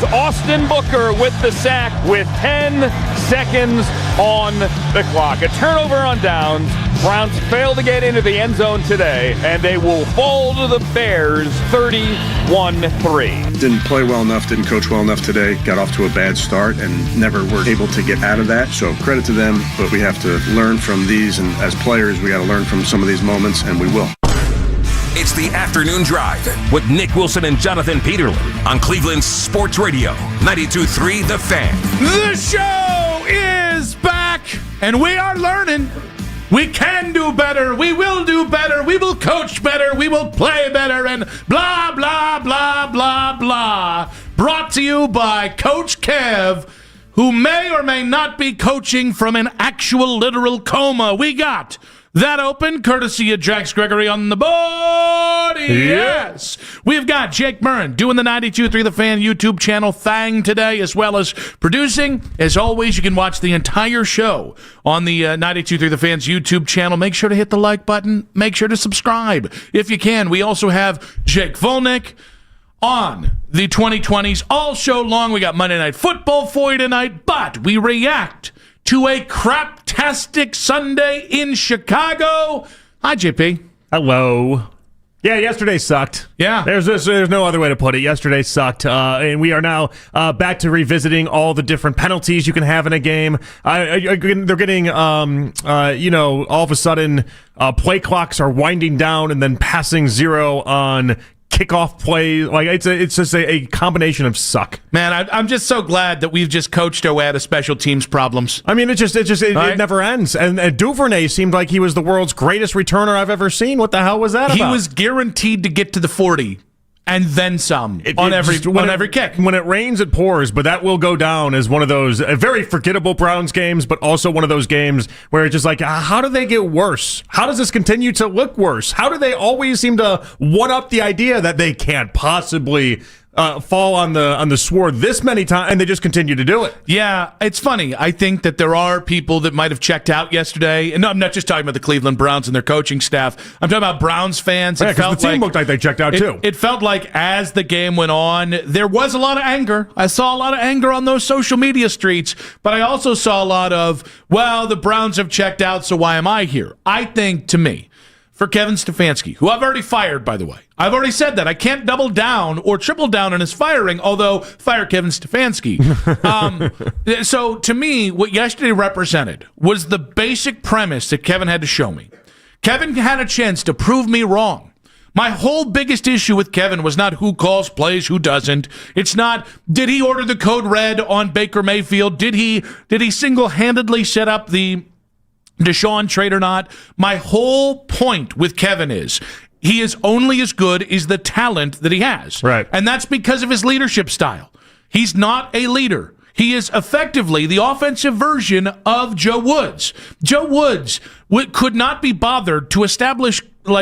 Austin Booker with the sack with 10 seconds on the clock. A turnover on downs. Browns fail to get into the end zone today, and they will fall to the Bears 31-3. Didn't play well enough, didn't coach well enough today, got off to a bad start, and never were able to get out of that. So credit to them, but we have to learn from these, and as players, we got to learn from some of these moments, and we will. It's the Afternoon Drive with Nick Wilson and Jonathan Peterlin on Cleveland Sports Radio, 92.3 The Fan. The show is back, and we are learning. We can do better. We will do better. We will coach better. We will play better, and blah, blah, blah, blah, blah. Brought to you by Coach Kev, who may or may not be coaching from an actual literal coma. We got that open, courtesy of Jax Gregory on the board. Yes. We've got Jake Murrin doing the 92.3 The Fan YouTube channel thing today, as well as producing. As always, you can watch the entire show on the 92.3 The Fan's YouTube channel. Make sure to hit the like button. Make sure to subscribe if you can. We also have Jake Volnick on the 2020s all show long. We got Monday Night Football for you tonight, but we react to a craptastic Sunday in Chicago. Hi, JP. Hello. Yeah, yesterday sucked. Yeah. There's no other way to put it. Yesterday sucked. And we are now back to revisiting all the different penalties you can have in a game. They're getting, all of a sudden, play clocks are winding down and then passing zero on kickoff play. Like it's just a combination of suck. Man, I'm just so glad that we've just coached our way out of special teams problems. I mean, it never ends. And Duvernay seemed like he was the world's greatest returner I've ever seen. What the hell was that about? He was guaranteed to get to the 40 and then some on every kick. When it rains, it pours, but that will go down as one of those very forgettable Browns games, but also one of those games where it's just like, how do they get worse? How does this continue to look worse? How do they always seem to one-up the idea that they can't possibly fall on the sword this many times, and they just continue to do it? Yeah, it's funny. I think that there are people that might have checked out yesterday. And no, I'm not just talking about the Cleveland Browns and their coaching staff. I'm talking about Browns fans. Yeah, because the team looked like they checked out too. It felt like as the game went on, there was a lot of anger. I saw a lot of anger on those social media streets, but I also saw a lot of, well, the Browns have checked out, so why am I here? I think, to me, for Kevin Stefanski, who I've already fired, by the way. I've already said that. I can't double down or triple down on his firing, although fire Kevin Stefanski. So to me, what yesterday represented was the basic premise that Kevin had to show me. Kevin had a chance to prove me wrong. My whole biggest issue with Kevin was not who calls plays, who doesn't. It's not, did he order the code red on Baker Mayfield? Did he single-handedly set up the Deshaun trade or not? My whole point with Kevin is he is only as good as the talent that he has. Right. And that's because of his leadership style. He's not a leader. He is effectively the offensive version of Joe Woods. Joe Woods could not be bothered to establish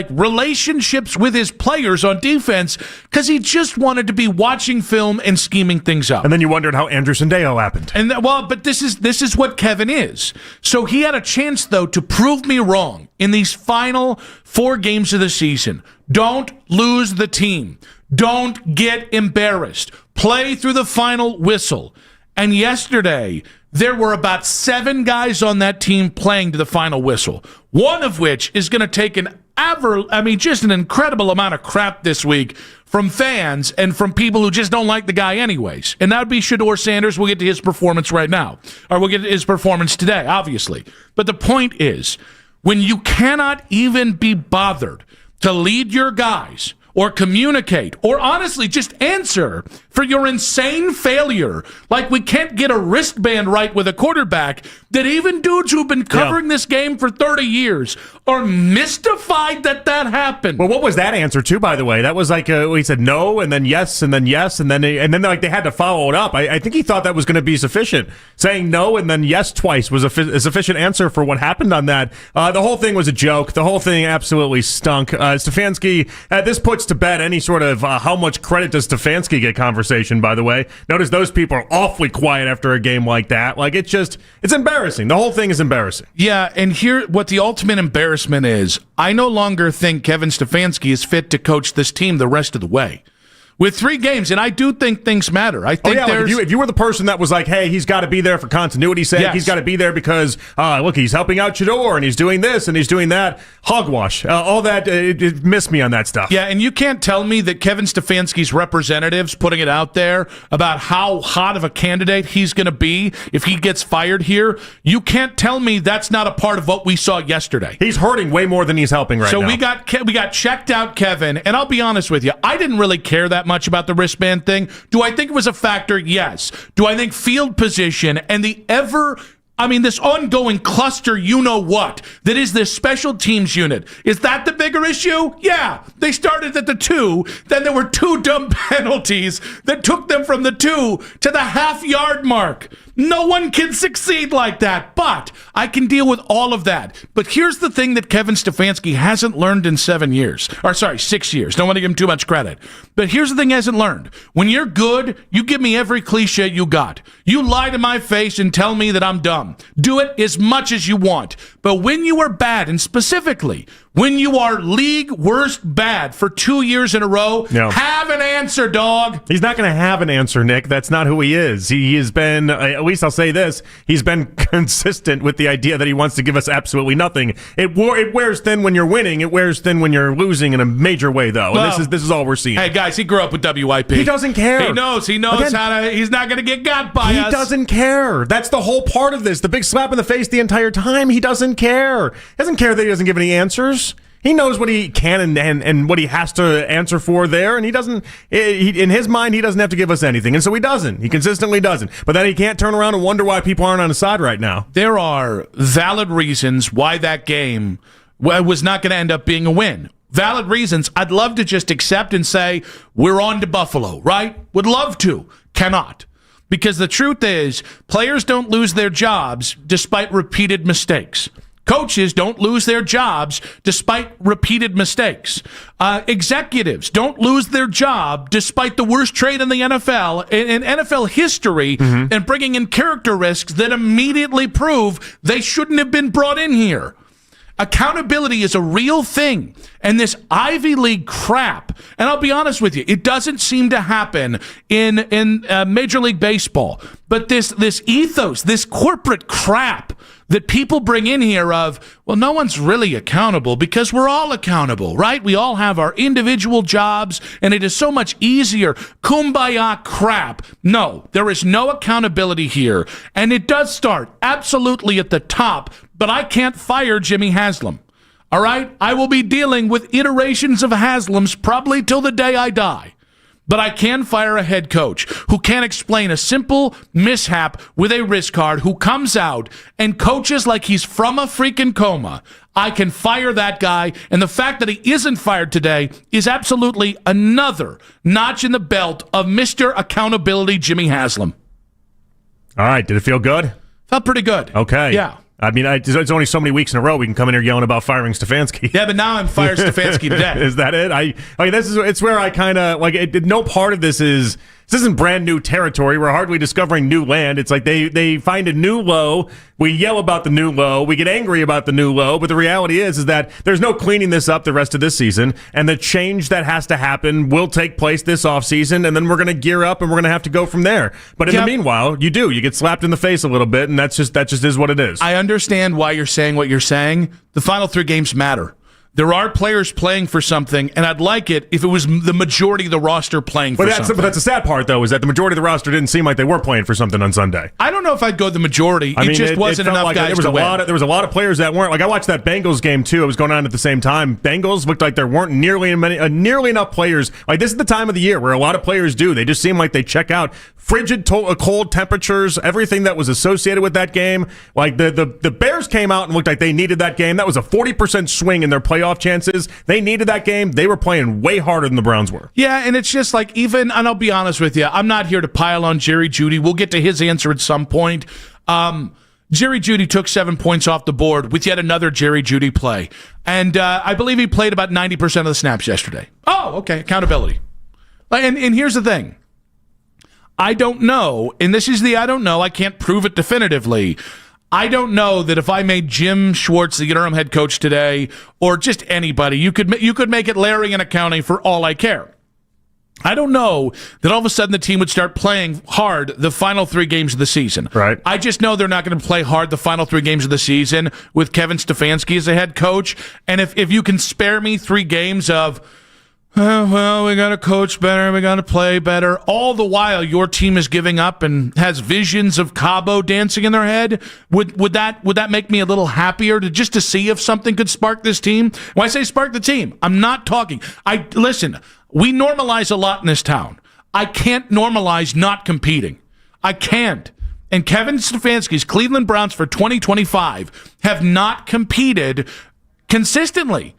relationships with his players on defense because he just wanted to be watching film and scheming things up. And then you wondered how Andrew Sandeo happened. But this is what Kevin is. So he had a chance, though, to prove me wrong in these final 4 games of the season. Don't lose the team. Don't get embarrassed. Play through the final whistle. And yesterday, there were about 7 guys on that team playing to the final whistle, one of which is going to take just an incredible amount of crap this week from fans and from people who just don't like the guy anyways. And that would be Shedeur Sanders. We'll get to his performance right now. Or we'll get to his performance today, obviously. But the point is, when you cannot even be bothered to lead your guys or communicate, or honestly just answer for your insane failure. Like we can't get a wristband right with a quarterback, that even dudes who've been covering this game for 30 years are mystified that happened. Well, what was that answer too, by the way? That was like, he said no, and then yes, and then yes, and then they had to follow it up. I think he thought that was going to be sufficient. Saying no and then yes twice was a sufficient answer for what happened on that. The whole thing was a joke. The whole thing absolutely stunk. Stefanski, this puts to bed any sort of how much credit does Stefanski get conversation, by the way. Notice those people are awfully quiet after a game like that. Like, it's embarrassing. The whole thing is embarrassing. Yeah, and here, what the ultimate embarrassment is, I no longer think Kevin Stefanski is fit to coach this team the rest of the way. with 3 games, and I do think things matter. I think if you were the person that was like, hey, he's got to be there for continuity's sake, he's got to be there because, look, he's helping out Shedeur, and he's doing this, and he's doing that. Hogwash. All that, it missed me on that stuff. Yeah, and you can't tell me that Kevin Stefanski's representatives putting it out there about how hot of a candidate he's going to be if he gets fired here. You can't tell me that's not a part of what we saw yesterday. He's hurting way more than he's helping right now. So we got checked out Kevin, and I'll be honest with you, I didn't really care that much about the wristband thing. Do I think it was a factor? Yes. Do I think field position and this ongoing cluster, you-know-what, that is this special teams unit, is that the bigger issue? Yeah. They started at the 2, then there were 2 dumb penalties that took them from the 2 to the half-yard mark. No one can succeed like that, but I can deal with all of that. But here's the thing that Kevin Stefanski hasn't learned in 6 years. Don't want to give him too much credit. But here's the thing he hasn't learned. When you're good, you give me every cliche you got. You lie to my face and tell me that I'm dumb. Do it as much as you want. But when you are bad, and specifically when you are league worst bad for 2 years in a row, have an answer, dog. He's not going to have an answer, Nick. That's not who he is. He has been, at least I'll say this, he's been consistent with the idea that he wants to give us absolutely nothing. It wears thin when you're winning. It wears thin when you're losing in a major way, though. Well, and this is all we're seeing. Hey, guys, he grew up with WIP. He doesn't care. He knows Again, he's not going to get got by us. He doesn't care. That's the whole part of this. The big slap in the face the entire time. He doesn't care. He doesn't care that he doesn't give any answers. He knows what he can and what he has to answer for there, and he doesn't. In his mind, he doesn't have to give us anything, and so he doesn't. He consistently doesn't. But then he can't turn around and wonder why people aren't on his side right now. There are valid reasons why that game was not going to end up being a win. Valid reasons. I'd love to just accept and say, we're on to Buffalo, right? Would love to. Cannot. Because the truth is, players don't lose their jobs despite repeated mistakes. Coaches don't lose their jobs despite repeated mistakes. Executives don't lose their job despite the worst trade in the NFL, in NFL history, and bringing in character risks that immediately prove they shouldn't have been brought in here. Accountability is a real thing, and this Ivy League crap, and I'll be honest with you, it doesn't seem to happen in Major League Baseball, but this ethos, this corporate crap that people bring in here of, well, no one's really accountable because we're all accountable, right? We all have our individual jobs, and it is so much easier. Kumbaya crap. No, there is no accountability here, and it does start absolutely at the top, but I can't fire Jimmy Haslam. All right? I will be dealing with iterations of Haslams probably till the day I die. But I can fire a head coach who can explain a simple mishap with a wrist card, who comes out and coaches like he's from a freaking coma. I can fire that guy, and the fact that he isn't fired today is absolutely another notch in the belt of Mr. Accountability Jimmy Haslam. All right, did it feel good? Felt pretty good. Okay. Yeah. I mean, it's only so many weeks in a row we can come in here yelling about firing Stefanski. Yeah, but now I'm fired Stefanski today. Is that it? It's where I kind of no part of this isn't brand new territory. We're hardly discovering new land. It's like they find a new low. We yell about the new low. We get angry about the new low. But the reality is that there's no cleaning this up the rest of this season. And the change that has to happen will take place this offseason. And then we're going to gear up and we're going to have to go from there. But in the meanwhile, you get slapped in the face a little bit. And that just is what it is. I understand why you're saying what you're saying. The final 3 games matter. There are players playing for something, and I'd like it if it was the majority of the roster playing for something. But that's the sad part, though, is that the majority of the roster didn't seem like they were playing for something on Sunday. I don't know if I'd go the majority. It wasn't enough guys to win. There was a lot of players that weren't. Like, I watched that Bengals game, too. It was going on at the same time. Bengals looked like there weren't nearly enough players. Like, this is the time of the year where a lot of players do. They just seem like they check out. Frigid, cold temperatures, everything that was associated with that game. Like, the Bears came out and looked like they needed that game. That was a 40% swing in their playoff chances. They needed that game. They were playing way harder than the Browns were. Yeah, and it's just like, and I'll be honest with you, I'm not here to pile on Jerry Jeudy. We'll get to his answer at some point. Jerry Jeudy took 7 points off the board with yet another Jerry Jeudy play. And I believe he played about 90% of the snaps yesterday. Oh, okay, accountability. And here's the thing. I don't know, and this is the I don't know, I can't prove it definitively. I don't know that if I made Jim Schwartz the interim head coach today, or just anybody, you could make it Larry in accounting for all I care. I don't know that all of a sudden the team would start playing hard the final 3 games of the season. Right. I just know they're not going to play hard the final 3 games of the season with Kevin Stefanski as the head coach. And if you can spare me 3 games of, well, we got to coach better, we got to play better, all the while your team is giving up and has visions of Cabo dancing in their head, would that make me a little happier to see if something could spark this team? When I say spark the team, I'm not talking. Listen, we normalize a lot in this town. I can't normalize not competing. I can't. And Kevin Stefanski's Cleveland Browns for 2025 have not competed consistently.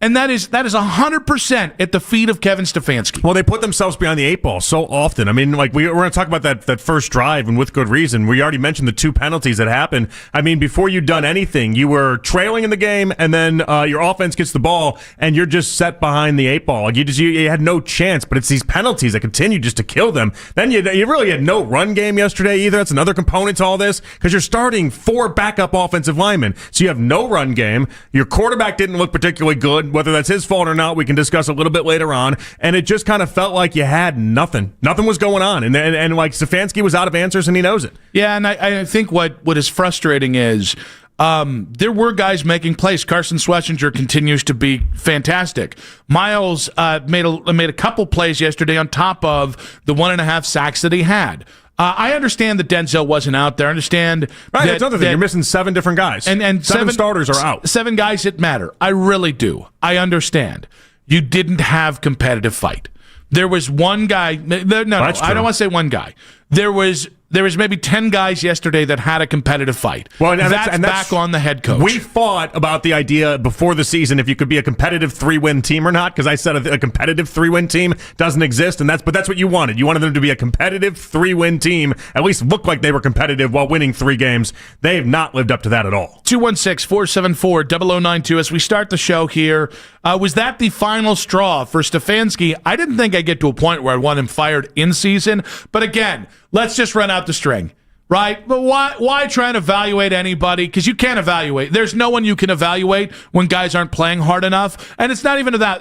And that is 100% at the feet of Kevin Stefanski. Well, they put themselves behind the 8 ball so often. I mean, like we're going to talk about that first drive, and with good reason. We already mentioned the 2 penalties that happened. I mean, before you'd done anything, you were trailing in the game, and then your offense gets the ball, and you're just set behind the 8 ball. Like you had no chance. But it's these penalties that continue just to kill them. Then you really had no run game yesterday either. That's another component to all this, because you're starting 4 backup offensive linemen, so you have no run game. Your quarterback didn't look particularly good. Whether that's his fault or not, we can discuss a little bit later on. And it just kind of felt like you had nothing. Nothing was going on. And like Stefanski was out of answers, and he knows it. Yeah, and I think what is frustrating is there were guys making plays. Carson Schlesinger continues to be fantastic. Miles made a couple plays yesterday on top of the 1.5 sacks that he had. I understand that Denzel wasn't out there. I understand right, that's another thing. You're missing 7 different guys. And 7 starters are out. 7 guys that matter. I really do. I understand. You didn't have competitive fight. There was one guy. No, I don't want to say one guy. There was maybe 10 guys yesterday that had a competitive fight. Well, that's back on the head coach. We fought about the idea before the season if you could be a competitive 3-win team or not, because I said a competitive 3-win team doesn't exist, but that's what you wanted. You wanted them to be a competitive 3-win team, at least look like they were competitive while winning 3 games. They have not lived up to that at all. 216-474-0092 as we start the show here. Was that the final straw for Stefanski? I didn't think I'd get to a point where I'd want him fired in season, but again, let's just run out the string, right? But why try and evaluate anybody? Because you can't evaluate. There's no one you can evaluate when guys aren't playing hard enough. And it's not even that.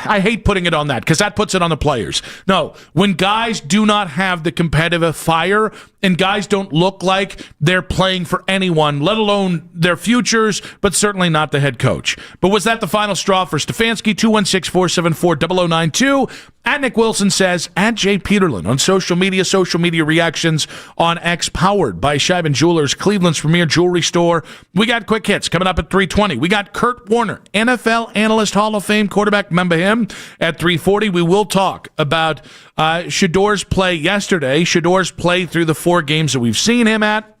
I hate putting it on that because that puts it on the players. No, when guys do not have the competitive fire and guys don't look like they're playing for anyone, let alone their futures, but certainly not the head coach. But was that the final straw for Stefanski? 216-474-0092. At Nick Wilson says, at Jay Peterlin on social media reactions on X, powered by Scheiben Jewelers, Cleveland's premier jewelry store. We got quick hits coming up at 3:20. We got Kurt Warner, NFL analyst, Hall of Fame quarterback. Remember him? At 3:40, we will talk about Shador's play yesterday. Shador's play through the 4 games that we've seen him at.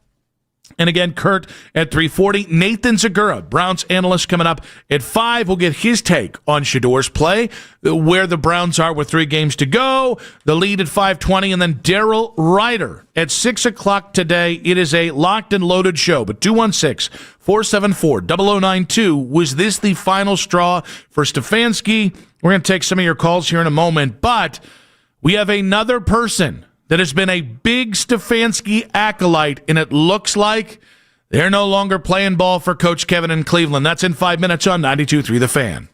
And again, Kurt at 3:40. Nathan Zegura, Browns analyst, coming up at 5. We'll get his take on Shador's play, where the Browns are with 3 games to go, the lead at 5:20, and then Daryl Ryder at 6 o'clock today. It is a locked and loaded show, but 216-474-0092. Was this the final straw for Stefanski? We're going to take some of your calls here in a moment, but we have another person that has been a big Stefanski acolyte, and it looks like they're no longer playing ball for Coach Kevin in Cleveland. That's in 5 minutes on 92.3 The Fan.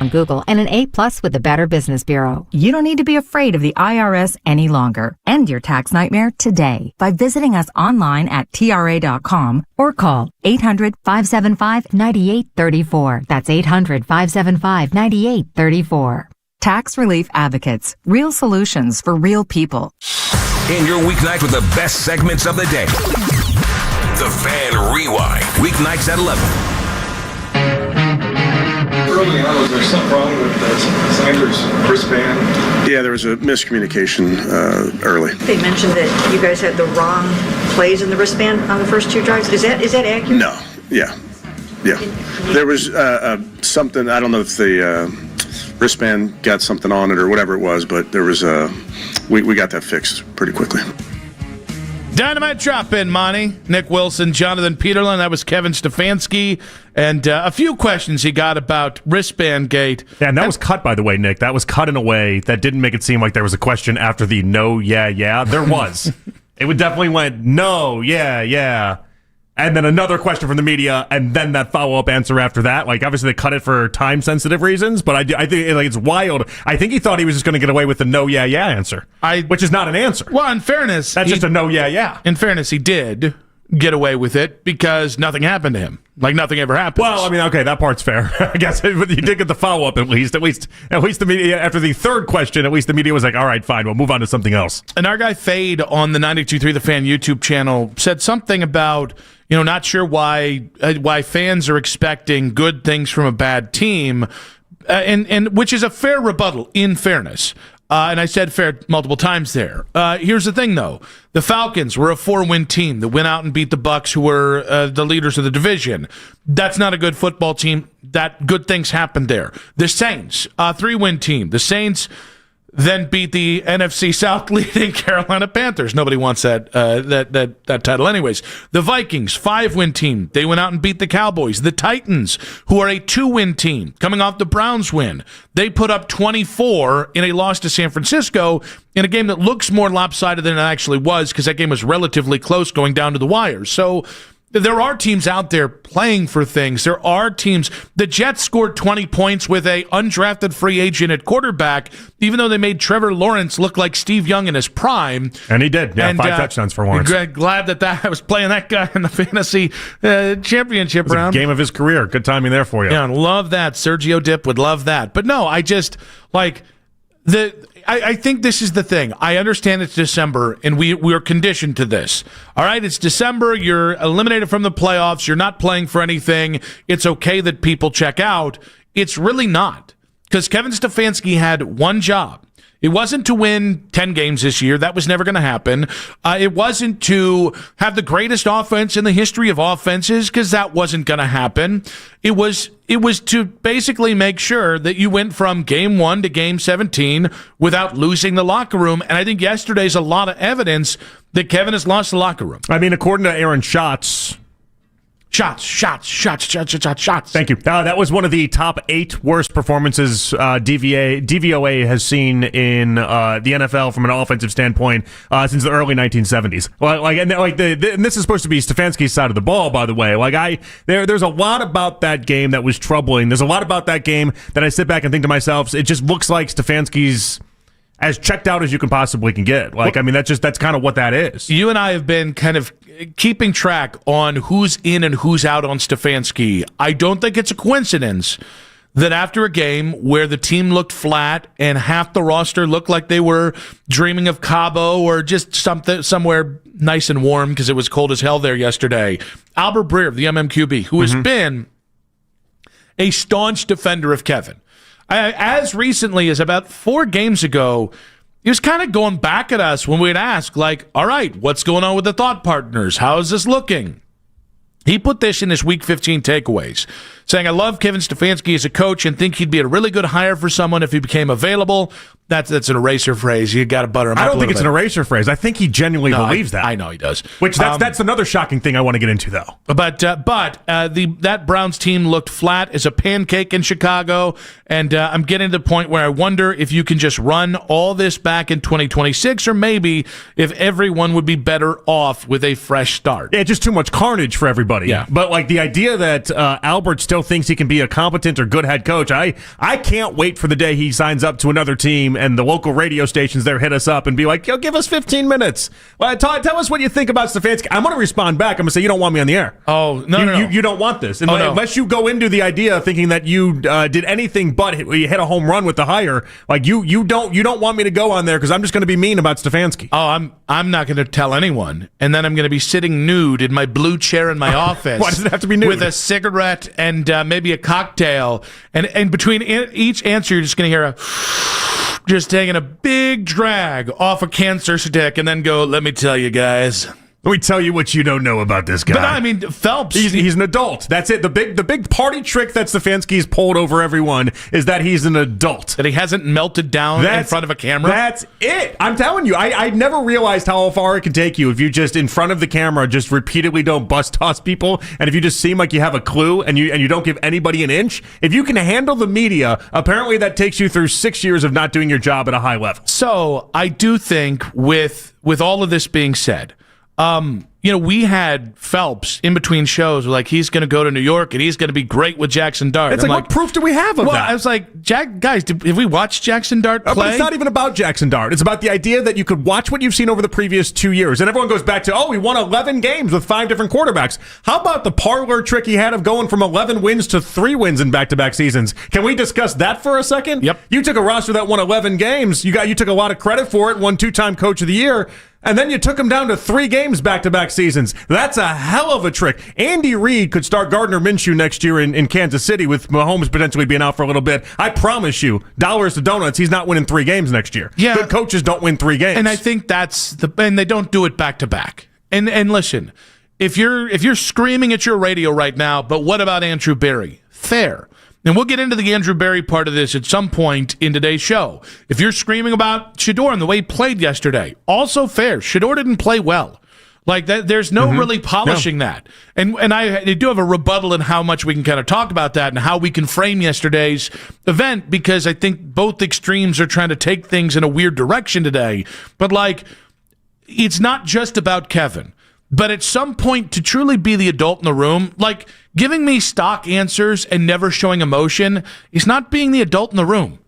from Google and an A+ with the Better Business Bureau. You don't need to be afraid of the IRS any longer. End your tax nightmare today by visiting us online at TRA.com or call 800-575-9834. That's 800-575-9834. Tax Relief Advocates. Real solutions for real people. In your weeknight with the best segments of the day. The Fan Rewind. Weeknights at 11. Early on, was there something wrong with Sanders' wristband? Yeah, there was a miscommunication early. They mentioned that you guys had the wrong plays in the wristband on the first two drives. Is that accurate? No. Yeah. There was something, I don't know if the wristband got something on it or whatever it was, but there was we got that fixed pretty quickly. Dynamite drop in, Monty. Nick Wilson, Jonathan Peterlin. That was Kevin Stefanski. And a few questions he got about wristband gate. Yeah, and that was cut, by the way, Nick. That was cut in a way that didn't make it seem like there was a question after the no, yeah. There was. It would definitely went, no, yeah. And then another question from the media, and then that follow-up answer after that. Like, obviously, they cut it for time-sensitive reasons, but I think like it's wild. I think he thought he was just going to get away with the no, yeah answer, which is not an answer. Well, in fairness... That's just a no, yeah. In fairness, he did get away with it because nothing happened to him. Like, nothing ever happened. Well, I mean, okay, that part's fair. I guess but you did get the follow-up at least. At least the media, after the third question, at least the media was like, all right, fine, we'll move on to something else. And our guy Fade on the 92.3 The Fan YouTube channel said something about... not sure why fans are expecting good things from a bad team, and which is a fair rebuttal, in fairness. And I said fair multiple times there. Here's the thing, though. The Falcons were a 4-win team that went out and beat the Bucs, who were the leaders of the division. That's not a good football team. That good things happened there. The Saints, a 3-win team. The Saints then beat the NFC South leading Carolina Panthers. Nobody wants that title anyways. The Vikings, 5-win team. They went out and beat the Cowboys. The Titans, who are a 2-win team, coming off the Browns win. They put up 24 in a loss to San Francisco in a game that looks more lopsided than it actually was because that game was relatively close going down to the wire. So there are teams out there playing for things. There are teams. The Jets scored 20 points with a undrafted free agent at quarterback, even though they made Trevor Lawrence look like Steve Young in his prime. And he did. Yeah, 5 touchdowns for Lawrence. Glad that I was playing that guy in the fantasy championship round. Game of his career. Good timing there for you. Yeah, love that. Sergio Dip would love that. But no, I just like I think this is the thing. I understand it's December, and we are conditioned to this. All right, it's December. You're eliminated from the playoffs. You're not playing for anything. It's okay that people check out. It's really not, because Kevin Stefanski had one job. It wasn't to win 10 games this year. That was never going to happen. It wasn't to have the greatest offense in the history of offenses, because that wasn't going to happen. It was to basically make sure that you went from game 1 to game 17 without losing the locker room. And I think yesterday's a lot of evidence that Kevin has lost the locker room. I mean, according to Aaron Schatz. Shots. Thank you. That was one of the top 8 worst performances DVOA has seen in the NFL from an offensive standpoint since the early 1970s. And this is supposed to be Stefanski's side of the ball, by the way. There's a lot about that game that was troubling. There's a lot about that game that I sit back and think to myself, it just looks like Stefanski's as checked out as you can possibly get. That's kind of what that is. You and I have been kind of keeping track on who's in and who's out on Stefanski. I don't think it's a coincidence that after a game where the team looked flat and half the roster looked like they were dreaming of Cabo or just somewhere nice and warm because it was cold as hell there yesterday, Albert Breer, the MMQB, who has been a staunch defender of Kevin, as recently as about 4 games ago, he was kind of going back at us when we'd ask, all right, what's going on with the thought partners? How is this looking? He put this in his Week 15 takeaways, saying, I love Kevin Stefanski as a coach and think he'd be a really good hire for someone if he became available. That's an eraser phrase. You got to butter him up. I don't think it's an eraser phrase. I think he genuinely believes that. I know he does. Which that's another shocking thing I want to get into, though. But that Browns team looked flat as a pancake in Chicago, and I'm getting to the point where I wonder if you can just run all this back in 2026, or maybe if everyone would be better off with a fresh start. Yeah, just too much carnage for everybody. everybody. Yeah. But like the idea that Albert still thinks he can be a competent or good head coach, I can't wait for the day he signs up to another team and the local radio stations there hit us up and be like, yo, give us 15 minutes. Well, tell us what you think about Stefanski. I'm going to respond back. I'm going to say, you don't want me on the air. Oh, no. You don't want this. No. Unless you go into the idea thinking that you did anything but hit a home run with the hire, like you don't want me to go on there because I'm just going to be mean about Stefanski. Oh, I'm not going to tell anyone, and then I'm going to be sitting nude in my blue chair in my office. Why does it have to be nude? With a cigarette and maybe a cocktail, and between each answer, you're just going to hear just taking a big drag off a cancer stick, and then go, let me tell you guys. Let me tell you what you don't know about this guy. But I mean, Phelps. He's an adult. That's it. The big party trick that Stefanski's pulled over everyone is that he's an adult. That he hasn't melted down in front of a camera. That's it. I'm telling you, I never realized how far it can take you if you just in front of the camera just repeatedly don't bust toss people, and if you just seem like you have a clue and you don't give anybody an inch. If you can handle the media, apparently that takes you through 6 years of not doing your job at a high level. So I do think with all of this being said, we had Phelps in between shows, like he's going to go to New York and he's going to be great with Jackson Dart. It's like, what proof do we have of that? I was like, guys, have we watched Jackson Dart play? But it's not even about Jackson Dart. It's about the idea that you could watch what you've seen over the previous 2 years. And everyone goes back to, he won 11 games with 5 different quarterbacks. How about the parlor trick he had of going from 11 wins to 3 wins in back-to-back seasons? Can we discuss that for a second? Yep. You took a roster that won 11 games. You took a lot of credit for it, won 2-time coach of the year. And then you took him down to 3 games back-to-back seasons. That's a hell of a trick. Andy Reid could start Gardner Minshew next year in Kansas City with Mahomes potentially being out for a little bit. I promise you, dollars to donuts, he's not winning 3 games next year. Yeah. Good coaches don't win 3 games. And I think and they don't do it back-to-back. And listen, if you're screaming at your radio right now, but what about Andrew Berry? Fair. And we'll get into the Andrew Berry part of this at some point in today's show. If you're screaming about Shedeur and the way he played yesterday, also fair. Shedeur didn't play well. Like that, there's no really polishing that. And I do have a rebuttal in how much we can kind of talk about that and how we can frame yesterday's event, because I think both extremes are trying to take things in a weird direction today. But it's not just about Kevin. But at some point, to truly be the adult in the room, like giving me stock answers and never showing emotion is not being the adult in the room.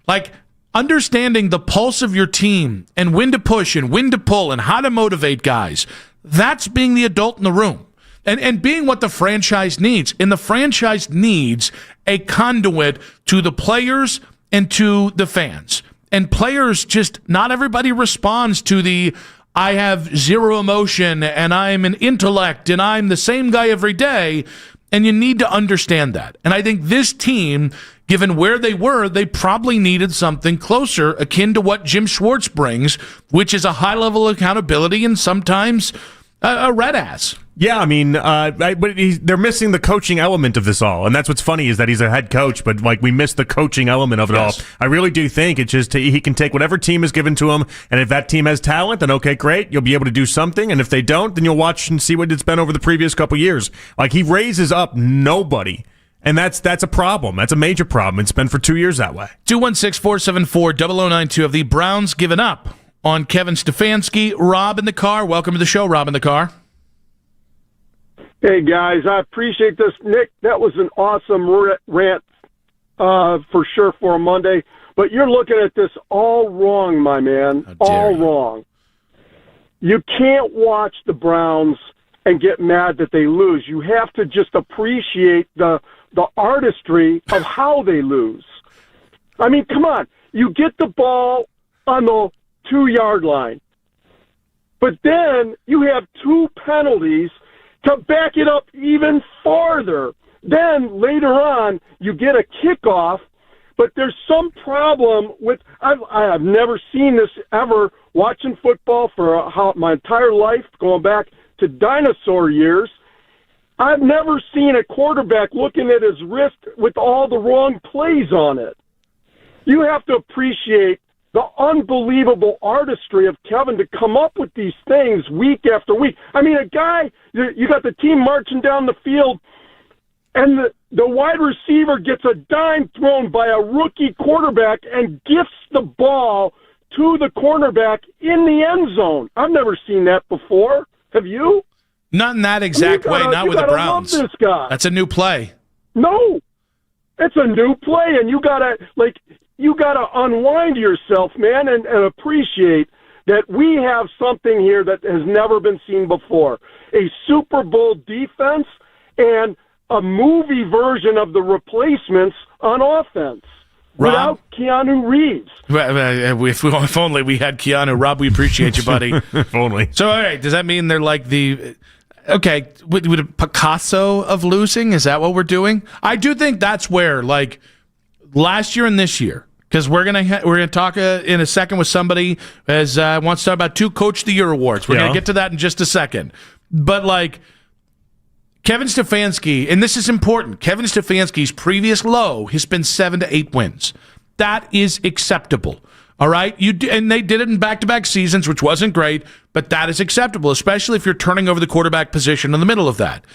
Like understanding the pulse of your team and when to push and when to pull and how to motivate guys, that's being the adult in the room. And being what the franchise needs. And the franchise needs a conduit to the players and to the fans. And players not everybody responds to the I have zero emotion and I'm an intellect and I'm the same guy every day, and you need to understand that. And I think this team, given where they were, they probably needed something closer, akin to what Jim Schwartz brings, which is a high level of accountability and sometimes a red ass. Yeah, I mean, but they're missing the coaching element of this all, and that's what's funny is that he's a head coach, but we miss the coaching element of it all. I really do think it's just he can take whatever team is given to him, and if that team has talent, then okay, great, you'll be able to do something, and if they don't, then you'll watch and see what it's been over the previous couple years. He raises up nobody. And that's a problem. That's a major problem. It's been for 2 years that way. 216-474-0092. Have the Browns given up on Kevin Stefanski? Rob in the car. Welcome to the show, Rob in the car. Hey, guys, I appreciate this. Nick, that was an awesome rant for sure for a Monday. But you're looking at this all wrong, my man. All wrong. You can't watch the Browns and get mad that they lose. You have to just appreciate the artistry of how they lose. I mean, come on. You get the ball on the 2-yard line. But then you have 2 penalties to back it up even farther. Then later on, you get a kickoff, but there's some problem with. I have never seen this ever watching football for my entire life, going back to dinosaur years. I've never seen a quarterback looking at his wrist with all the wrong plays on it. You have to appreciate the unbelievable artistry of Kevin to come up with these things week after week. I mean, a guy, you got the team marching down the field, and the wide receiver gets a dime thrown by a rookie quarterback and gifts the ball to the cornerback in the end zone. I've never seen that before. Have you? Not in that exact way, not with the Browns. Love this guy. That's a new play. No, it's a new play, and you gotta unwind yourself, man, and appreciate that we have something here that has never been seen before. A Super Bowl defense and a movie version of the replacements on offense. Without Keanu Reeves. If only we had Keanu. Rob, we appreciate you, buddy. If only. So, all right, does that mean they're like the... Okay, with a Picasso of losing? Is that what we're doing? I do think that's where, like, last year and this year, because we're gonna talk in a second with somebody as wants to talk about 2 Coach of the Year awards. We're gonna get to that in just a second. But, like, Kevin Stefanski, and this is important, Kevin Stefanski's previous low has been 7 to 8 wins. That is acceptable. All right? And they did it in back-to-back seasons, which wasn't great, but that is acceptable, especially if you're turning over the quarterback position in the middle of that.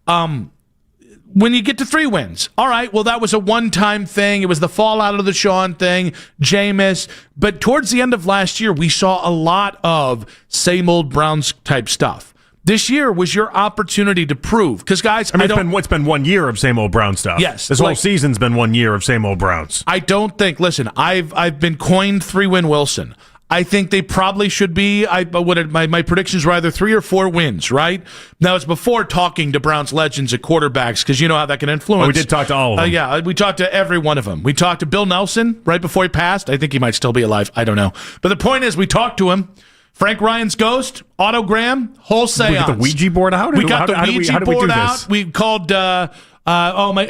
When you get to 3 wins, all right, well, that was a one-time thing. It was the fallout of the Sean thing, Jameis. But towards the end of last year, we saw a lot of same old Browns-type stuff. This year was your opportunity to prove. Because, guys, it's been 1 year of same old Brown stuff. Yes. This whole season's been 1 year of same old Browns. I don't think, listen, I've been coined 3-win Wilson. I think they probably should be, my predictions were either 3 or 4 wins, right? Now, it's before talking to Browns legends at quarterbacks, because you know how that can influence. We did talk to all of them. Yeah, we talked to every one of them. We talked to Bill Nelson right before he passed. I think he might still be alive. I don't know. But the point is, we talked to him. Frank Ryan's ghost, autogram, whole seance. We got the Ouija board out? We got the Ouija board out. We called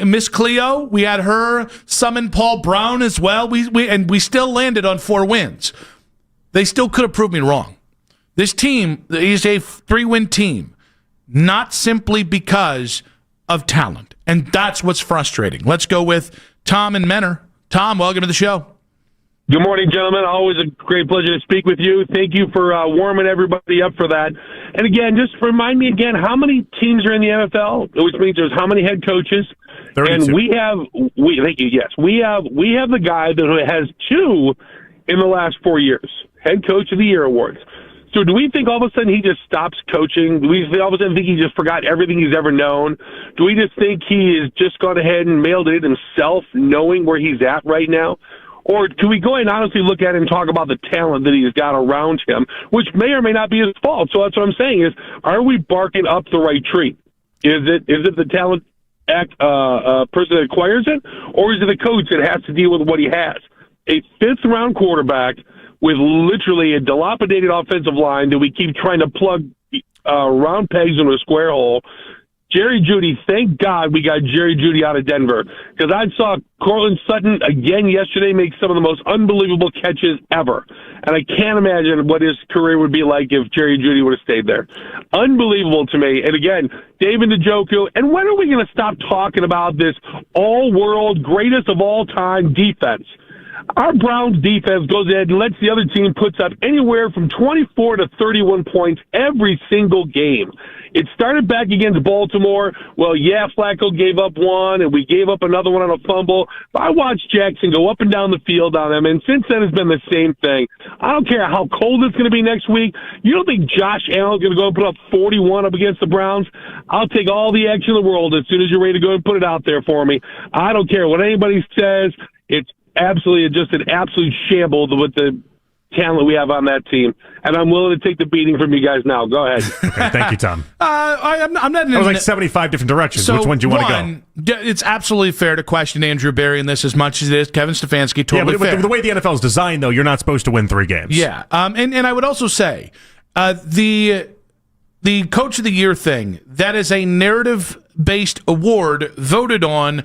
Miss Cleo. We had her summon Paul Brown as well. We still landed on 4 wins. They still could have proved me wrong. This team is a 3-win team, not simply because of talent. And that's what's frustrating. Let's go with Tom and Menor. Tom, welcome to the show. Good morning, gentlemen. Always a great pleasure to speak with you. Thank you for warming everybody up for that. And again, just remind me again, how many teams are in the NFL? Which means there's how many head coaches? 32. And thank you. Yes, we have the guy that has 2 in the last 4 years, head coach of the year awards. So do we think all of a sudden he just stops coaching? Do we all of a sudden think he just forgot everything he's ever known? Do we just think he has just gone ahead and mailed it himself, knowing where he's at right now? Or do we go and honestly look at it and talk about the talent that he's got around him, which may or may not be his fault? So that's what I'm saying is, are we barking up the right tree? Is it the talent person that acquires it, or is it the coach that has to deal with what he has? A 5th-round quarterback with literally a dilapidated offensive line that we keep trying to plug round pegs into a square hole. Jerry Jeudy, thank God we got Jerry Jeudy out of Denver, because I saw Cortland Sutton again yesterday make some of the most unbelievable catches ever. And I can't imagine what his career would be like if Jerry Jeudy would have stayed there. Unbelievable to me. And again, David Njoku, and when are we going to stop talking about this all-world, greatest of all-time defense? Our Browns defense goes ahead and lets the other team puts up anywhere from 24 to 31 points every single game. It started back against Baltimore. Well, yeah, Flacco gave up one, and we gave up another one on a fumble. But I watched Jackson go up and down the field on them, and since then it's been the same thing. I don't care how cold it's going to be next week. You don't think Josh Allen's going to go and put up 41 up against the Browns? I'll take all the action in the world as soon as you're ready to go and put it out there for me. I don't care what anybody says. It's absolutely just an absolute shambles with the talent we have on that team, and I'm willing to take the beating from you guys now. Go ahead. Okay, thank you, Tom. I'm not. That was like 75 different directions. So which one do you want to go? It's absolutely fair to question Andrew Berry in this as much as it is Kevin Stefanski. Totally fair. But the way the NFL is designed, though, you're not supposed to win 3 games. Yeah, and I would also say the Coach of the Year thing, that is a narrative-based award voted on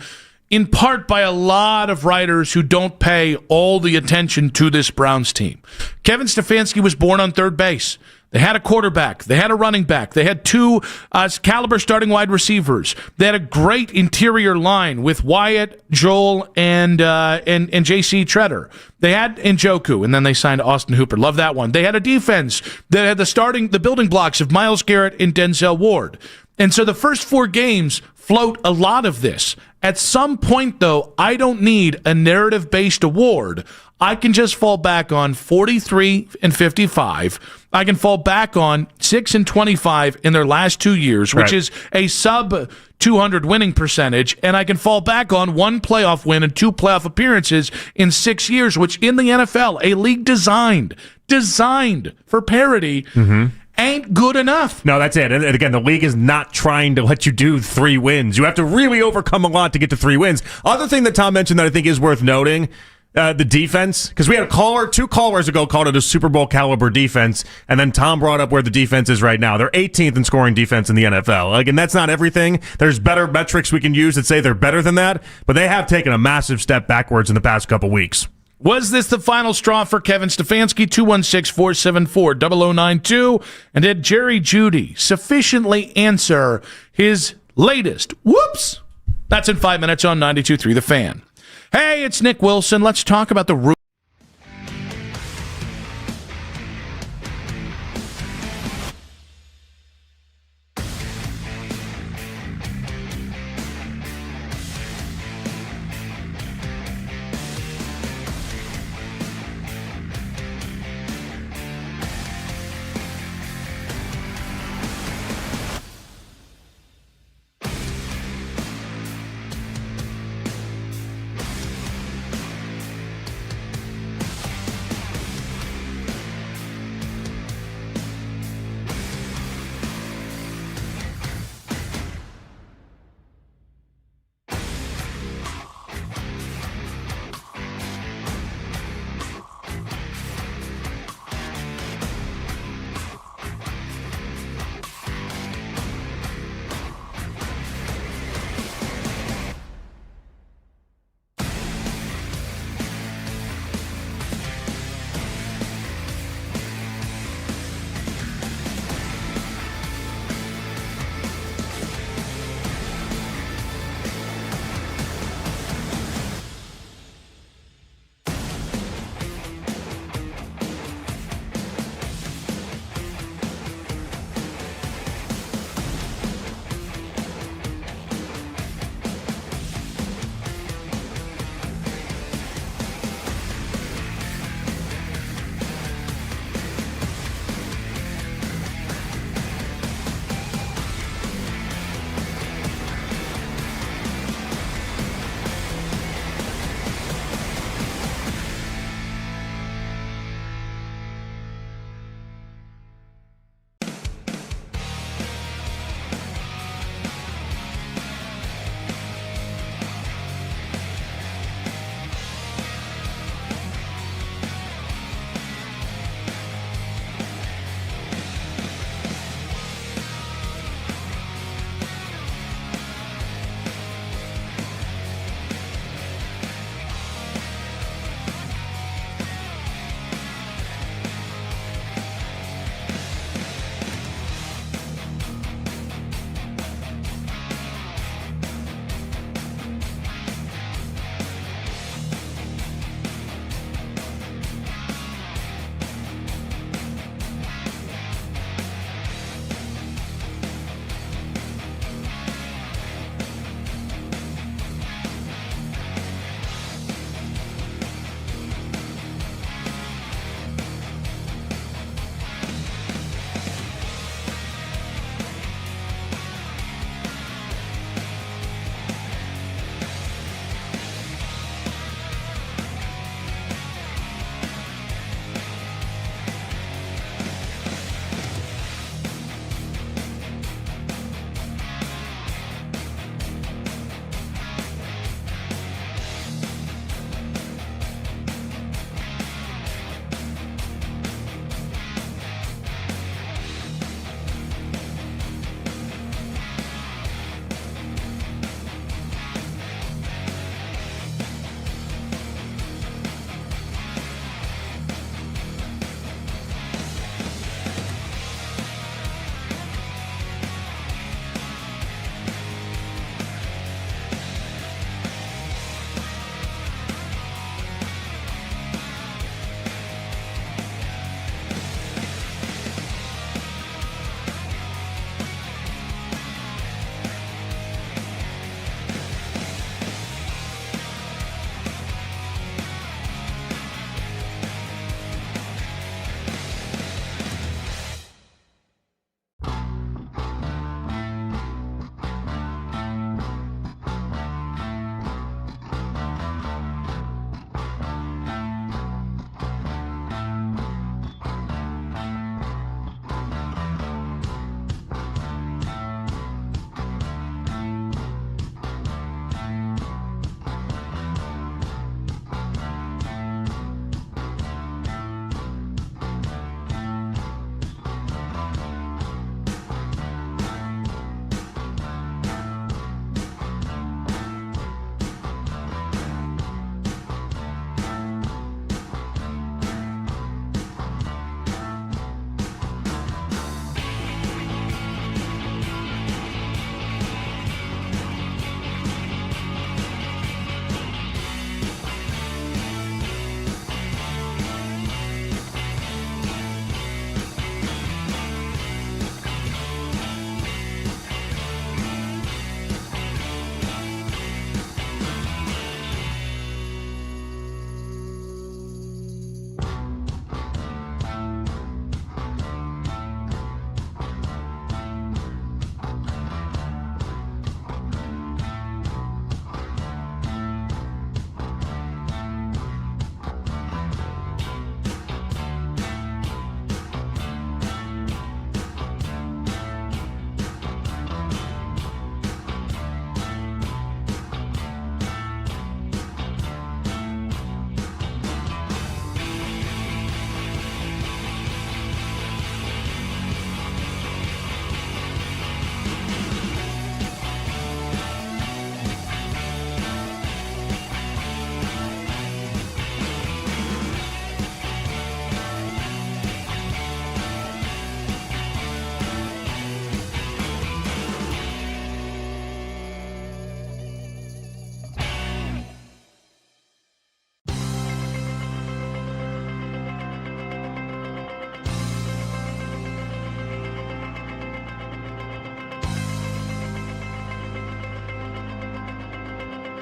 in part by a lot of writers who don't pay all the attention to this Browns team. Kevin Stefanski was born on third base. They had a quarterback. They had a running back. They had 2 caliber starting wide receivers. They had a great interior line with Wyatt, Joel, and J.C. Treader. They had Njoku, and then they signed Austin Hooper. Love that one. They had a defense that had the building blocks of Myles Garrett and Denzel Ward. And so the first 4 games float a lot of this. At some point, though, I don't need a narrative-based award. I can just fall back on 43 and 55. I can fall back on 6 and 25 in their last 2 years, which is a sub 200 winning percentage, and I can fall back on 1 playoff win and 2 playoff appearances in 6 years, which in the NFL, a league designed for parity, ain't good enough. No, that's it. And again, the league is not trying to let you do 3 wins. You have to really overcome a lot to get to 3 wins. Other thing that Tom mentioned that I think is worth noting, the defense, because we had a 2 callers ago called it a Super Bowl caliber defense, and then Tom brought up where the defense is right now. They're 18th in scoring defense in the NFL. Again, that's not everything. There's better metrics we can use that say they're better than that, but they have taken a massive step backwards in the past couple weeks. Was this the final straw for Kevin Stefanski? 216-474-0092. And did Jerry Jeudy sufficiently answer his latest whoops? That's in 5 minutes on 92.3 The Fan. Hey, it's Nick Wilson. Let's talk about the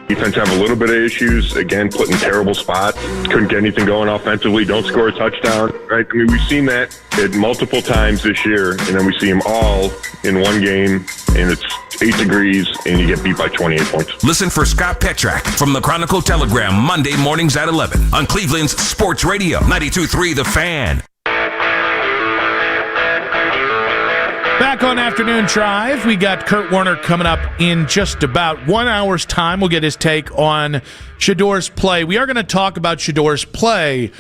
Defense have a little bit of issues. Again, put in terrible spots. Couldn't get anything going offensively. Don't score a touchdown. Right? I mean, we've seen that multiple times this year, and then we see them all in one game, and it's 8 degrees, and you get beat by 28 points. Listen for Scott Petrak from the Chronicle Telegram Monday mornings at 11 on Cleveland's Sports Radio 92.3 The Fan. Back on Afternoon Drive, we got Kurt Warner coming up in just about 1 hour's time. We'll get his take on Shedor's play. We are going to talk about Shedor's play,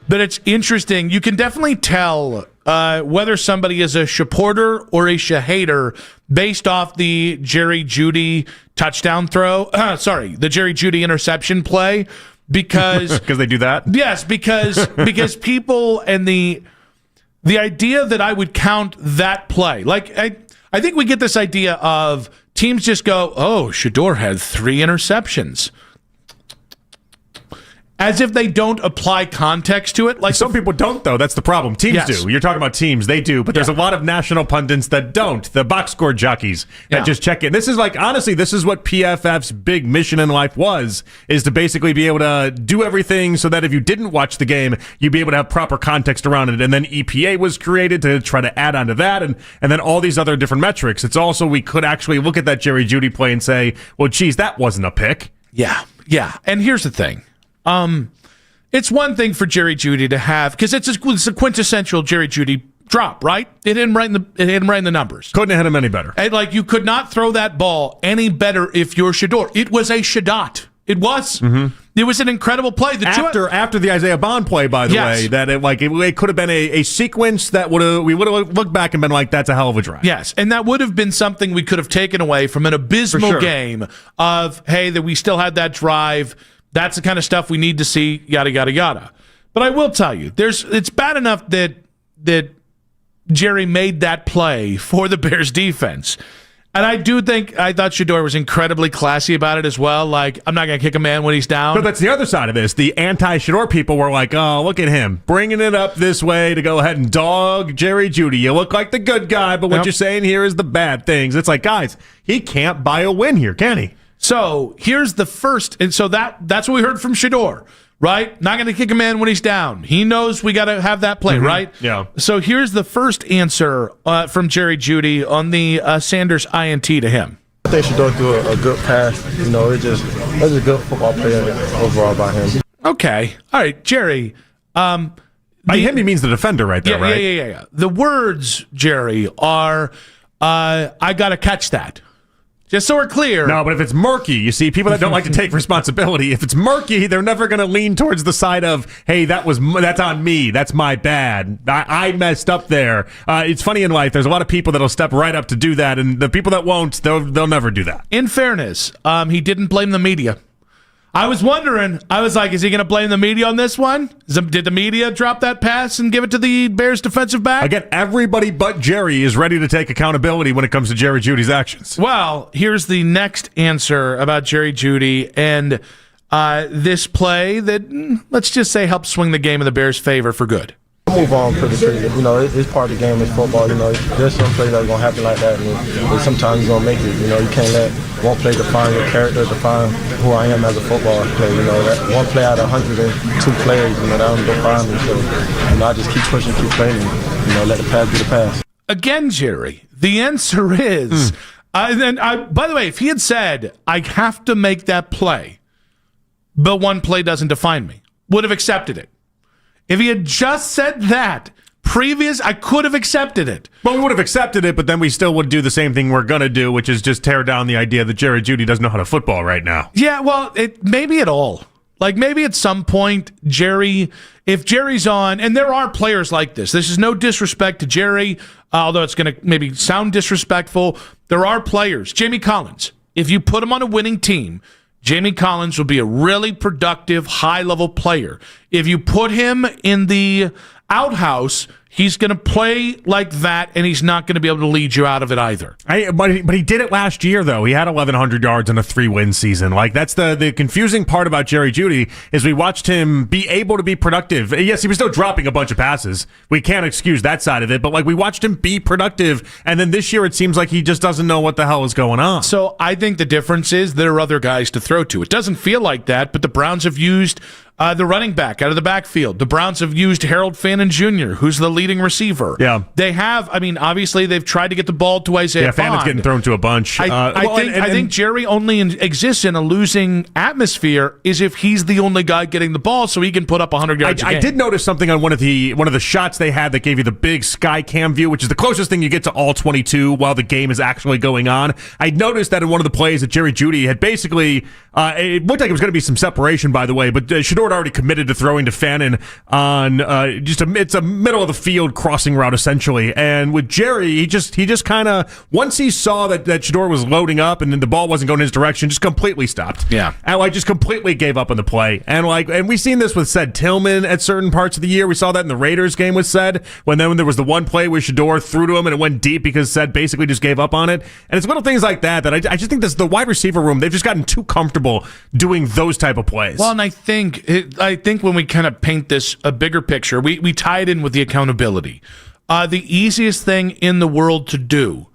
but it's interesting. You can definitely tell whether somebody is a supporter or a shahater based off the Jerry Jeudy touchdown throw. The Jerry Jeudy interception play, because they do that. Yes, because people and the idea that I would count that play, like I think we get this idea of teams just go, oh, Shedor had 3 interceptions, as if they don't apply context to it. Like some people don't, though. That's the problem. Teams do. You're talking about teams. They do. But there's a lot of national pundits that don't. The box score jockeys that just check in. This is honestly, this is what PFF's big mission in life is to basically be able to do everything so that if you didn't watch the game, you'd be able to have proper context around it. And then EPA was created to try to add on to that. And then all these other different metrics. It's also, we could actually look at that Jerry Jeudy play and say, well, geez, that wasn't a pick. Yeah. And here's the thing. It's one thing for Jerry Jeudy to have, because it's a quintessential Jerry Jeudy drop, right? It hit him right in the numbers. Couldn't have hit him any better. And you could not throw that ball any better if you're Shedor. It was a Shadot. It was. Mm-hmm. It was an incredible play. After the Isaiah Bond play, by the way, that it could have been a sequence that we would have looked back and been like, that's a hell of a drive. Yes, and that would have been something we could have taken away from an abysmal game of, hey, that we still had that drive. That's the kind of stuff we need to see, yada, yada, yada. But I will tell you, it's bad enough that Jerry made that play for the Bears defense. And I thought Shedor was incredibly classy about it as well. Like, I'm not going to kick a man when he's down. But that's the other side of this. The anti-Shedor people were like, oh, look at him, bringing it up this way to go ahead and dog Jerry Jeudy. You look like the good guy, but what you're saying here is the bad things. It's like, guys, he can't buy a win here, can he? So here's the first, and so that's what we heard from Shedor, right? Not going to kick a man when he's down. He knows we got to have that play, right? Yeah. So here's the first answer from Jerry Jeudy on the Sanders INT to him. I think Shedor threw a good pass. It was a good football player overall by him. Okay. All right, Jerry. By him, he means the defender right there, right? Yeah. The words, Jerry, are, I got to catch that. Just so we're clear. No, but if it's murky, you see, people that don't like to take responsibility, if it's murky, they're never going to lean towards the side of, hey, that's on me. That's my bad. I messed up there. It's funny in life. There's a lot of people that'll step right up to do that, and the people that won't, they'll never do that. In fairness, he didn't blame the media. I was wondering, is he going to blame the media on this one? Did the media drop that pass and give it to the Bears defensive back? Again, everybody but Jerry is ready to take accountability when it comes to Jerry Jeudy's actions. Well, here's the next answer about Jerry Jeudy and this play that, let's just say, helped swing the game in the Bears' favor for good. Move on pretty quickly. It's part of the game. It's football. There's some plays that are going to happen like that, and sometimes you're going to make it. You can't let one play define your character, define who I am as a football player. That one play out of 102 players, that don't define me. So, I just keep pushing, keep playing, let the pass be the pass. Again, Jerry, the answer is, by the way, if he had said, I have to make that play, but one play doesn't define me, would have accepted it. If he had just said that I could have accepted it. Well, we would have accepted it, but then we still would do the same thing we're going to do, which is just tear down the idea that Jerry Jeudy doesn't know how to football right now. Yeah, well, maybe at all. Like, maybe at some point, if Jerry's on, and there are players like this. This is no disrespect to Jerry, although it's going to maybe sound disrespectful. There are players. Jamie Collins, if you put him on a winning team, Jamie Collins will be a really productive, high-level player. If you put him in the outhouse, He's going to play like that, and he's not going to be able to lead you out of it either. But he did it last year, though. He had 1,100 yards in a 3-win season. Like, that's the confusing part about Jerry Jeudy is we watched him be able to be productive. Yes, he was still dropping a bunch of passes. We can't excuse that side of it, but like we watched him be productive, and then this year it seems like he just doesn't know what the hell is going on. So I think the difference is there are other guys to throw to. It doesn't feel like that, but the Browns have used the running back out of the backfield. The Browns have used Harold Fannin Jr., who's the leading receiver. Yeah. They have, obviously they've tried to get the ball to Isaiah Bond. Fannin's getting thrown to a bunch. I think Jerry only exists in a losing atmosphere is if he's the only guy getting the ball so he can put up 100 yards a game. I did notice something on one of the shots they had that gave you the big sky cam view, which is the closest thing you get to all 22 while the game is actually going on. I noticed that in one of the plays that Jerry Jeudy had basically, it looked like it was going to be some separation, by the way, but Shedeur had already committed to throwing to Fannin on it's a middle of the field crossing route essentially. And with Jerry, he just kind of, once he saw that Shedeur was loading up and then the ball wasn't going his direction, just completely stopped. Yeah, and just completely gave up on the play. And we've seen this with Ced Tillman at certain parts of the year. We saw that in the Raiders game with Ced when there was the one play where Shedeur threw to him and it went deep because Ced basically just gave up on it. And it's little things like that I just think the wide receiver room, they've just gotten too comfortable doing those type of plays. Well, and I think when we kind of paint this a bigger picture, we tie it in with the accountability. The easiest thing in the world to do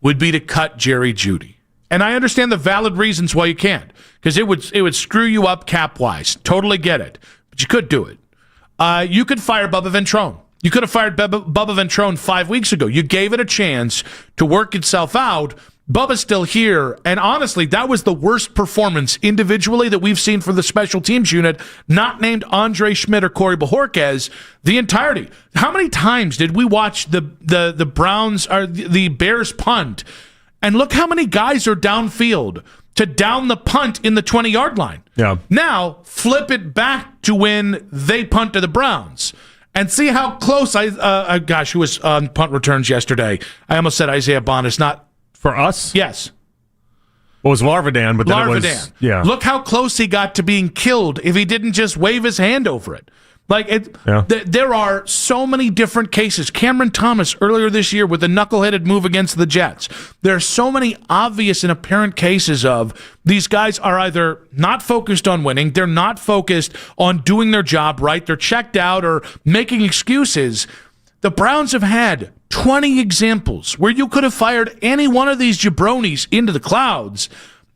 would be to cut Jerry Jeudy. And I understand the valid reasons why you can't, because it would screw you up cap-wise. Totally get it. But you could do it. You could fire Bubba Ventrone. You could have fired Bubba Ventrone 5 weeks ago. You gave it a chance to work itself out. Bubba's still here, and honestly, that was the worst performance individually that we've seen for the special teams unit, not named Andre Schmidt or Corey Bojorquez, the entirety. How many times did we watch the Browns or the Bears punt, and look how many guys are downfield to down the punt in the 20-yard line? Yeah. Now, flip it back to when they punt to the Browns. And see how close who was on punt returns yesterday? I almost said Isaiah Bond. It's not. For us? Yes. Well, it was Larvadan, but then Larvadan. it was... Yeah. Look how close he got to being killed if he didn't just wave his hand over it. There are so many different cases. Cameron Thomas earlier this year with the knuckleheaded move against the Jets. There are so many obvious and apparent cases of these guys are either not focused on winning, they're not focused on doing their job right, they're checked out or making excuses. The Browns have had 20 examples where you could have fired any one of these jabronis into the clouds.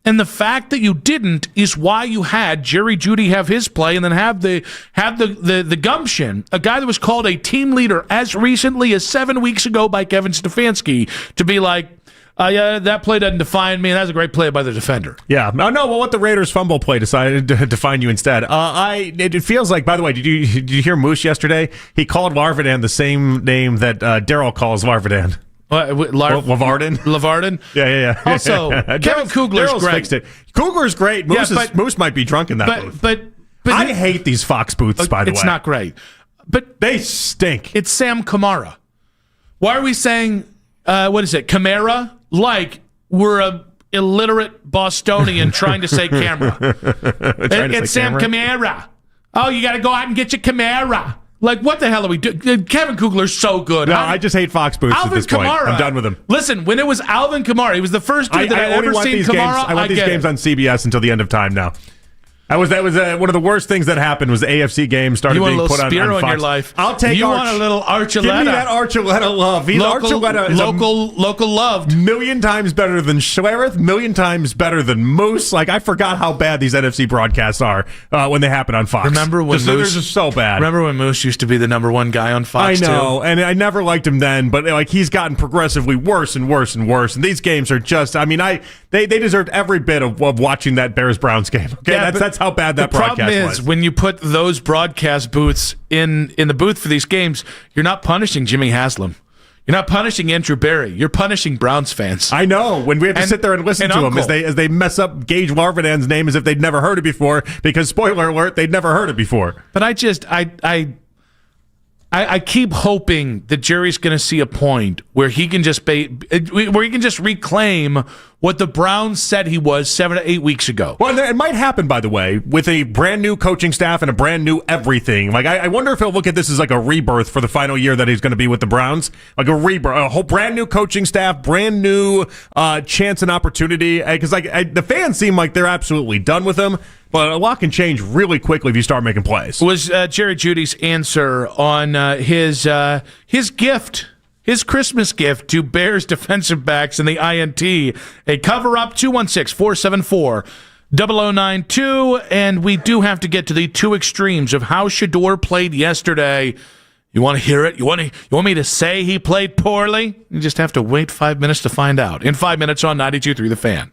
And the fact that you didn't is why you had Jerry Jeudy have his play and then have the gumption, a guy that was called a team leader as recently as 7 weeks ago by Kevin Stefanski, to be like, yeah, that play doesn't define me, and that's a great play by the defender. Yeah. No, well, what the Raiders fumble play decided to define you instead. It feels like, by the way, did you hear Moose yesterday? He called Larvadan the same name that Daryl calls Larvadan. Lavarden? Yeah. Also, Kevin Kugler's great. Fixed it. Kugler's great. Moose might be drunk in that booth. But I hate these Fox booths, by the way. It's not great. But they stink. It's Sam Kamara. Why are we saying, Kamara? Like we're a illiterate Bostonian trying to say camera. It's Sam Kamara. Oh, you got to go out and get your Kamara. Like, what the hell are we doing? Kevin Kugler's so good. No, I just hate Fox booths at this point. I'm done with him. Listen, when it was Alvin Kamara, he was the first dude that I'd ever seen Kamara. I want these games on CBS until the end of time now. That was one of the worst things that happened was the AFC game started being put on Fox. You want a little Spiro in your life. I'll take You want a little Archuleta. Give me that Archuleta love. Archuleta is local loved. Million times better than Schlereth, million times better than Moose. Like, I forgot how bad these NFC broadcasts are when they happen on Fox. Remember when They're just so bad. Remember when Moose used to be the number one guy on Fox, I know, and I never liked him then, but like he's gotten progressively worse and worse and worse. And these games are just, they deserved every bit of watching that Bears-Browns game. Okay, yeah, that's how bad that broadcast was. The problem is, when you put those broadcast booths in the booth for these games, you're not punishing Jimmy Haslam. You're not punishing Andrew Berry. You're punishing Browns fans. I know. When we have to sit there and listen to them as they mess up Gage Larvadan's name as if they'd never heard it before, because, spoiler alert, they'd never heard it before. But I keep hoping that Jerry's going to see a point where he can just reclaim what the Browns said he was 7 to 8 weeks ago. Well, it might happen, by the way, with a brand new coaching staff and a brand new everything. Like, I wonder if he'll look at this as like a rebirth for the final year that he's going to be with the Browns. Like a rebirth, a whole brand new coaching staff, brand new chance and opportunity. Because the fans seem like they're absolutely done with him. But a lot can change really quickly if you start making plays. Was Jerry Jeudy's answer on his gift, his Christmas gift to Bears defensive backs in the INT, a cover-up 216-474-0092, and we do have to get to the two extremes of how Shedeur played yesterday. You want to hear it? You want me to say he played poorly? You just have to wait 5 minutes to find out. In 5 minutes on 92.3 The Fan.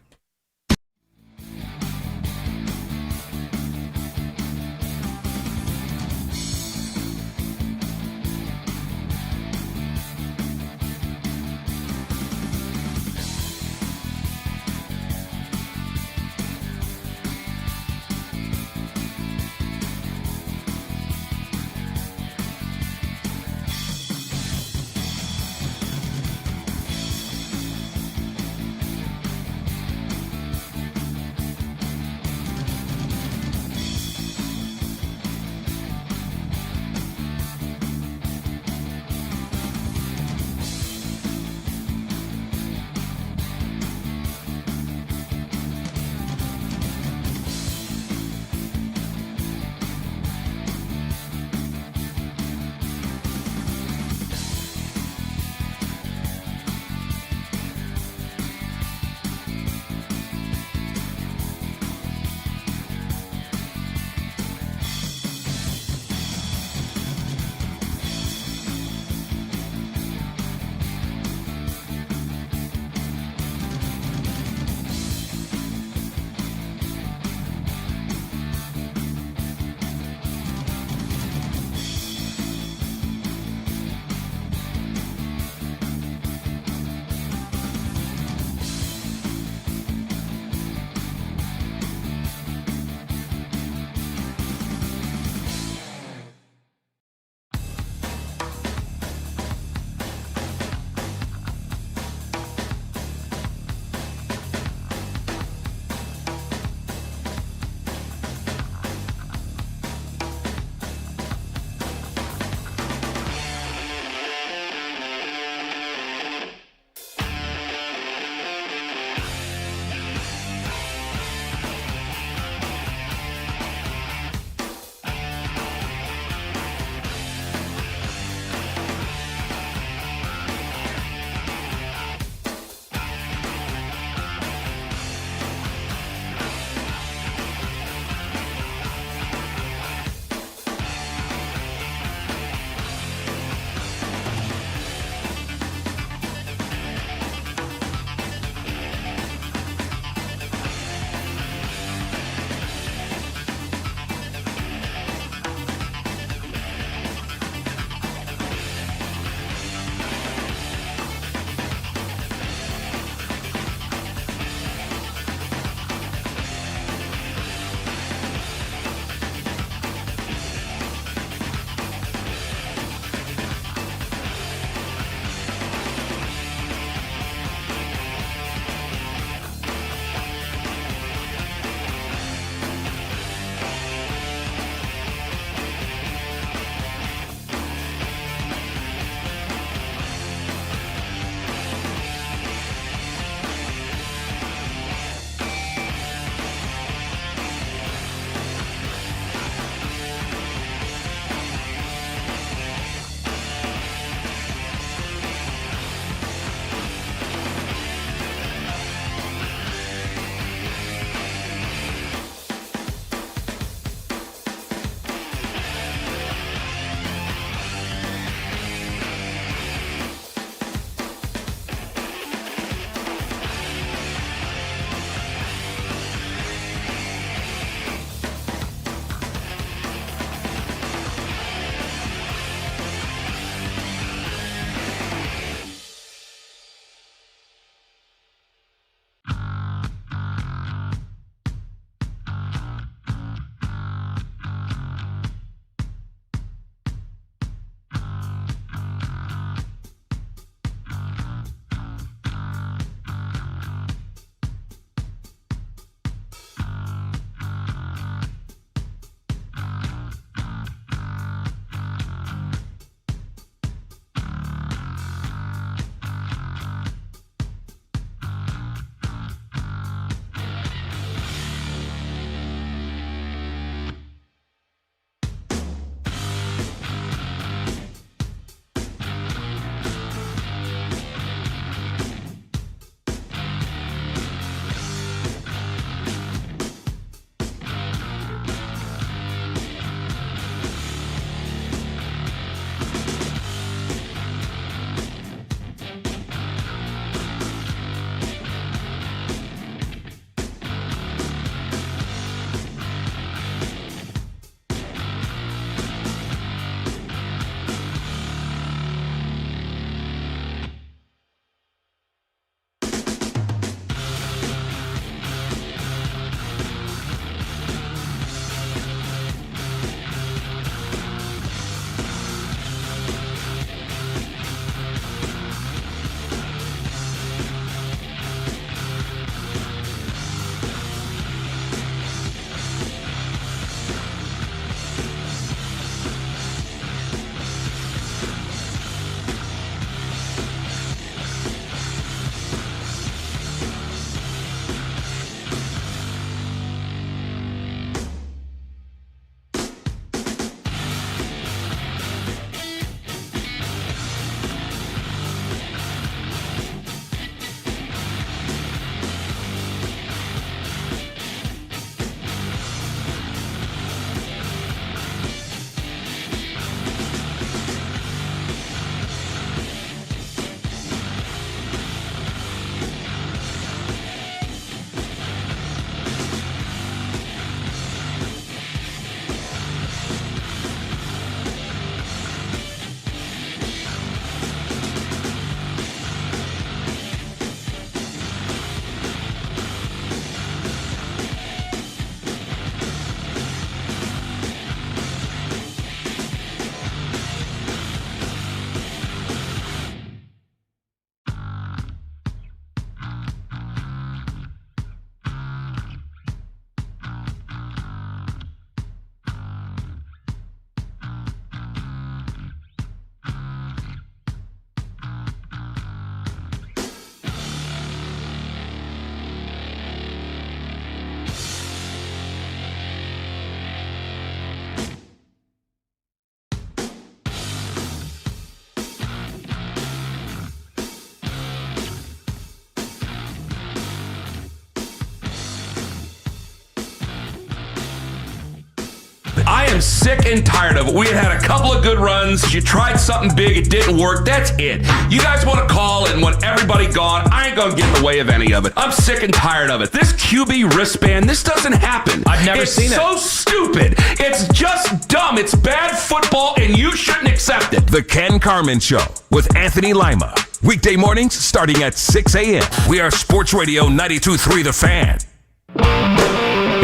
am sick and tired of it. We had a couple of good runs. You tried something big. It didn't work. That's it. You guys want to call and want everybody gone. I ain't going to get in the way of any of it. I'm sick and tired of it. This QB wristband, this doesn't happen. I've never seen it. It's so stupid. It's just dumb. It's bad football, and you shouldn't accept it. The Ken Carmen Show with Anthony Lima. Weekday mornings starting at 6 a.m. We are Sports Radio 92.3 The Fan.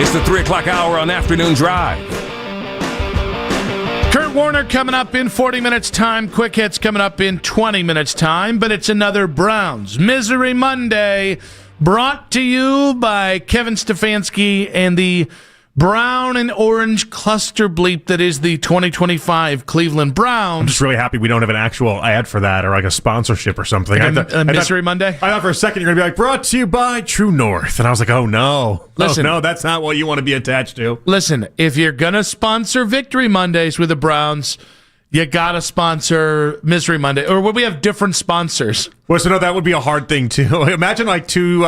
It's the 3 o'clock hour on Afternoon Drive. Kurt Warner coming up in 40 minutes time. Quick Hits coming up in 20 minutes time. But it's another Browns Misery Monday, brought to you by Kevin Stefanski and the brown and orange cluster bleep that is the 2025 Cleveland Browns. I'm just really happy we don't have an actual ad for that or like a sponsorship or something. Like a Misery Monday? I thought for a second you're going to be like, brought to you by True North. And I was like, oh no. Listen, no, that's not what you want to be attached to. Listen, if you're going to sponsor Victory Mondays with the Browns, you got to sponsor Misery Monday. Or would we have different sponsors? Well, so no, that would be a hard thing too. Imagine like two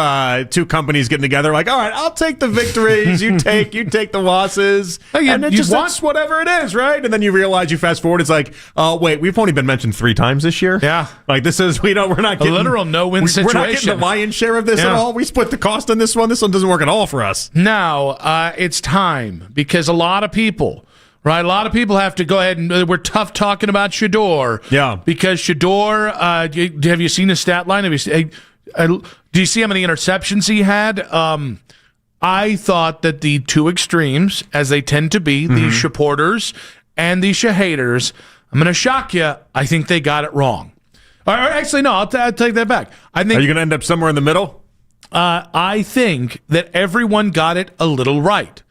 companies getting together, like, all right, I'll take the victories, you take the losses, and then that's whatever it is, right? And then you realize, you fast forward, it's like, oh wait, we've only been mentioned 3 times this year. Yeah, like this is we're not getting a literal no-win situation. We're not getting the lion's share of this at all. We split the cost on this one. This one doesn't work at all for us. Now it's time, because a lot of people. Right, a lot of people have to go ahead and we're tough talking about Shedeur. Yeah, because Shedeur. Have you seen his stat line? Do you see how many interceptions he had? I thought that the two extremes, as they tend to be, the supporters and the haters. I'm going to shock you. I think they got it wrong. Or actually, no. I'll take that back. I think. Are you going to end up somewhere in the middle? I think that everyone got it a little right.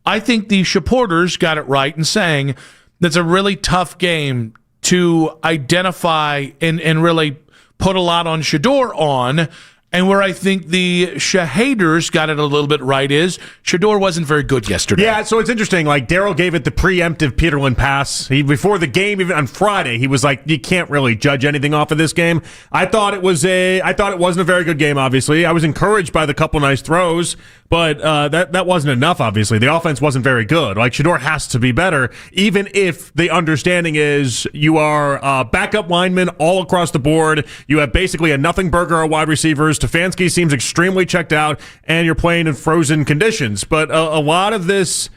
I think the supporters got it right in saying that's a really tough game to identify and really put a lot on Shedeur on. And where I think the haters got it a little bit right is Shedeur wasn't very good yesterday. Yeah, so it's interesting. Like Darryl gave it the preemptive Peterlin pass. Before the game, even on Friday, he was like, "You can't really judge anything off of this game." I thought it wasn't a very good game. Obviously, I was encouraged by the couple nice throws, but that wasn't enough. Obviously, the offense wasn't very good. Like Shedeur has to be better, even if the understanding is you are backup linemen all across the board. You have basically a nothing burger of wide receivers. Stefanski seems extremely checked out, and you're playing in frozen conditions. But a lot of this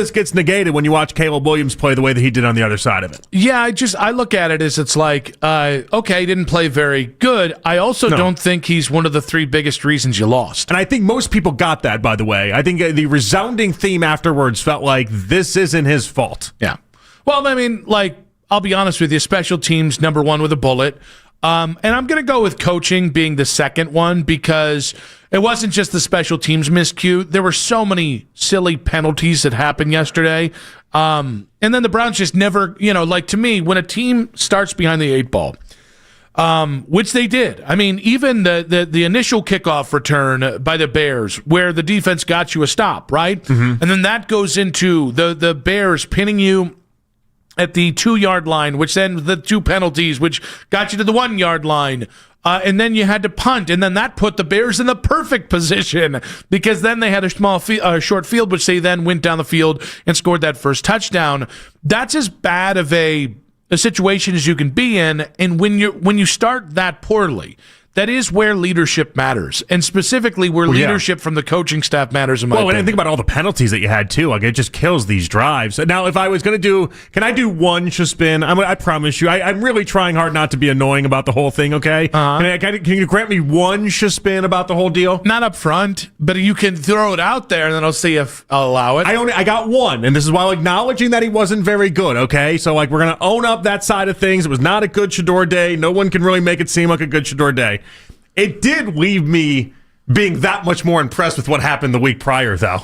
gets negated when you watch Caleb Williams play the way that he did on the other side of it. Yeah, I look at it as it's like, okay, he didn't play very good. I also don't think he's one of the 3 biggest reasons you lost. And I think most people got that, by the way. I think the resounding theme afterwards felt like this isn't his fault. Yeah. Well, I mean, like, I'll be honest with you, special teams, number 1 with a bullet. And I'm going to go with coaching being the second one, because it wasn't just the special teams miscue. There were so many silly penalties that happened yesterday. And then the Browns just never, like to me, when a team starts behind the 8 ball, which they did. I mean, even the initial kickoff return by the Bears, where the defense got you a stop, right? Mm-hmm. And then that goes into the Bears pinning you at the 2-yard line, which then the 2 penalties, which got you to the 1-yard line. And then you had to punt, and then that put the Bears in the perfect position, because then they had a short field, which they then went down the field and scored that first touchdown. That's as bad of a situation as you can be in, and when you start that poorly, that is where leadership matters, and specifically where leadership from the coaching staff matters in my opinion. And think about all the penalties that you had, too. Like, it just kills these drives. Now, if I was going to can I do one spin? I promise you, I'm really trying hard not to be annoying about the whole thing, okay? Uh-huh. Can you grant me one spin about the whole deal? Not up front, but you can throw it out there, and then I'll see if I'll allow it. I got one, and this is while acknowledging that he wasn't very good, okay? So, like, we're going to own up that side of things. It was not a good Shedeur day. No one can really make it seem like a good Shedeur day. It did leave me being that much more impressed with what happened the week prior, though.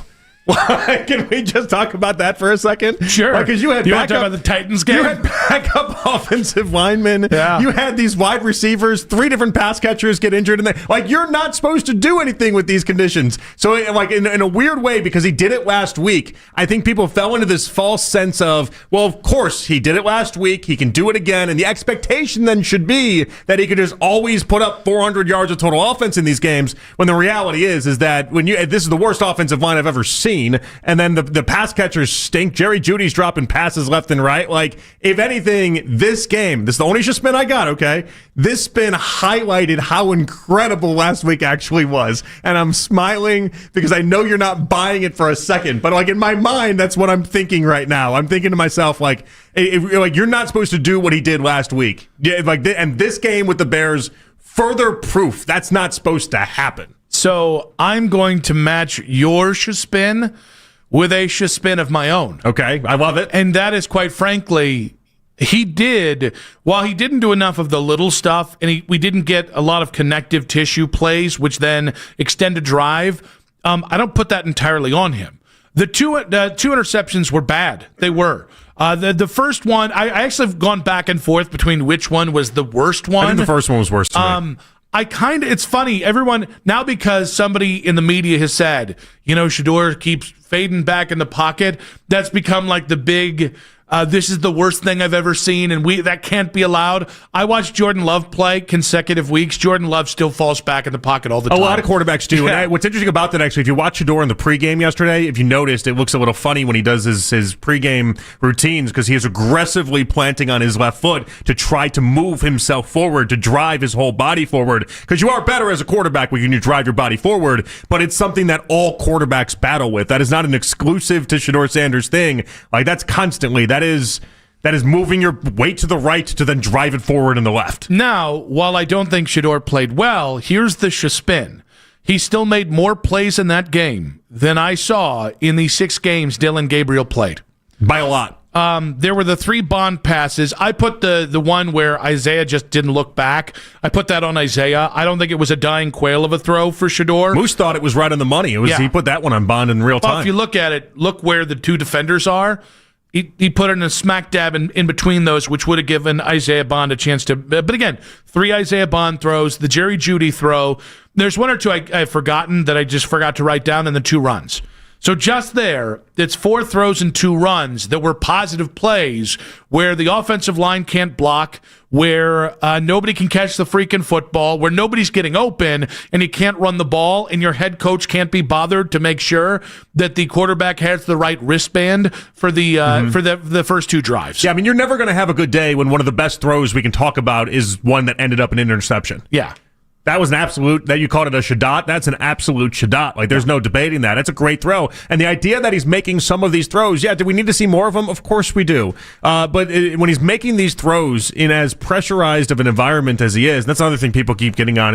Can we just talk about that for a second? Sure. Because you had want to talk about the Titans game? You had backup offensive linemen. Yeah. You had these wide receivers, 3 different pass catchers get injured, and you're not supposed to do anything with these conditions. So, like, in a weird way, because he did it last week, I think people fell into this false sense of, well, of course he did it last week, he can do it again, and the expectation then should be that he could just always put up 400 yards of total offense in these games. When the reality is that this is the worst offensive line I've ever seen. clean, and then the pass catchers stink. Jerry Jeudy's dropping passes left and right. Like, if anything, this game, this is the only spin I got, okay? This spin highlighted how incredible last week actually was, and I'm smiling because I know you're not buying it for a second, but like in my mind, that's what I'm thinking right now. I'm thinking to myself, like you're not supposed to do what he did last week. Yeah, and this game with the Bears, further proof that's not supposed to happen. So I'm going to match your spin with a spin of my own. Okay, I love it. And that is, quite frankly, while he didn't do enough of the little stuff, and we didn't get a lot of connective tissue plays, which then extend a drive, I don't put that entirely on him. The two interceptions were bad. They were. The first one, I actually have gone back and forth between which one was the worst one. I think the first one was worse to me. It's funny, everyone, now because somebody in the media has said, Shedeur keeps fading back in the pocket, that's become like the big, this is the worst thing I've ever seen, and that can't be allowed. I watched Jordan Love play consecutive weeks. Jordan Love still falls back in the pocket all the time. A lot of quarterbacks do. Yeah. And what's interesting about that, actually, if you watch Shedeur in the pregame yesterday, if you noticed, it looks a little funny when he does his pregame routines because he is aggressively planting on his left foot to try to move himself forward, to drive his whole body forward. Because you are better as a quarterback when you drive your body forward, but it's something that all quarterbacks battle with. That is not an exclusive to Shedeur Sanders thing. Like, that's constantly. That is moving your weight to the right to then drive it forward in the left. Now, while I don't think Shedeur played well, here's the spin. He still made more plays in that game than I saw in the 6 games Dylan Gabriel played. By a lot. There were the 3 Bond passes. I put the one where Isaiah just didn't look back. I put that on Isaiah. I don't think it was a dying quail of a throw for Shedeur. Moose thought it was right on the money. He put that one on Bond in real time. Well, if you look at it, look where the 2 defenders are. He put it in a smack dab in between those, which would have given Isaiah Bond a chance to. But again, 3 Isaiah Bond throws, the Jerry Jeudy throw. There's 1 or 2 I've forgotten that I just forgot to write down, and the 2 runs. So just there, it's 4 throws and 2 runs that were positive plays where the offensive line can't block, where nobody can catch the freaking football, where nobody's getting open, and you can't run the ball, and your head coach can't be bothered to make sure that the quarterback has the right wristband for the first 2 drives. Yeah, I mean, you're never going to have a good day when one of the best throws we can talk about is one that ended up an interception. Yeah. That was an absolute, that you called it a shadot. That's an absolute shadot. Like, there's no debating that. That's a great throw. And the idea that he's making some of these throws, do we need to see more of them? Of course we do. But when he's making these throws in as pressurized of an environment as he is, that's another thing people keep getting on.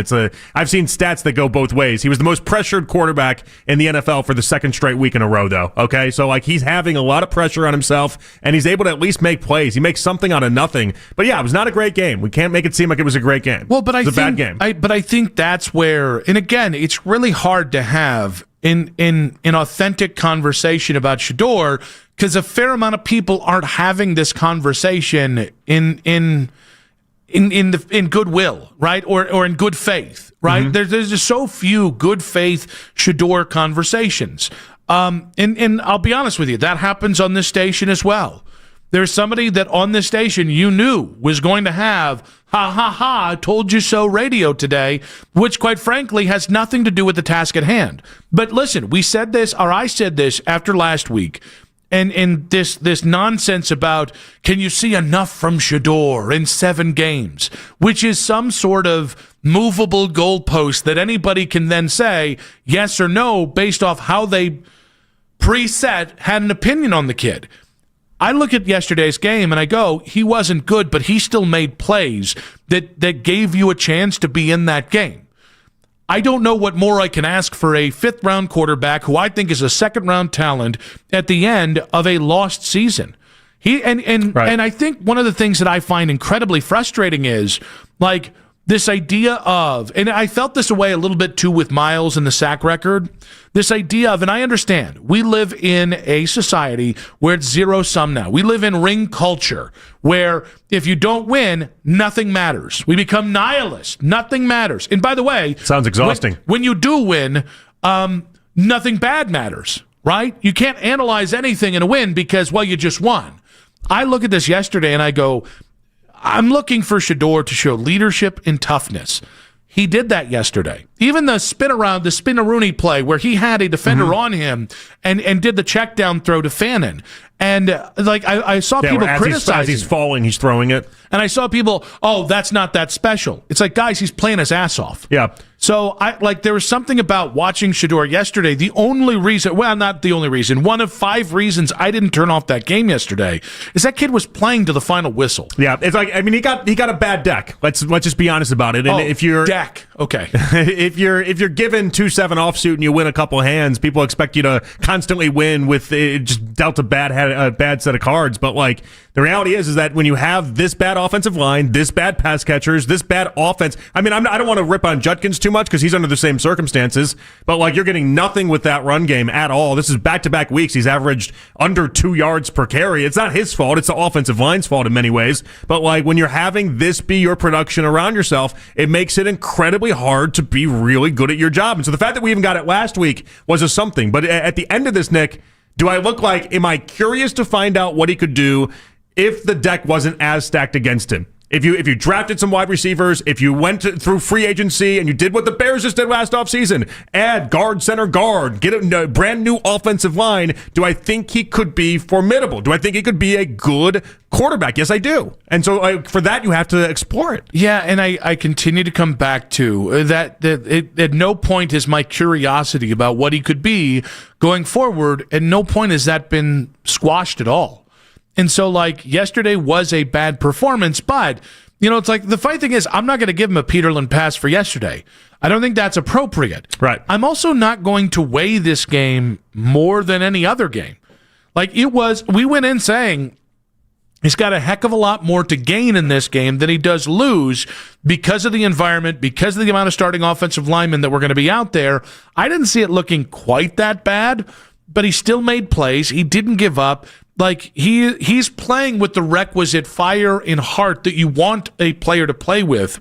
I've seen stats that go both ways. He was the most pressured quarterback in the NFL for the 2nd straight week in a row, though. Okay? So, he's having a lot of pressure on himself, and he's able to at least make plays. He makes something out of nothing. But yeah, it was not a great game. We can't make it seem like it was a great game. Well, but it was a bad game. I think that's where, and again, it's really hard to have in authentic conversation about Shedeur because a fair amount of people aren't having this conversation in goodwill, right, or in good faith, right? Mm-hmm. There's just so few good faith Shedeur conversations, and I'll be honest with you, that happens on this station as well. There's somebody that on this station you knew was going to have I told you so radio today, which quite frankly has nothing to do with the task at hand. But listen, I said this after last week, and this nonsense about can you see enough from Shedeur in 7 games, which is some sort of movable goalpost that anybody can then say yes or no based off how they preset had an opinion on the kid. I look at yesterday's game and I go, he wasn't good, but he still made plays that gave you a chance to be in that game. I don't know what more I can ask for a 5th-round quarterback who I think is a 2nd-round talent at the end of a lost season. And I think one of the things that I find incredibly frustrating is this idea of, and I felt this way a little bit too with Miles and the sack record, this idea of, and I understand, we live in a society where it's zero-sum now. We live in ring culture where if you don't win, nothing matters. We become nihilist. Nothing matters. And by the way, sounds exhausting. When you do win, nothing bad matters, right? You can't analyze anything in a win because, well, you just won. I look at this yesterday and I go, I'm looking for Shedeur to show leadership and toughness. he did that yesterday. Even the spin-a-rooney play where he had a defender on him and did the check down throw to Fannin. And I saw people criticizing. As he's falling, he's throwing it. And I saw people, that's not that special. It's like, guys, he's playing his ass off. Yeah. So there was something about watching Shedeur yesterday. The only reason, well, not the only reason, one of 5 reasons I didn't turn off that game yesterday is that kid was playing to the final whistle. Yeah, it's like, he got a bad deck. Let's just be honest about it. And if you're deck, okay. if you're given 2-7 offsuit and you win a couple hands, people expect you to constantly win with just dealt a bad set of cards. But the reality is that when you have this bad offensive line, this bad pass catchers, this bad offense, I don't want to rip on Judkins too much because he's under the same circumstances, but you're getting nothing with that run game at all. This is back-to-back weeks. He's averaged under 2 yards per carry. It's not his fault. It's the offensive line's fault in many ways. But when you're having this be your production around yourself, it makes it incredibly hard to be really good at your job. And so the fact that we even got it last week was a something. But at the end of this, Nick, do I look am I curious to find out what he could do if the deck wasn't as stacked against him? If you drafted some wide receivers, if you went through free agency and you did what the Bears just did last offseason, add guard, center, guard, get a brand new offensive line, do I think he could be formidable? Do I think he could be a good quarterback? Yes, I do. And so for that, you have to explore it. Yeah, and I continue to come back to that at no point is my curiosity about what he could be going forward, at no point has that been squashed at all. And so, yesterday was a bad performance, but, it's the funny thing is, I'm not going to give him a Peterlin pass for yesterday. I don't think that's appropriate. Right. I'm also not going to weigh this game more than any other game. We went in saying he's got a heck of a lot more to gain in this game than he does lose because of the environment, because of the amount of starting offensive linemen that were going to be out there. I didn't see it looking quite that bad, but he still made plays. He didn't give up. He's playing with the requisite fire and heart that you want a player to play with,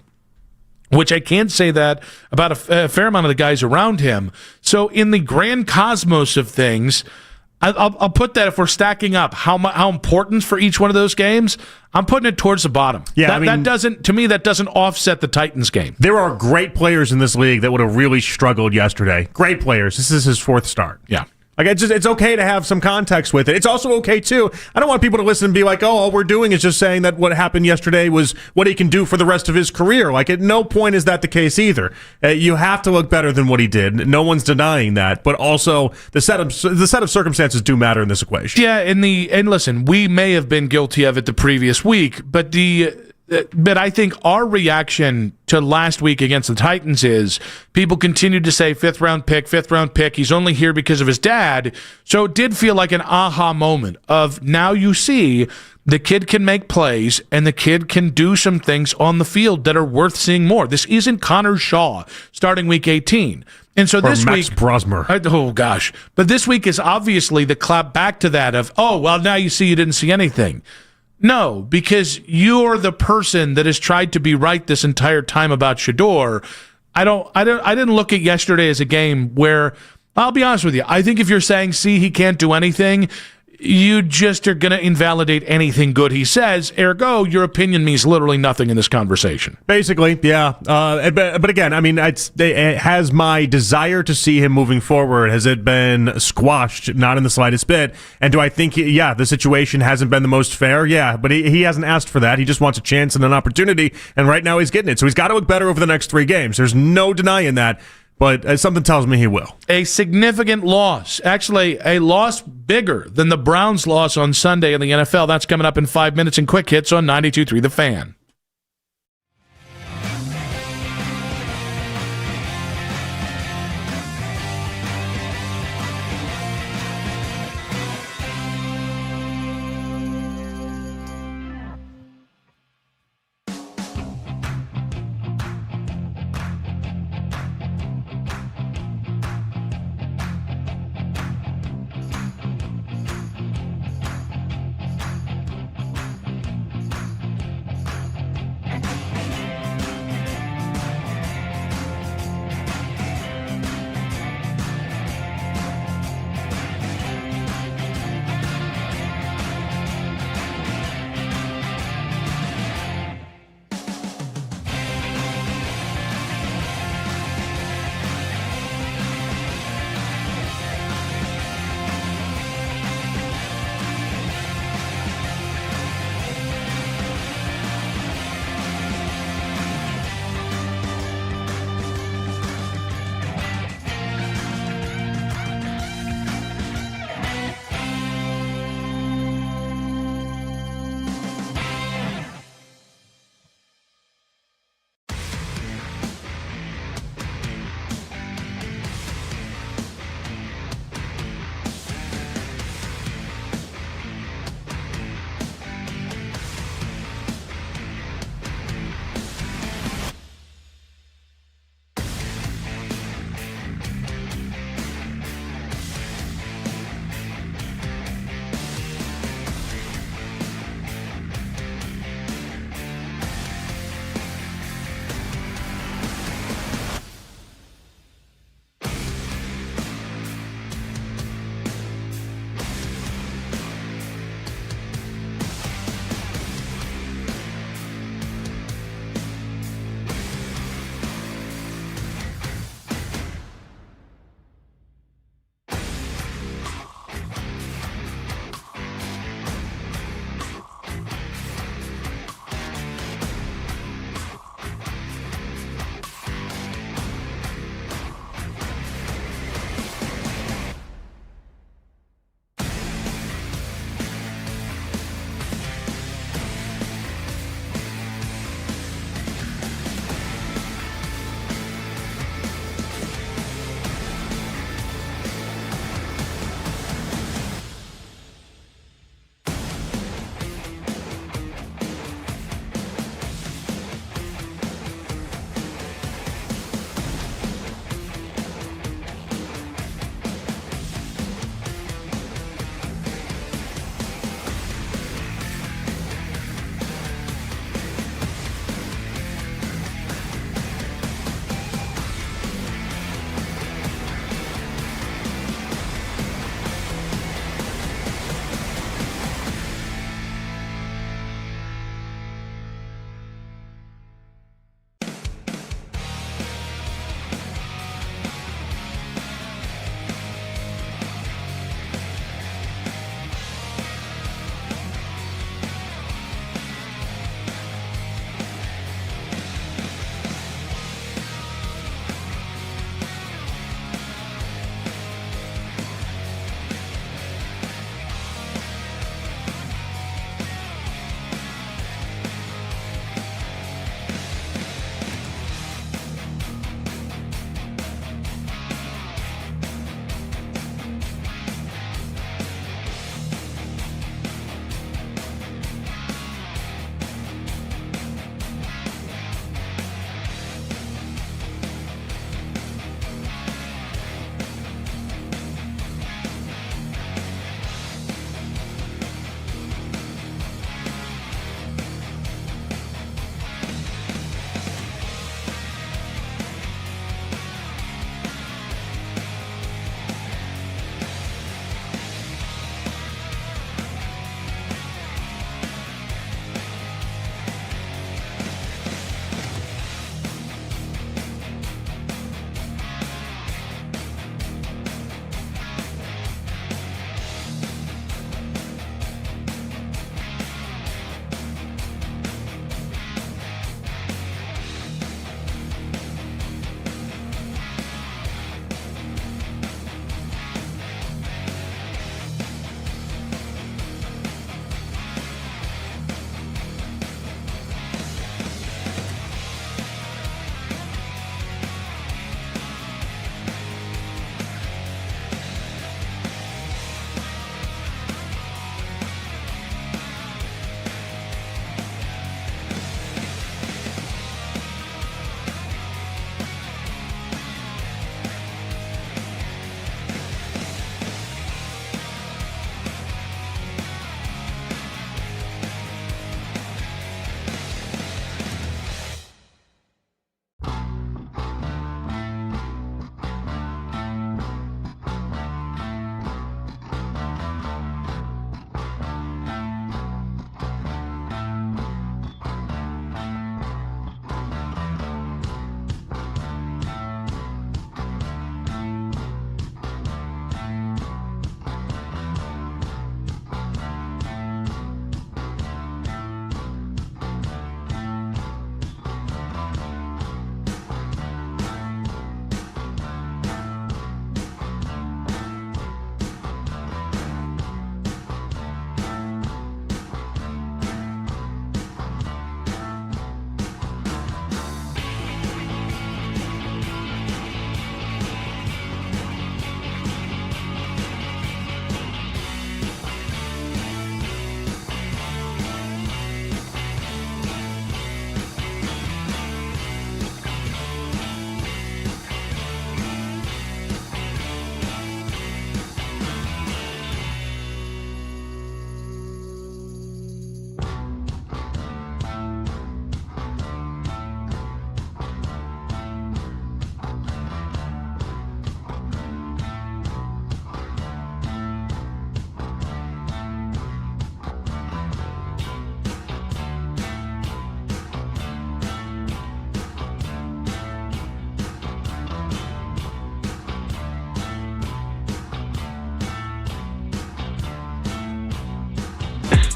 which I can't say that about a fair amount of the guys around him. So in the grand cosmos of things, I'll put that, if we're stacking up how important for each one of those games, I'm putting it towards the bottom. Yeah, that doesn't offset the Titans game. There are great players in this league that would have really struggled yesterday. Great players. This is his 4th start. Yeah. It's okay to have some context with it. It's also okay, too. I don't want people to listen and be like, all we're doing is just saying that what happened yesterday was what he can do for the rest of his career. At no point is that the case either. You have to look better than what he did. No one's denying that. But also, the set of circumstances do matter in this equation. Yeah, and listen, we may have been guilty of it the previous week, but I think our reaction to last week against the Titans is people continued to say 5th round pick. He's only here because of his dad. So it did feel like an aha moment of now you see the kid can make plays and the kid can do some things on the field that are worth seeing more. This isn't Connor Shaw starting week 18. And so this Max week, Brosmer. Oh gosh. But this week is obviously the clap back to that of, now you see you didn't see anything. No, because you're the person that has tried to be right this entire time about Shedeur. I didn't look at yesterday as a game where, I'll be honest with you, I think if you're saying, see, he can't do anything, you just are going to invalidate anything good he says. Ergo, your opinion means literally nothing in this conversation. Basically, yeah. But again, has my desire to see him moving forward, has it been squashed? Not in the slightest bit. And do I think, the situation hasn't been the most fair? Yeah, but he hasn't asked for that. He just wants a chance and an opportunity, and right now he's getting it. So he's got to look better over the next 3 games. There's no denying that. But something tells me he will. A significant loss. Actually, a loss bigger than the Browns' loss on Sunday in the NFL. That's coming up in 5 minutes in Quick Hits on 92.3 The Fan.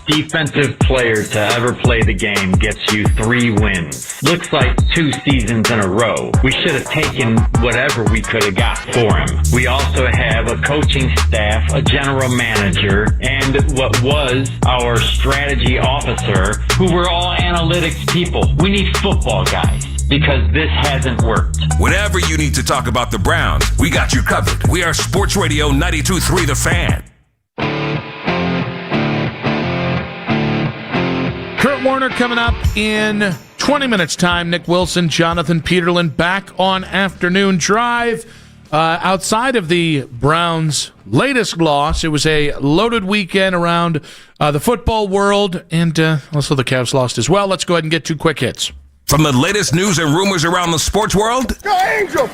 defensive player to ever play the game gets you 3 wins. Looks like 2 seasons in a row. We should have taken whatever we could have got for him. We also have a coaching staff, a general manager, and what was our strategy officer, who were all analytics people. We need football guys, because this hasn't worked. Whenever you need to talk about the Browns, we got you covered. We are Sports Radio 92.3 The Fan. Kurt Warner coming up in 20 minutes' time. Nick Wilson, Jonathan Peterlin back on Afternoon Drive. Outside of the Browns' latest loss, it was a loaded weekend around the football world, and also the Cavs lost as well. Let's go ahead and get 2 quick hits. From the latest news and rumors around the sports world Angel!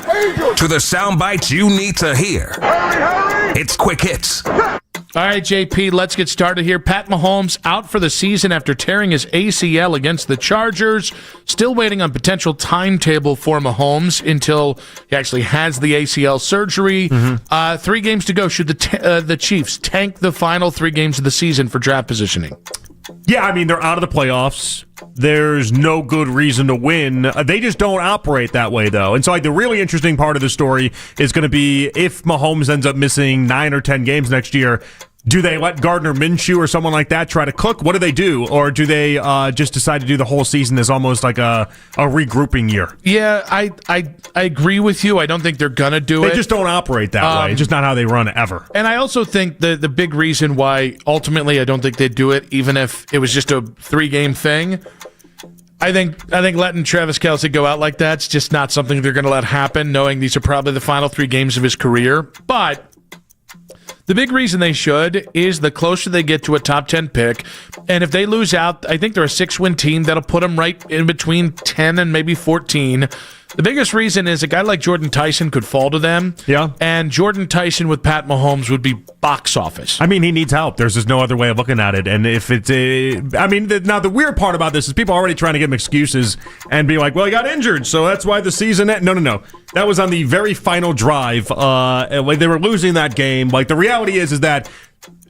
to the sound bites you need to hear. Hurry! It's Quick Hits. All right, JP, let's get started here. Pat Mahomes out for the season after tearing his ACL against the Chargers. Still waiting on potential timetable for Mahomes until he actually has the ACL surgery. 3 games to go. Should the Chiefs tank the final 3 games of the season for draft positioning? Yeah, I mean, they're out of the playoffs. There's no good reason to win. They just don't operate that way, though. And so, like, the really interesting part of the story is going to be if Mahomes ends up missing 9 or 10 games next year, do they let Gardner Minshew or someone like that try to cook? What do they do? Or do they just decide to do the whole season as almost like a regrouping year? Yeah, I agree with you. I don't think they're going to do it. They just don't operate that way. It's just not how they run ever. And I also think the big reason why ultimately I don't think they'd do it, even if it was just a 3-game thing, I think letting Travis Kelce go out like that's just not something they're going to let happen, knowing these are probably the final 3 games of his career. But the big reason they should is the closer they get to a top 10 pick. And if they lose out, I think they're a 6-win team. That'll put them right in between 10 and maybe 14. The biggest reason is a guy like Jordan Tyson could fall to them. Yeah. And Jordan Tyson with Pat Mahomes would be box office. I mean, he needs help. There's just no other way of looking at it. And if it's now the weird part about this is people are already trying to give him excuses and be like, well, he got injured, so that's why the season No. That was on the very final drive. Like they were losing that game. Like the reality is that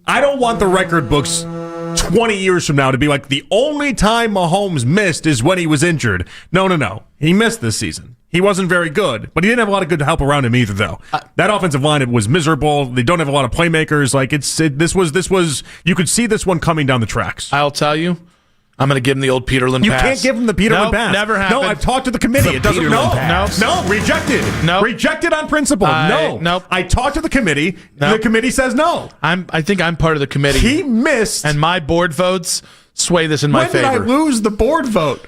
I don't want the record books 20 years from now to be like the only time Mahomes missed is when he was injured. No. He missed this season. He wasn't very good, but he didn't have a lot of good help around him either, though. That offensive line, it was miserable. They don't have a lot of playmakers. Like this was. You could see this one coming down the tracks. I'll tell you, I'm going to give him the old Peterlin pass. You can't give him the Peterlin pass. Never happened. No, I've talked to the committee. It doesn't. No, rejected. No, rejected on principle. No. I talked to the committee. The committee says no. I think I'm part of the committee. He missed, and my board votes sway this in my favor. When did I lose the board vote?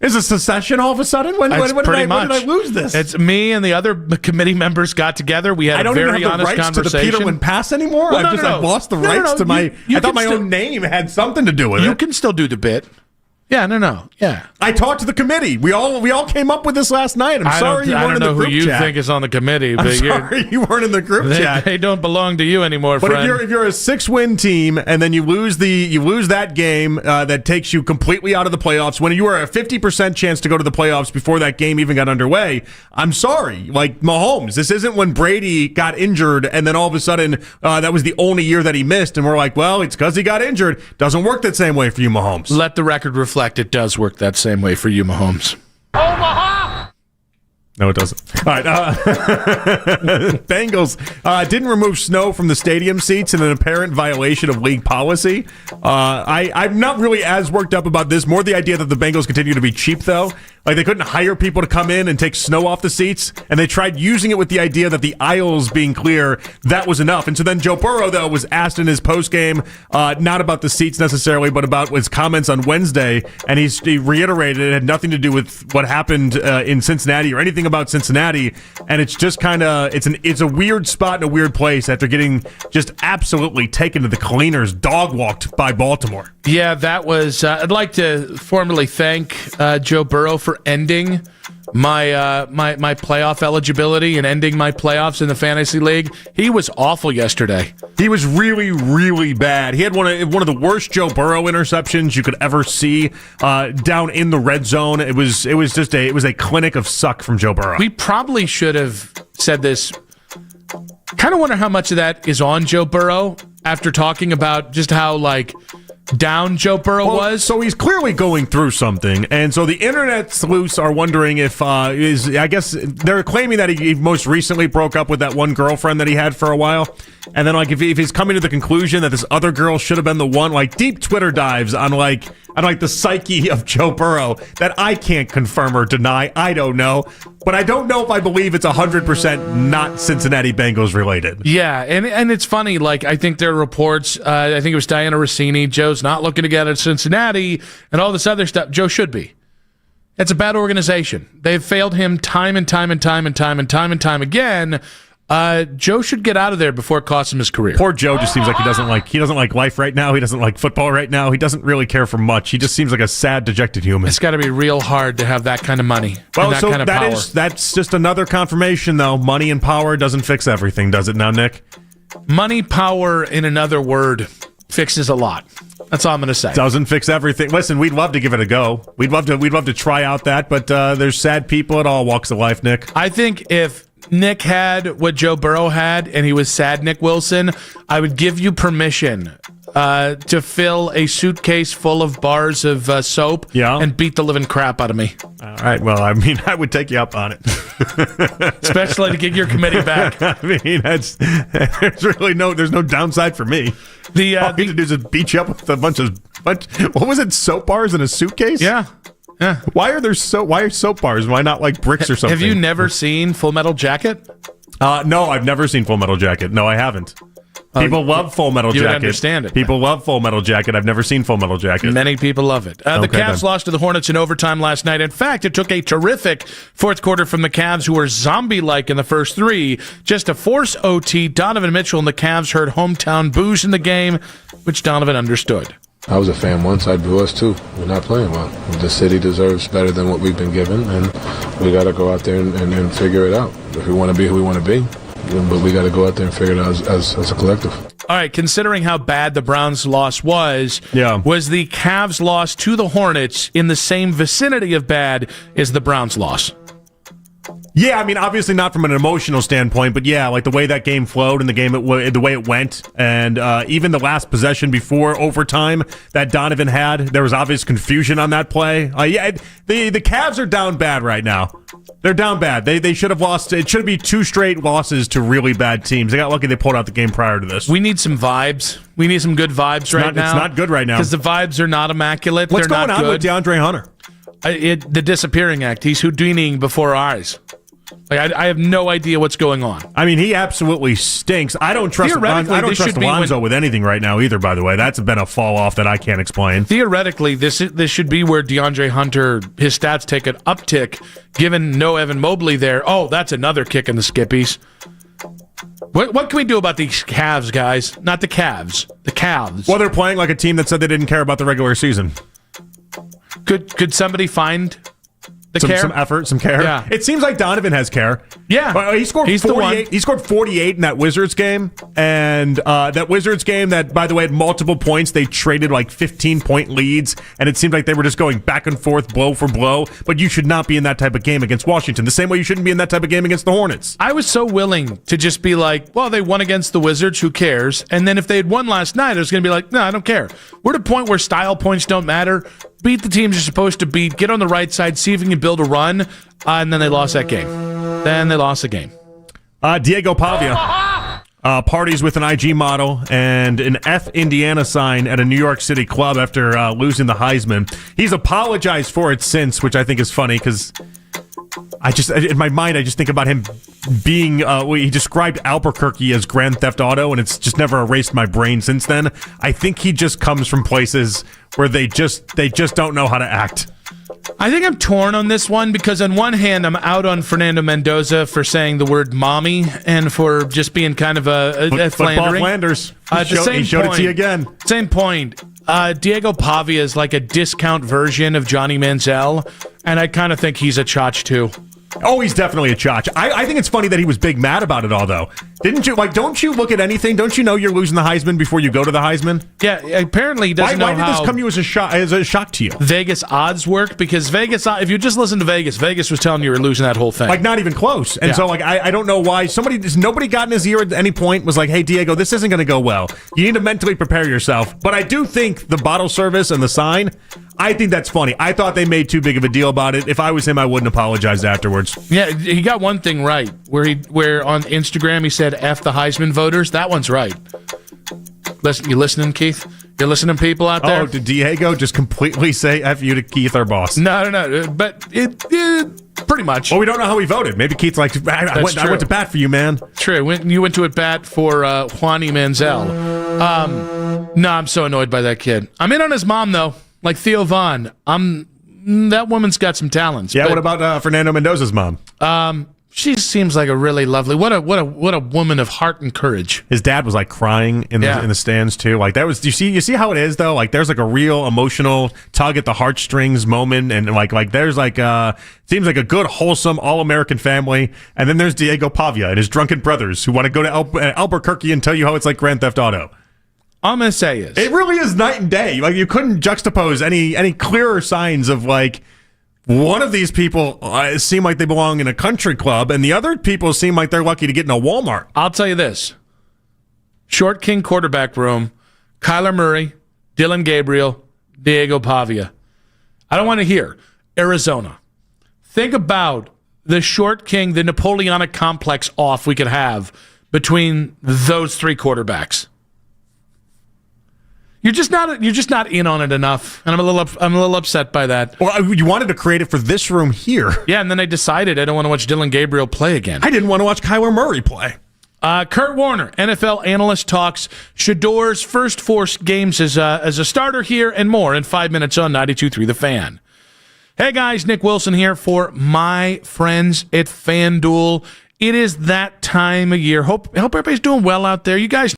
Is it secession all of a sudden? When did I lose this? It's me and the other committee members got together. We had a very honest conversation. I don't even have the rights to the Peterlin pass anymore? Well, I've lost the rights to my... I thought my own name had something to do with it. You can still do the bit. Yeah, no. Yeah. I talked to the committee. We all came up with this last night. I'm sorry you weren't in the group chat. I don't know who you think is on the committee. But I'm sorry you weren't in the group chat. They don't belong to you anymore, but friend. if you're a 6-win team and then you lose that game that takes you completely out of the playoffs, when you were a 50% chance to go to the playoffs before that game even got underway, I'm sorry. Like Mahomes, this isn't when Brady got injured and then all of a sudden that was the only year that he missed and we're like, well, it's because he got injured. Doesn't work that same way for you, Mahomes. Let the record reflect it does work that same way for you, Mahomes. Omaha! No, it doesn't. All right. Bengals didn't remove snow from the stadium seats in an apparent violation of league policy. I'm not really as worked up about this. More the idea that the Bengals continue to be cheap, though. Like, they couldn't hire people to come in and take snow off the seats, and they tried using it with the idea that the aisles being clear, that was enough. And so then Joe Burrow, though, was asked in his postgame, not about the seats necessarily, but about his comments on Wednesday, and he reiterated it had nothing to do with what happened in Cincinnati or anything about Cincinnati, and it's just kind of, it's a weird spot in a weird place after getting just absolutely taken to the cleaners, dog walked by Baltimore. Yeah, that was, I'd like to formally thank Joe Burrow for ending my my playoff eligibility and ending my playoffs in the fantasy league. He was awful yesterday. He was really, really bad. He had one of the worst Joe Burrow interceptions you could ever see down in the red zone. It was a clinic of suck from Joe Burrow. We probably should have said this. Kind of wonder how much of that is on Joe Burrow after talking about just how, like, down Joe Burrow was. So he's clearly going through something, and so the internet sleuths are wondering if I guess they're claiming that he most recently broke up with that one girlfriend that he had for a while, and then like if he's coming to the conclusion that this other girl should have been the one, like deep Twitter dives on the psyche of Joe Burrow that I can't confirm or deny. I don't know. But I don't know if I believe it's 100% not Cincinnati Bengals related. Yeah, and it's funny, like, I think there are reports, I think it was Diana Rossini, Joe's not looking to get at Cincinnati, and all this other stuff. Joe should be. It's a bad organization. They've failed him time and time again. Joe should get out of there before it costs him his career. Poor Joe just seems like he doesn't like life right now. He doesn't like football right now. He doesn't really care for much. He just seems like a sad, dejected human. It's got to be real hard to have that kind of money and that kind of power. That's just another confirmation, though. Money and power doesn't fix everything, does it now, Nick? Money, power, in another word, fixes a lot. That's all I'm going to say. Doesn't fix everything. Listen, we'd love to give it a go. We'd love to try out that, but there's sad people at all walks of life, Nick. I think if Nick had what Joe Burrow had and he was sad Nick Wilson, I would give you permission to fill a suitcase full of bars of soap and beat the living crap out of me. All right. Well, I mean, I would take you up on it. Especially to get your committee back. I mean, there's no downside for me. All you need to do is just beat you up with a bunch what was it, soap bars in a suitcase? Yeah. Why are soap bars? Why not like bricks or something? Have you never seen Full Metal Jacket? No, I've never seen Full Metal Jacket. No, I haven't. People love Full Metal Jacket. You would understand it. People love Full Metal Jacket. I've never seen Full Metal Jacket. Many people love it. The Cavs lost to the Hornets in overtime last night. In fact, it took a terrific fourth quarter from the Cavs, who were zombie-like in the first three, just to force OT. Donovan Mitchell and the Cavs heard hometown boos in the game, which Donovan understood. I was a fan once. I'd boo us too. We're not playing well. The city deserves better than what we've been given, and we got to go out there and figure it out. If we want to be who we want to be, but we got to go out there and figure it out as a collective. All right, considering how bad the Browns' loss was the Cavs' loss to the Hornets in the same vicinity of bad as the Browns' loss? Yeah, I mean, obviously not from an emotional standpoint, but yeah, like the way that game flowed and the way it went, and even the last possession before overtime that Donovan had, there was obvious confusion on that play. The Cavs are down bad right now. They're down bad. They should have lost. It should be 2 straight losses to really bad teams. They got lucky they pulled out the game prior to this. We need some vibes. We need some good vibes now. It's not good right now. Because the vibes are not immaculate. What's They're going not on good. with DeAndre Hunter? The disappearing act. He's Houdiniing before our eyes. I have no idea what's going on. I mean, he absolutely stinks. I don't trust Lonzo with anything right now either, by the way. That's been a fall off that I can't explain. Theoretically, this should be where DeAndre Hunter, his stats take an uptick, given no Evan Mobley there. Oh, that's another kick in the skippies. What can we do about these Cavs, guys? Not the Cavs. The Cavs. Well, they're playing like a team that said they didn't care about the regular season. Could somebody find some effort, some care? Yeah. It seems like Donovan has care. Yeah. He scored 48. He scored 48 in that Wizards game. And that Wizards game that, by the way, at multiple points, they traded like 15-point leads. And it seemed like they were just going back and forth, blow for blow. But you should not be in that type of game against Washington. The same way you shouldn't be in that type of game against the Hornets. I was so willing to just be like, well, they won against the Wizards. Who cares? And then if they had won last night, I was going to be like, no, I don't care. We're at a point where style points don't matter. Beat the teams you're supposed to beat, get on the right side, see if you can build a run, and then they lost that game. Then they lost the game. Diego Pavia parties with an IG model and an F Indiana sign at a New York City club after losing the Heisman. He's apologized for it since, which I think is funny because in my mind, I just think about him being, he described Albuquerque as Grand Theft Auto, and it's just never erased my brain since then. I think he just comes from places where they just don't know how to act. I think I'm torn on this one because on one hand, I'm out on Fernando Mendoza for saying the word mommy and for just being kind of a football Flanders. He showed it to you again. Same point. Diego Pavia is like a discount version of Johnny Manziel, and I kind of think he's a chotch too. Oh, he's definitely a chotch. I think it's funny that he was big mad about it all, though. Didn't you? Don't you look at anything? Don't you know you're losing the Heisman before you go to the Heisman? Yeah, apparently he doesn't know why did this come to you as a shock to you? Vegas odds work, because Vegas, if you just listen to Vegas was telling you were losing that whole thing. Not even close. And so, I don't know why nobody got in his ear at any point was like, hey, Diego, this isn't going to go well. You need to mentally prepare yourself. But I do think the bottle service and the sign, I think that's funny. I thought they made too big of a deal about it. If I was him, I wouldn't apologize afterwards. Yeah, he got one thing right, where on Instagram he said F the Heisman voters. That one's right. You listening, Keith? You're listening, people out there? Oh, did Diego just completely say F you to Keith, our boss? No. But it pretty much. Well, we don't know how he voted. Maybe Keith's like, I went to bat for you, man. True. You went to a bat for Juani Manziel. No, I'm so annoyed by that kid. I'm in on his mom, though. Like Theo Vaughn. That woman's got some talents. Yeah, what about Fernando Mendoza's mom? She seems like a really lovely. What a woman of heart and courage. His dad was like crying in the stands too. Like that was. You see how it is though. Like there's like a real emotional tug at the heartstrings moment, and like there's like seems like a good wholesome all-American family, and then there's Diego Pavia and his drunken brothers who want to go to Albuquerque and tell you how it's like Grand Theft Auto. All I'm gonna say is it really is night and day. Like you couldn't juxtapose any clearer signs of like. One of these people seem like they belong in a country club, and the other people seem like they're lucky to get in a Walmart. I'll tell you this. Short King quarterback room, Kyler Murray, Dylan Gabriel, Diego Pavia. I don't want to hear Arizona. Think about the Short King, the Napoleonic complex off we could have between those three quarterbacks. You're just not in on it enough, and I'm a little upset by that. Well, you wanted to create it for this room here. Yeah, and then I decided I don't want to watch Dylan Gabriel play again. I didn't want to watch Kyler Murray play. Kurt Warner, NFL analyst, talks Shador's first 4 games as a starter here and more in 5 minutes on 92.3 The Fan. Hey guys, Nick Wilson here for my friends at FanDuel. It is that time of year. Hope everybody's doing well out there. You guys.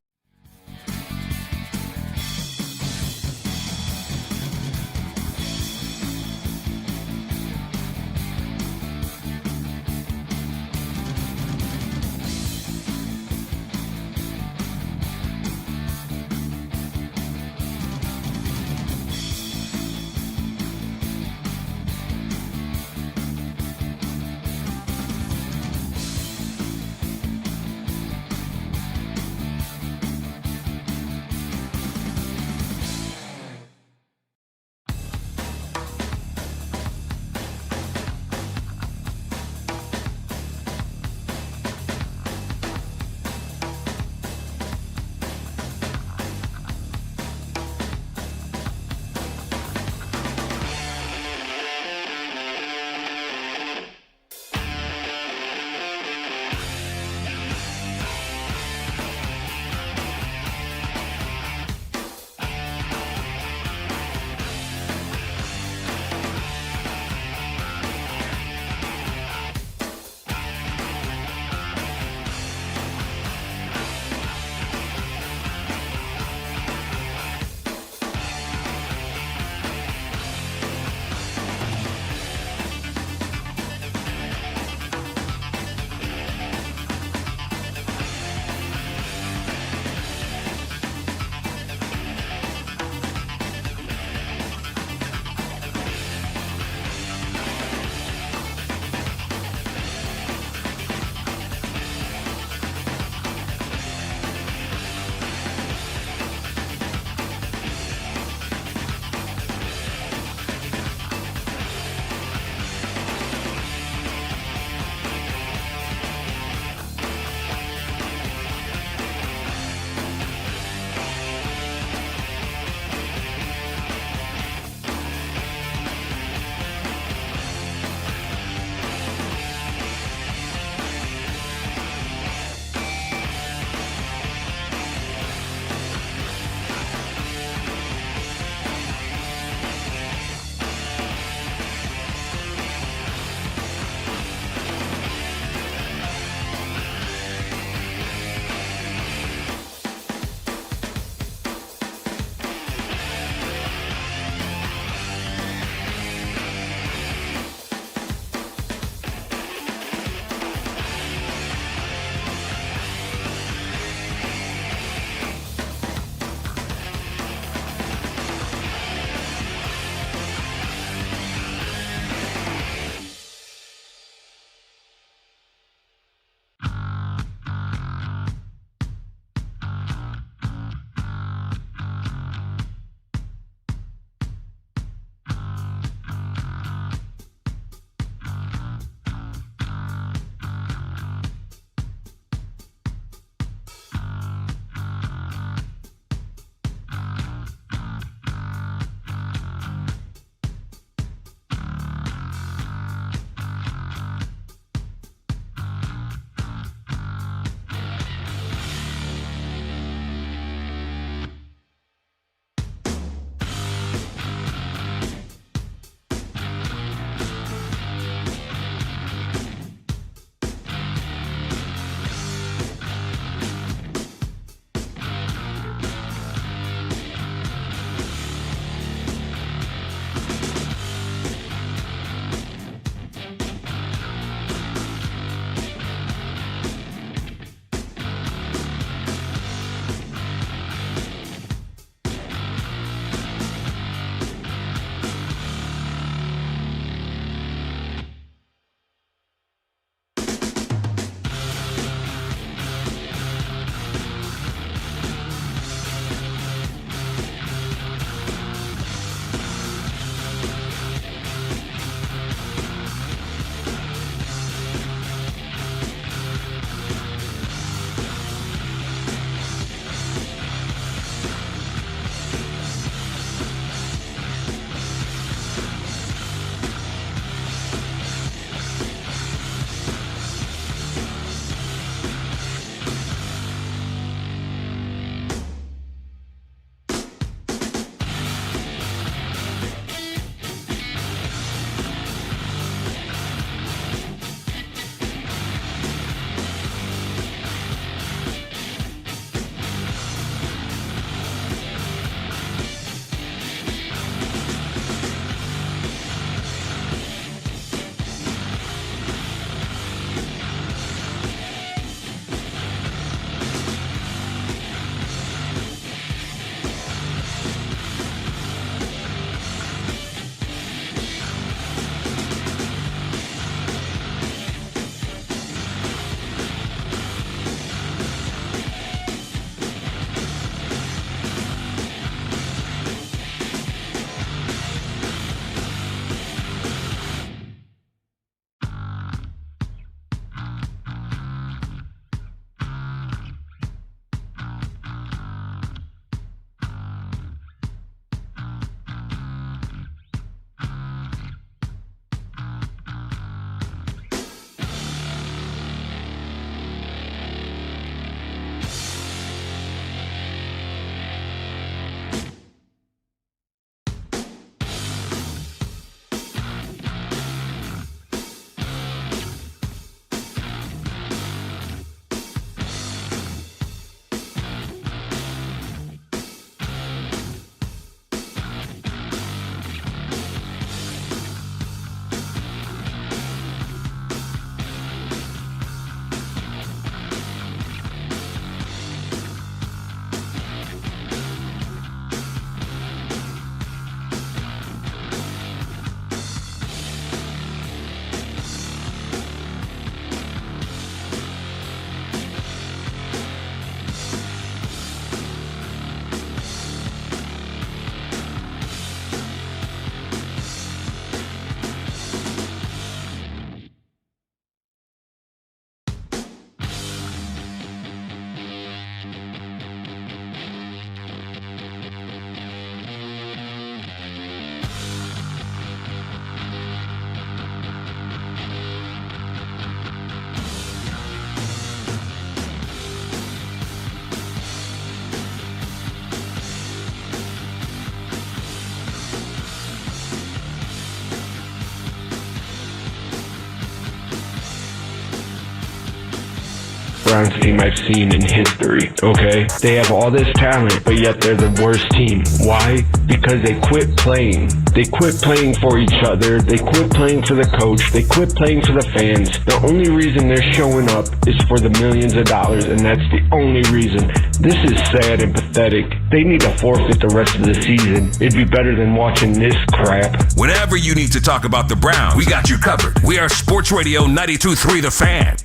Browns team I've seen in history, okay? They have all this talent, but yet they're the worst team. Why? Because they quit playing. They quit playing for each other. They quit playing for the coach. They quit playing for the fans. The only reason they're showing up is for the millions of dollars, and that's the only reason. This is sad and pathetic. They need to forfeit the rest of the season. It'd be better than watching this crap. Whenever you need to talk about the Browns, we got you covered. We are Sports Radio 92.3 The Fan.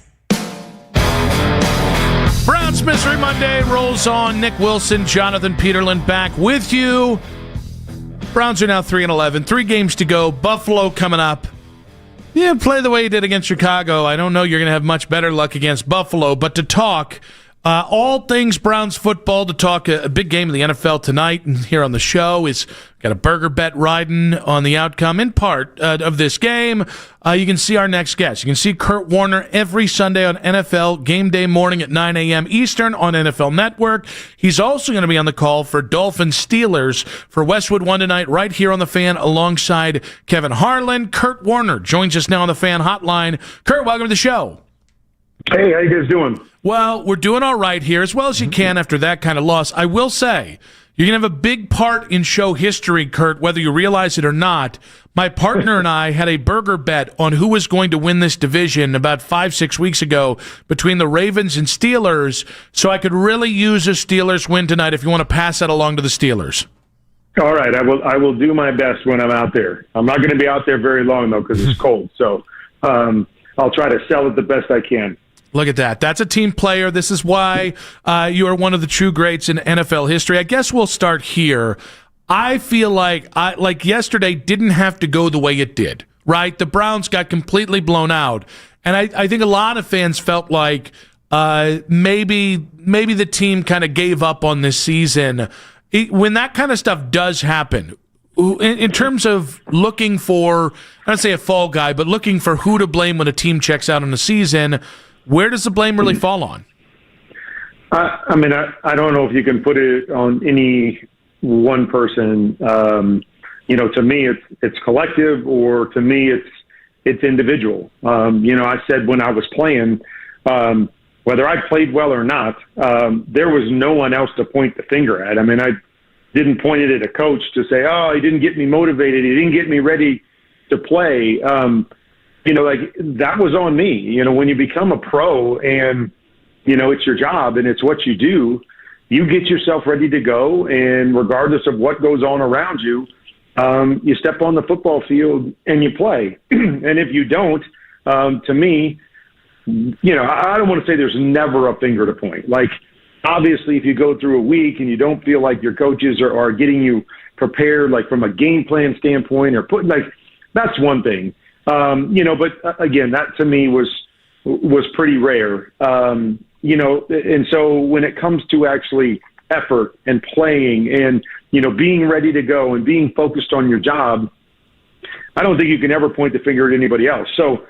Browns Misery Monday rolls on. Nick Wilson, Jonathan Peterlin back with you. Browns are now 3-11. 3 games to go. Buffalo coming up. Yeah, play the way you did against Chicago. I don't know you're going to have much better luck against Buffalo, but to talk all things Browns football, to talk a big game of the NFL tonight and here on the show is got a burger bet riding on the outcome in part of this game. You can see our next guest. You can see Kurt Warner every Sunday on NFL Game Day morning at 9 a.m. Eastern on NFL Network. He's also going to be on the call for Dolphins Steelers for Westwood One tonight right here on the Fan alongside Kevin Harlan. Kurt Warner joins us now on the Fan Hotline. Kurt, welcome to the show. Hey, how you guys doing? Well, we're doing all right here, as well as you can after that kind of loss. I will say, you're going to have a big part in show history, Kurt, whether you realize it or not. My partner and I had a burger bet on who was going to win this division about 5-6 weeks ago between the Ravens and Steelers, so I could really use a Steelers win tonight if you want to pass that along to the Steelers. All right, I will do my best when I'm out there. I'm not going to be out there very long, though, because it's cold. So I'll try to sell it the best I can. Look at that. That's a team player. This is why you are one of the true greats in NFL history. I guess we'll start here. I feel like yesterday didn't have to go the way it did, right? The Browns got completely blown out. And I think a lot of fans felt like maybe the team kind of gave up on this season. When that kind of stuff does happen, in terms of looking for, I don't say a fall guy, but looking for who to blame when a team checks out on the season, where does the blame really fall on? I mean, I don't know if you can put it on any one person. To me, it's collective, or to me, it's individual. I said when I was playing, whether I played well or not, there was no one else to point the finger at. I mean, I didn't point it at a coach to say, oh, he didn't get me motivated. He didn't get me ready to play. That was on me. When you become a pro and, it's your job and it's what you do, you get yourself ready to go. And regardless of what goes on around you, you step on the football field and you play. And if you don't, to me, I don't want to say there's never a finger to point. Like, obviously, if you go through a week and you don't feel like your coaches are getting you prepared, like from a game plan standpoint, or that's one thing. But again, that to me was pretty rare. And so when it comes to actually effort and playing and, being ready to go and being focused on your job, I don't think you can ever point the finger at anybody else. So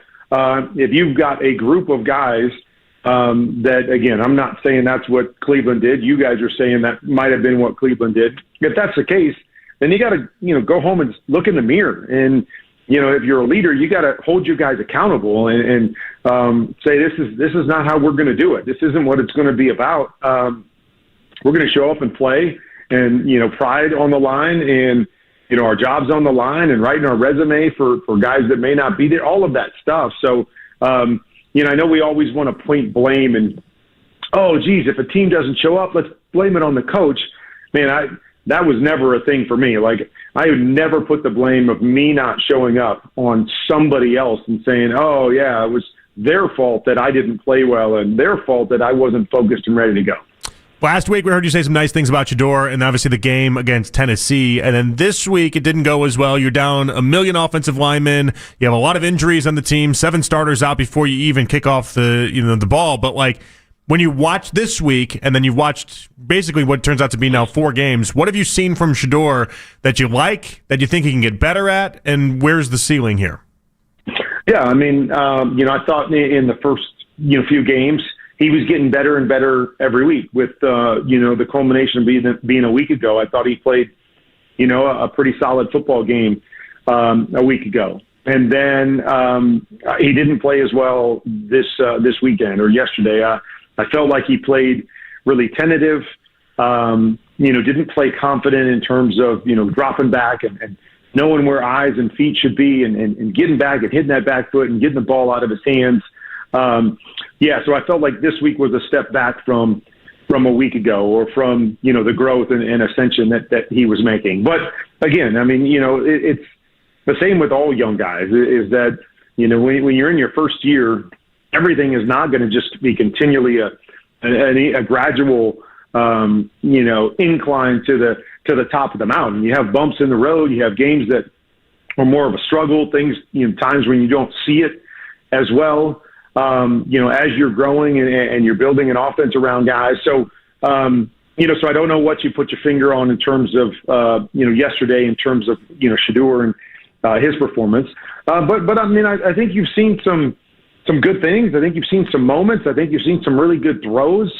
if you've got a group of guys that, again, I'm not saying that's what Cleveland did. You guys are saying that might have been what Cleveland did. If that's the case, then you got to, go home and look in the mirror. And, if you're a leader, you got to hold you guys accountable and say, this is not how we're going to do it. This isn't what it's going to be about. We're going to show up and play and, pride on the line and, our jobs on the line and writing our resume for guys that may not be there, all of that stuff. So, I know we always want to point blame and, oh, geez, if a team doesn't show up, let's blame it on the coach. Man, that was never a thing for me. Like, I would never put the blame of me not showing up on somebody else and saying, oh, yeah, it was their fault that I didn't play well and their fault that I wasn't focused and ready to go. Last week, we heard you say some nice things about Shedeur and obviously the game against Tennessee. And then this week, it didn't go as well. You're down 1 million offensive linemen. You have a lot of injuries on the team, 7 starters out before you even kick off the ball. But, when you watch this week and then you've watched basically what turns out to be now 4 games, what have you seen from Shedeur that you like, that you think he can get better at, and where's the ceiling here? Yeah, I mean, I thought in the first few games, he was getting better and better every week with, the culmination being a week ago. I thought he played, a pretty solid football game a week ago. And then he didn't play as well this weekend or yesterday. I felt like he played really tentative, didn't play confident in terms of, dropping back and knowing where eyes and feet should be and getting back and hitting that back foot and getting the ball out of his hands. So I felt like this week was a step back from a week ago, or from, the growth and ascension that he was making. But again, I mean, it's the same with all young guys, is that, when you're in your first year, everything is not going to just be continually a gradual, incline to the top of the mountain. You have bumps in the road. You have games that are more of a struggle, things, times when you don't see it as well. As you're growing and you're building an offense around guys. So, so I don't know what you put your finger on in terms of, yesterday in terms of, Shedeur and his performance. But I mean, I think you've seen some good things. I think you've seen some moments. I think you've seen some really good throws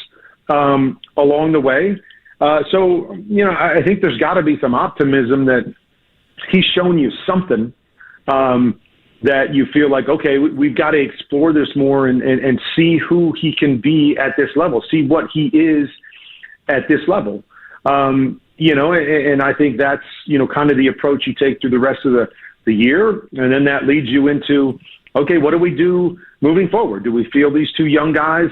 along the way. I think there's got to be some optimism that he's shown you something that you feel like, okay, we've got to explore this more and see who he can be at this level, see what he is at this level. And I think that's, kind of the approach you take through the rest of the year. And then that leads you into, okay, what do we do moving forward? Do we feel these two young guys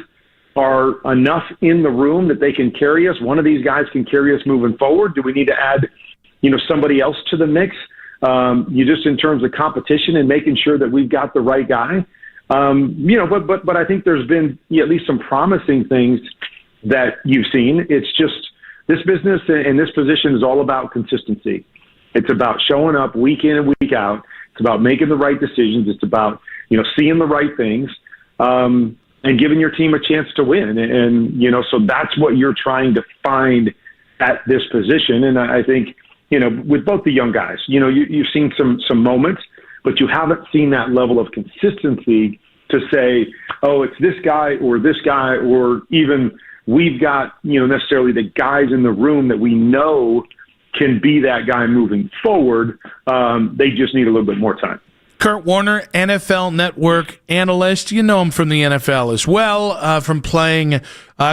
are enough in the room that they can carry us? One of these guys can carry us moving forward. Do we need to add, somebody else to the mix? Just in terms of competition and making sure that we've got the right guy. But I think there's been at least some promising things that you've seen. It's just this business and this position is all about consistency. It's about showing up week in and week out. It's about making the right decisions. It's about, seeing the right things, and giving your team a chance to win. And so that's what you're trying to find at this position. And I think, with both the young guys, you've seen some moments, but you haven't seen that level of consistency to say, oh, it's this guy, or even we've got, necessarily the guys in the room that we know can be that guy moving forward. They just need a little bit more time. Kurt Warner, NFL Network analyst. You know him from the NFL as well, from playing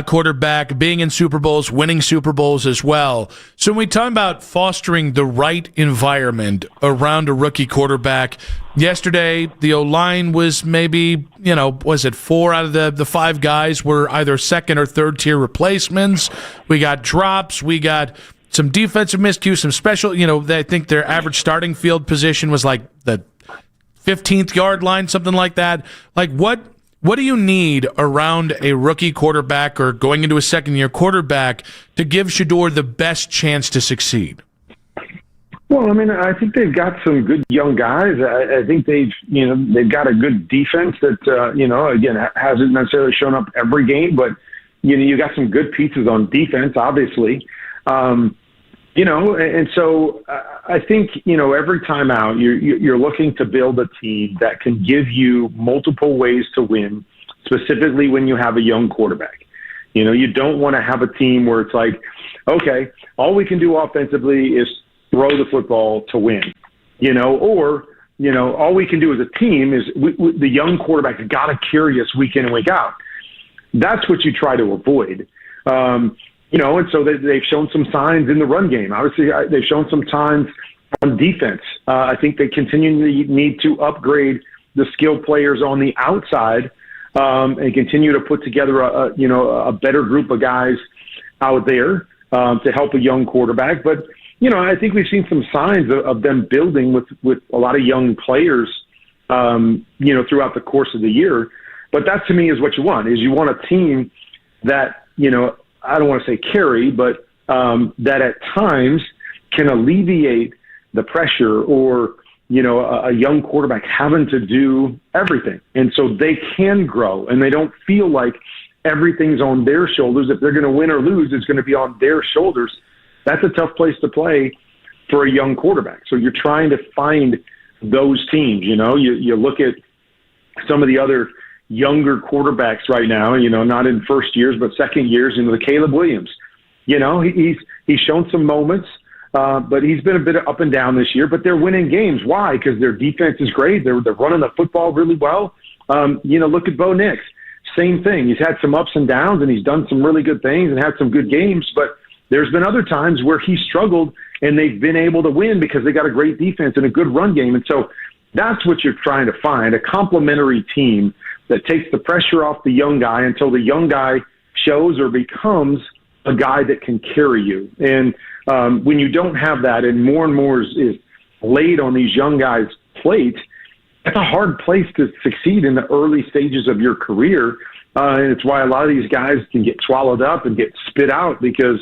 quarterback, being in Super Bowls, winning Super Bowls as well. So when we talk about fostering the right environment around a rookie quarterback, yesterday the O-line was maybe, was it 4 out of the 5 guys were either second or third tier replacements. We got drops. We got some defensive miscues, some special, I think their average starting field position was like the 15th yard line, something like that. Like what do you need around a rookie quarterback or going into a second-year quarterback to give Shedeur the best chance to succeed? Well, I mean, I think they've got some good young guys. I think they've got a good defense that, again, hasn't necessarily shown up every game, but, you got some good pieces on defense, obviously. And so I think, every time out, you're looking to build a team that can give you multiple ways to win, specifically when you have a young quarterback. You don't want to have a team where it's like, okay, all we can do offensively is throw the football to win, or all we can do as a team is the young quarterback's got to carry us week in and week out. That's what you try to avoid. And so they've shown some signs in the run game. Obviously, they've shown some signs on defense. I think they continually need to upgrade the skilled players on the outside and continue to put together a better group of guys out there to help a young quarterback. But, I think we've seen some signs of them building with a lot of young players, throughout the course of the year. But that, to me, is what you want, is you want a team that, I don't want to say carry, but that at times can alleviate the pressure or, a young quarterback having to do everything. And so they can grow and they don't feel like everything's on their shoulders. If they're going to win or lose, it's going to be on their shoulders. That's a tough place to play for a young quarterback. So you're trying to find those teams. You look at some of the other younger quarterbacks right now, not in first years, but second years, the Caleb Williams, he's shown some moments, but he's been a bit up and down this year, but they're winning games. Why? Because their defense is great. They're running the football really well. Look at Bo Nix, same thing. He's had some ups and downs, and he's done some really good things and had some good games, but there's been other times where he struggled and they've been able to win because they got a great defense and a good run game. And so that's what you're trying to find, a complementary team that takes the pressure off the young guy until the young guy shows or becomes a guy that can carry you. And when you don't have that and more is laid on these young guys' plate, that's a hard place to succeed in the early stages of your career. And it's why a lot of these guys can get swallowed up and get spit out because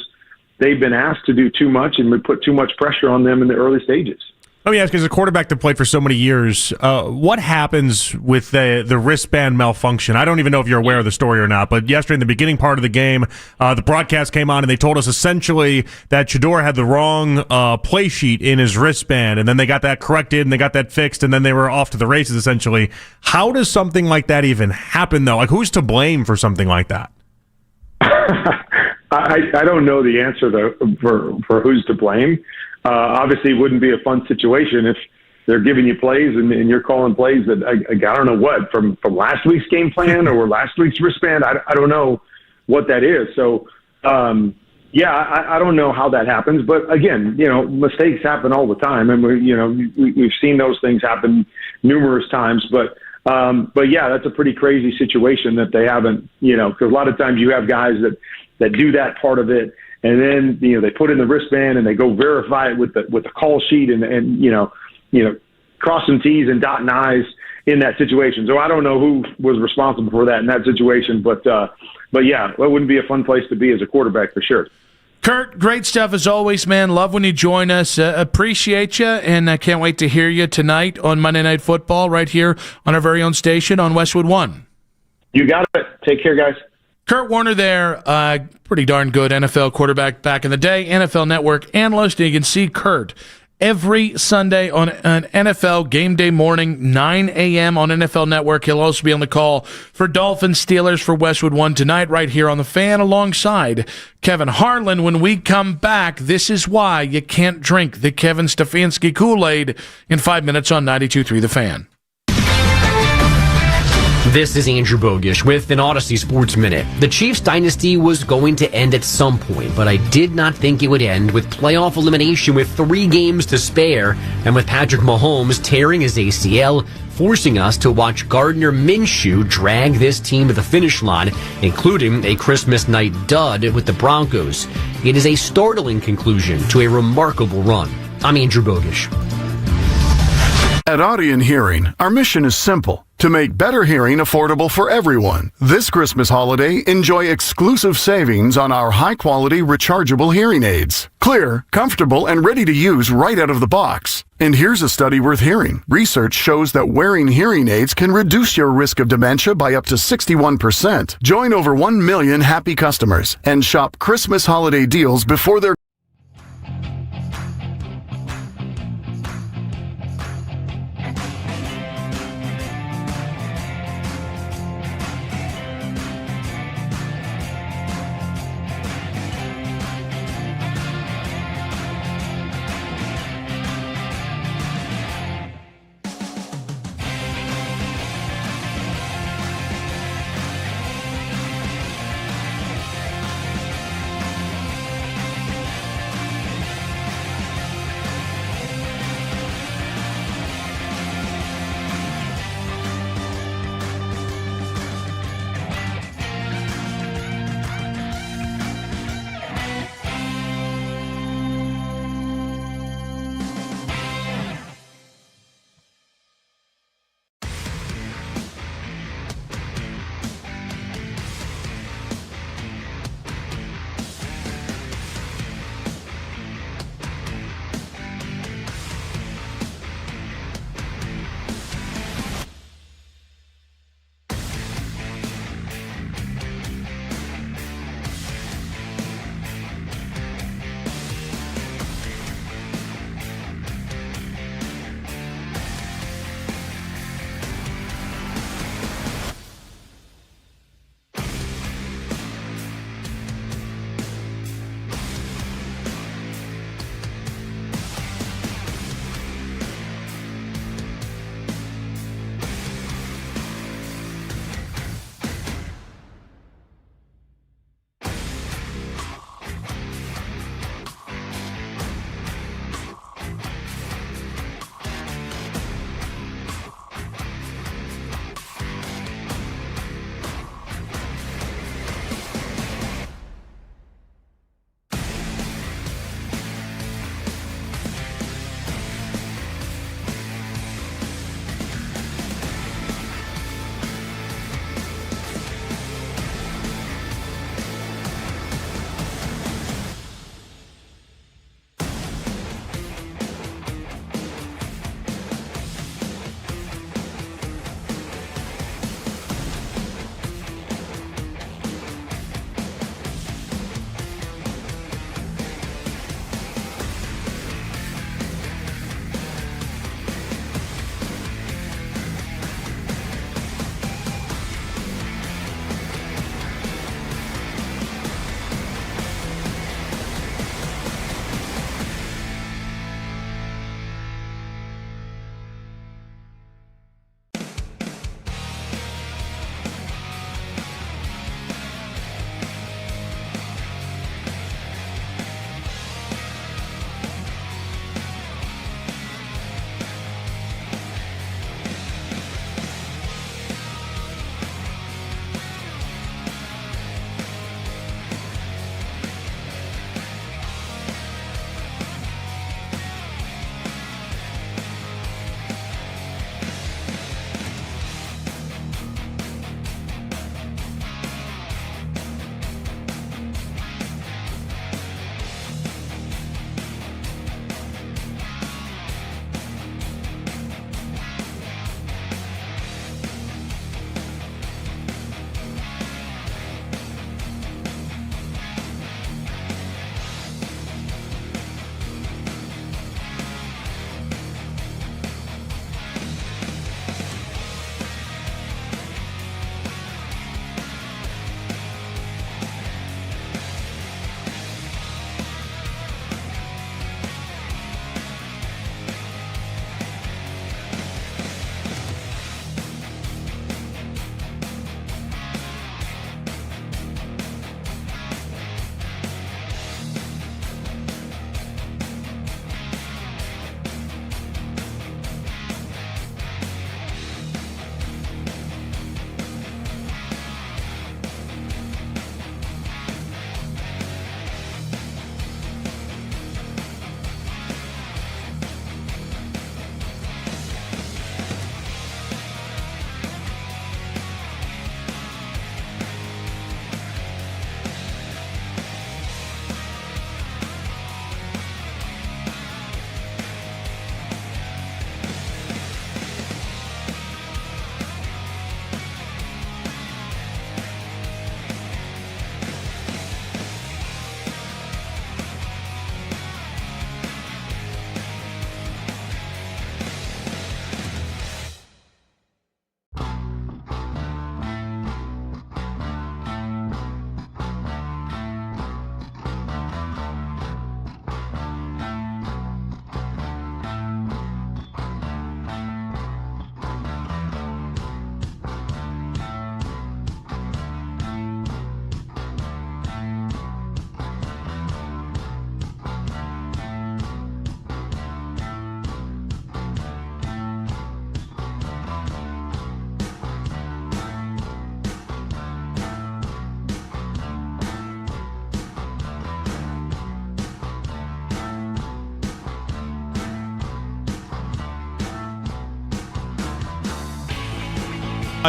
they've been asked to do too much and we put too much pressure on them in the early stages. Let me ask, as a quarterback that played for so many years, what happens with the wristband malfunction? I don't even know if you're aware of the story or not, but yesterday in the beginning part of the game, the broadcast came on and they told us essentially that Shedeur had the wrong play sheet in his wristband, and then they got that corrected and they got that fixed, and then they were off to the races essentially. How does something like that even happen, though? Like, who's to blame for something like that? I don't know the answer for who's to blame. Obviously, it wouldn't be a fun situation if they're giving you plays and you're calling plays that I don't know what from last week's game plan or last week's wristband. I don't know what that is. So, I don't know how that happens. But again, mistakes happen all the time, and we've seen those things happen numerous times. But yeah, that's a pretty crazy situation that they haven't. Because a lot of times you have guys that do that part of it. And then, they put in the wristband and they go verify it with the call sheet and crossing T's and dotting I's in that situation. So I don't know who was responsible for that in that situation, but yeah, that wouldn't be a fun place to be as a quarterback for sure. Kurt, great stuff as always, man. Love when you join us. Appreciate you, and I can't wait to hear you tonight on Monday Night Football right here on our very own station on Westwood One. You got it. Take care, guys. Kurt Warner there, pretty darn good NFL quarterback back in the day, NFL Network analyst. And you can see Kurt every Sunday on an NFL game day morning, 9 a.m. on NFL Network. He'll also be on the call for Dolphins Steelers for Westwood One tonight right here on The Fan alongside Kevin Harlan. When we come back, this is why you can't drink the Kevin Stefanski Kool-Aid in 5 minutes on 92.3 The Fan. This is Andrew Bogish with an Odyssey Sports Minute. The Chiefs dynasty was going to end at some point, but I did not think it would end with playoff elimination with 3 games to spare and with Patrick Mahomes tearing his ACL, forcing us to watch Gardner Minshew drag this team to the finish line, including a Christmas night dud with the Broncos. It is a startling conclusion to a remarkable run. I'm Andrew Bogish. At Audion Hearing, our mission is simple: to make better hearing affordable for everyone. This Christmas holiday, enjoy exclusive savings on our high-quality rechargeable hearing aids. Clear, comfortable, and ready to use right out of the box. And here's a study worth hearing. Research shows that wearing hearing aids can reduce your risk of dementia by up to 61%. Join over 1 million happy customers and shop Christmas holiday deals before they're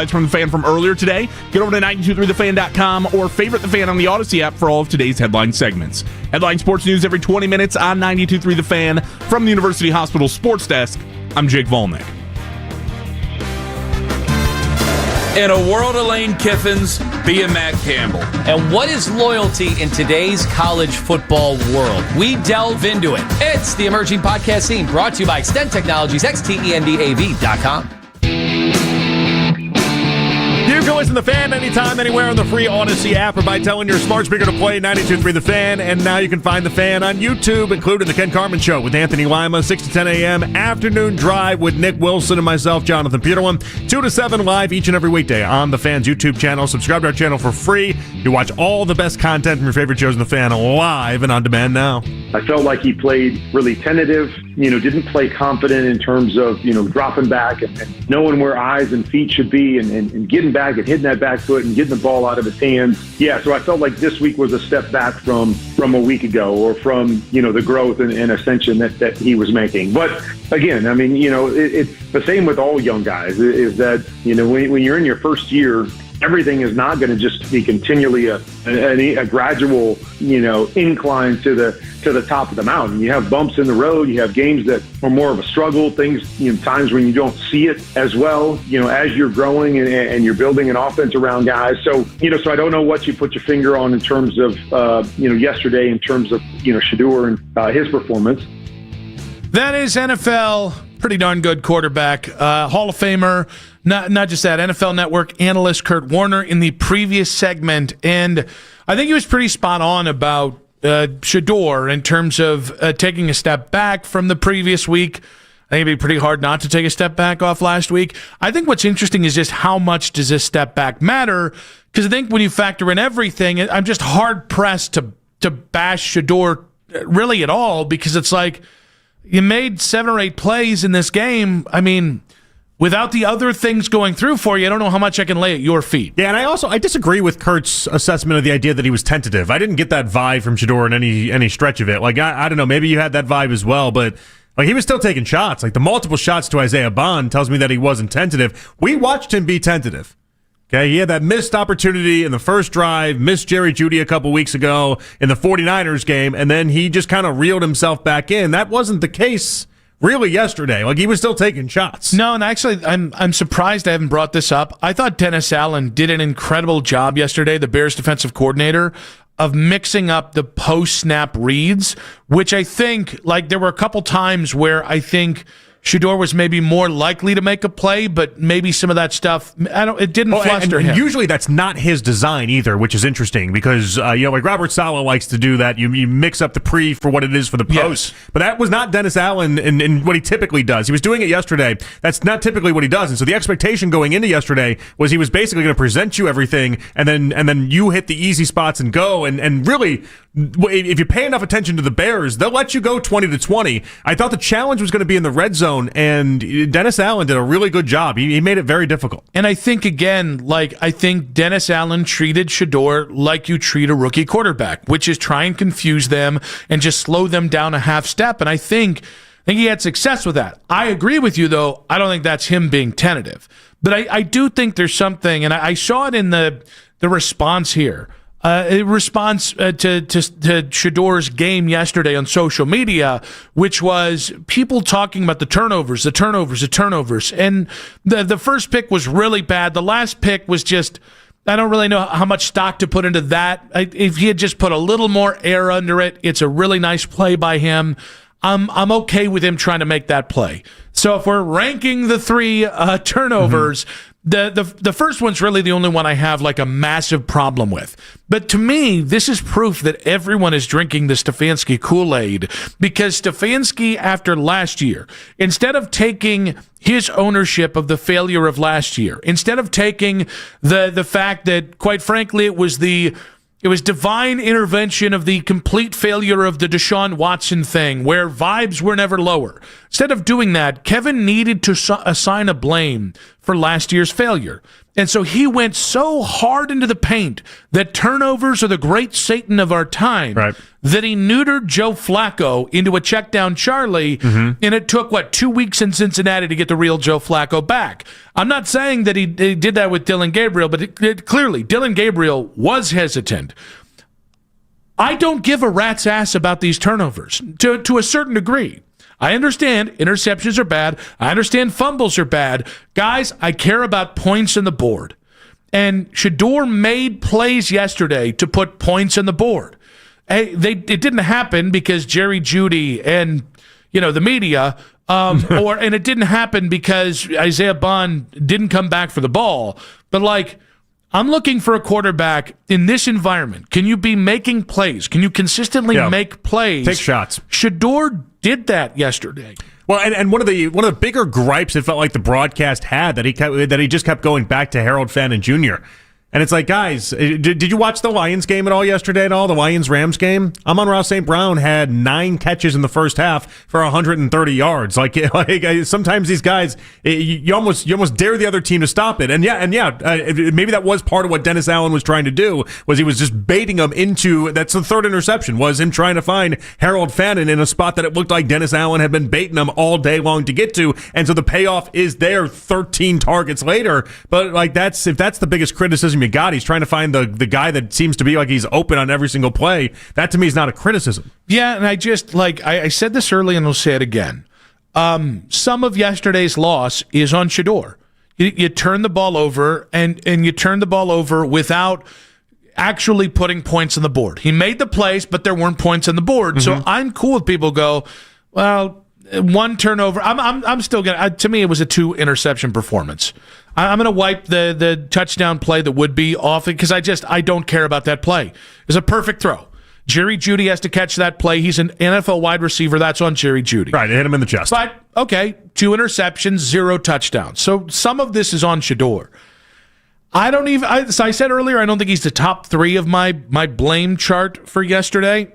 It's from The Fan from earlier today. Get over to 923thefan.com or favorite The Fan on the Odyssey app for all of today's headline segments. Headline sports news every 20 minutes on 923 The Fan. From the University Hospital Sports Desk, I'm Jake Volnick. In a world of Lane Kiffins, be a Matt Campbell. And what is loyalty in today's college football world? We delve into it. It's the Emerging Podcast Scene, brought to you by Extend Technologies, xtendav.com. You can listen to The Fan anytime, anywhere on the free Odyssey app or by telling your smart speaker to play 92.3 The Fan. And now you can find The Fan on YouTube, including The Ken Carman Show with Anthony Lima, 6 to 10 a.m. Afternoon Drive with Nick Wilson and myself, Jonathan Peterlin, 2 to 7 live each and every weekday on The Fan's YouTube channel. Subscribe to our channel for free. You watch all the best content from your favorite shows in The Fan live and on demand now. I felt like he played really tentative, didn't play confident in terms of, dropping back and knowing where eyes and feet should be and getting back and hitting that back foot and getting the ball out of his hands. Yeah, so I felt like this week was a step back from a week ago or from, the growth and ascension that he was making. But again, it's the same with all young guys is that, when you're in your first year, everything is not going to just be continually a gradual, incline to the top of the mountain. You have bumps in the road. You have games that are more of a struggle, things, times when you don't see it as well, as you're growing and you're building an offense around guys. So, so I don't know what you put your finger on in terms of, yesterday in terms of, Shedeur and his performance. That is NFL, pretty darn good quarterback, Hall of Famer. Not just that, NFL Network analyst Kurt Warner in the previous segment. And I think he was pretty spot on about Shedeur in terms of taking a step back from the previous week. I think it'd be pretty hard not to take a step back off last week. I think what's interesting is just how much does this step back matter? Because I think when you factor in everything, I'm just hard-pressed to bash Shedeur really at all, because it's like you made 7 or 8 plays in this game. I mean, without the other things going through for you, I don't know how much I can lay at your feet. Yeah, and I disagree with Kurt's assessment of the idea that he was tentative. I didn't get that vibe from Shedeur in any stretch of it. Like, I don't know, maybe you had that vibe as well, but like he was still taking shots. Like the multiple shots to Isaiah Bond tells me that he wasn't tentative. We watched him be tentative. Okay, he had that missed opportunity in the first drive, missed Jerry Jeudy a couple weeks ago in the 49ers game, and then he just kind of reeled himself back in. That wasn't the case really yesterday. Like, he was still taking shots. No, and actually, I'm surprised I haven't brought this up. I thought Dennis Allen did an incredible job yesterday, the Bears defensive coordinator, of mixing up the post-snap reads, which I think, like, there were a couple times where I think Shedeur was maybe more likely to make a play, but maybe some of that stuff, it didn't fluster him. Usually that's not his design either, which is interesting because, like Robert Saleh likes to do that. You mix up the pre for what it is for the post. Yes. But that was not Dennis Allen in what he typically does. He was doing it yesterday. That's not typically what he does. And so the expectation going into yesterday was he was basically going to present you everything, and then you hit the easy spots and go. And really, if you pay enough attention to the Bears, they'll let you go 20-20. I thought the challenge was going to be in the red zone, and Dennis Allen did a really good job. He made it very difficult. And I think, again, I think Dennis Allen treated Shedeur like you treat a rookie quarterback, which is try and confuse them and just slow them down a half step. And I think he had success with that. I agree with you, though. I don't think that's him being tentative. But I do think there's something, and I saw it in the response here. Response to Shedeur's game yesterday on social media, which was people talking about the turnovers. And the first pick was really bad. The last pick was just, I don't really know how much stock to put into that. If he had just put a little more air under it, it's a really nice play by him. I'm okay with him trying to make that play. So if we're ranking the 3 turnovers, the first one's really the only one I have like a massive problem with. But to me, this is proof that everyone is drinking the Stefanski Kool-Aid, because Stefanski, after last year, instead of taking his ownership of the failure of last year, instead of taking the fact that, quite frankly, it was divine intervention of the complete failure of the Deshaun Watson thing, where vibes were never lower. Instead of doing that, Kevin needed to assign a blame for last year's failure. And so he went so hard into the paint that turnovers are the great Satan of our time that he neutered Joe Flacco into a check down Charlie, and it took, 2 weeks in Cincinnati to get the real Joe Flacco back. I'm not saying that he did that with Dylan Gabriel, but clearly Dylan Gabriel was hesitant. I don't give a rat's ass about these turnovers to a certain degree. I understand interceptions are bad. I understand fumbles are bad. Guys, I care about points on the board. And Shedeur made plays yesterday to put points on the board. Hey, it didn't happen because Jerry Jeudy and the media, and it didn't happen because Isaiah Bond didn't come back for the ball. But I'm looking for a quarterback in this environment. Can you be making plays? Can you consistently make plays? Take shots. Shedeur did that yesterday. Well, and one of the bigger gripes it felt like the broadcast had that he just kept going back to Harold Fannin Jr. And it's like, guys, did you watch the Lions game at all yesterday at all? The Lions-Rams game? Amon-Ra St. Brown had 9 catches in the first half for 130 yards. Like sometimes these guys, you almost dare the other team to stop it. And maybe that was part of what Dennis Allen was trying to do, was he was just baiting them into, that's the third interception, was him trying to find Harold Fannin in a spot that it looked like Dennis Allen had been baiting them all day long to get to. And so the payoff is there 13 targets later. But if that's the biggest criticism you got, he's trying to find the guy that seems to be like he's open on every single play. That to me is not a criticism. Yeah, and I just I said this early and I'll say it again. Some of yesterday's loss is on Shedeur. You turn the ball over and you turn the ball over without actually putting points on the board. He made the plays, but there weren't points on the board. So I'm cool with people go, well, one turnover. I'm still gonna. To me, it was a 2 interception performance. I'm going to wipe the touchdown play that would be off it because I don't care about that play. It's a perfect throw. Jerry Jeudy has to catch that play. He's an NFL wide receiver. That's on Jerry Jeudy. Right, it hit him in the chest. But, okay, 2 interceptions, 0 touchdowns. So some of this is on Shedeur. So I said earlier, I don't think he's the top 3 of my blame chart for yesterday.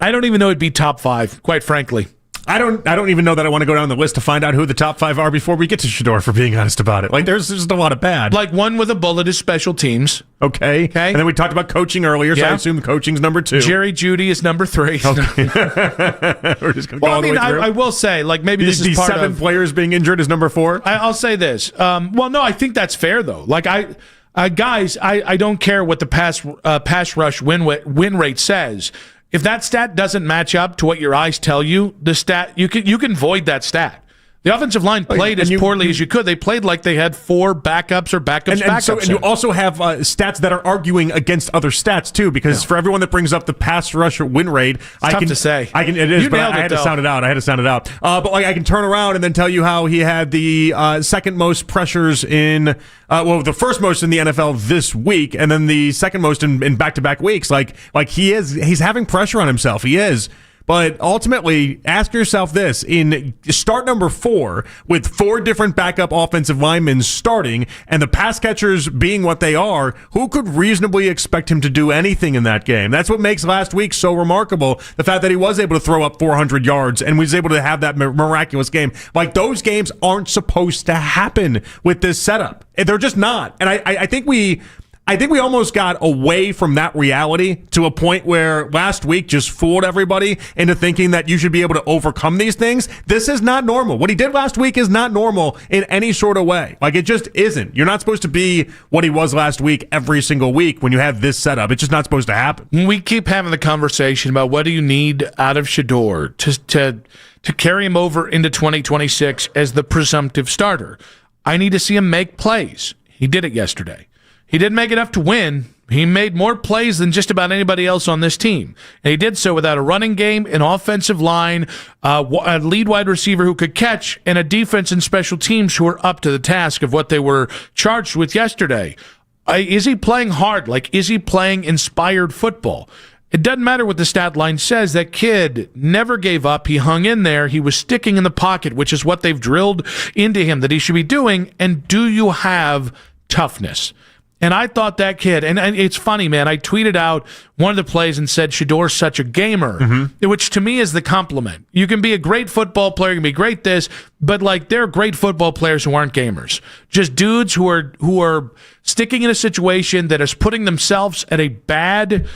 I don't even know it'd be top 5, quite frankly. I don't even know that I want to go down the list to find out who the top 5 are before we get to Shedeur, for being honest about it. There's just a lot of bad. One with a bullet is special teams. Okay. And then we talked about coaching earlier, so I assume coaching's number 2. Jerry Jeudy is number 3. Okay. We're just going to go all the way through. I will say, maybe this is part of... 7 players being injured is number 4? I'll say this. No, I think that's fair, though. Guys, I don't care what the pass rush win rate says. If that stat doesn't match up to what your eyes tell you, the stat you can void that stat. The offensive line played as poorly as you could. They played like they had 4 backups or backups. And you also have stats that are arguing against other stats too, because for everyone that brings up the pass rush win rate, I had to sound it out. But I can turn around and then tell you how he had the second most pressures in, the first most in the NFL this week, and then the second most in back-to-back weeks. He's having pressure on himself. He is. But ultimately, ask yourself this. In start number 4, with 4 different backup offensive linemen starting, and the pass catchers being what they are, who could reasonably expect him to do anything in that game? That's what makes last week so remarkable. The fact that he was able to throw up 400 yards and was able to have that miraculous game. Those games aren't supposed to happen with this setup. They're just not. And I think we almost got away from that reality to a point where last week just fooled everybody into thinking that you should be able to overcome these things. This is not normal. What he did last week is not normal in any sort of way. It just isn't. You're not supposed to be what he was last week every single week when you have this setup. It's just not supposed to happen. We keep having the conversation about what do you need out of Shedeur to carry him over into 2026 as the presumptive starter. I need to see him make plays. He did it yesterday. He didn't make enough to win. He made more plays than just about anybody else on this team. And he did so without a running game, an offensive line, a lead wide receiver who could catch, and a defense and special teams who were up to the task of what they were charged with yesterday. Is he playing hard? Is he playing inspired football? It doesn't matter what the stat line says. That kid never gave up. He hung in there. He was sticking in the pocket, which is what they've drilled into him that he should be doing. And do you have toughness? And I thought that kid, and it's funny, man, I tweeted out one of the plays and said Shedor's such a gamer, which to me is the compliment. You can be a great football player, you can be great this, but like there are great football players who aren't gamers. Just dudes who are sticking in a situation that is putting themselves at a bad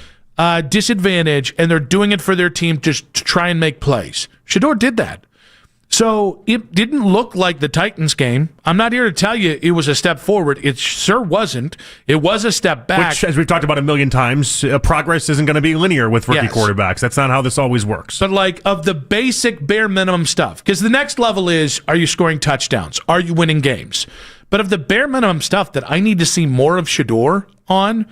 disadvantage, and they're doing it for their team just to try and make plays. Shedor did that. So it didn't look like the Titans game. I'm not here to tell you it was a step forward. It sure wasn't. It was a step back. Which, as we've talked about a million times, progress isn't going to be linear with rookie quarterbacks. That's not how this always works. But like of the basic bare minimum stuff, because the next level is, are you scoring touchdowns? Are you winning games? But of the bare minimum stuff that I need to see more of Shedor on,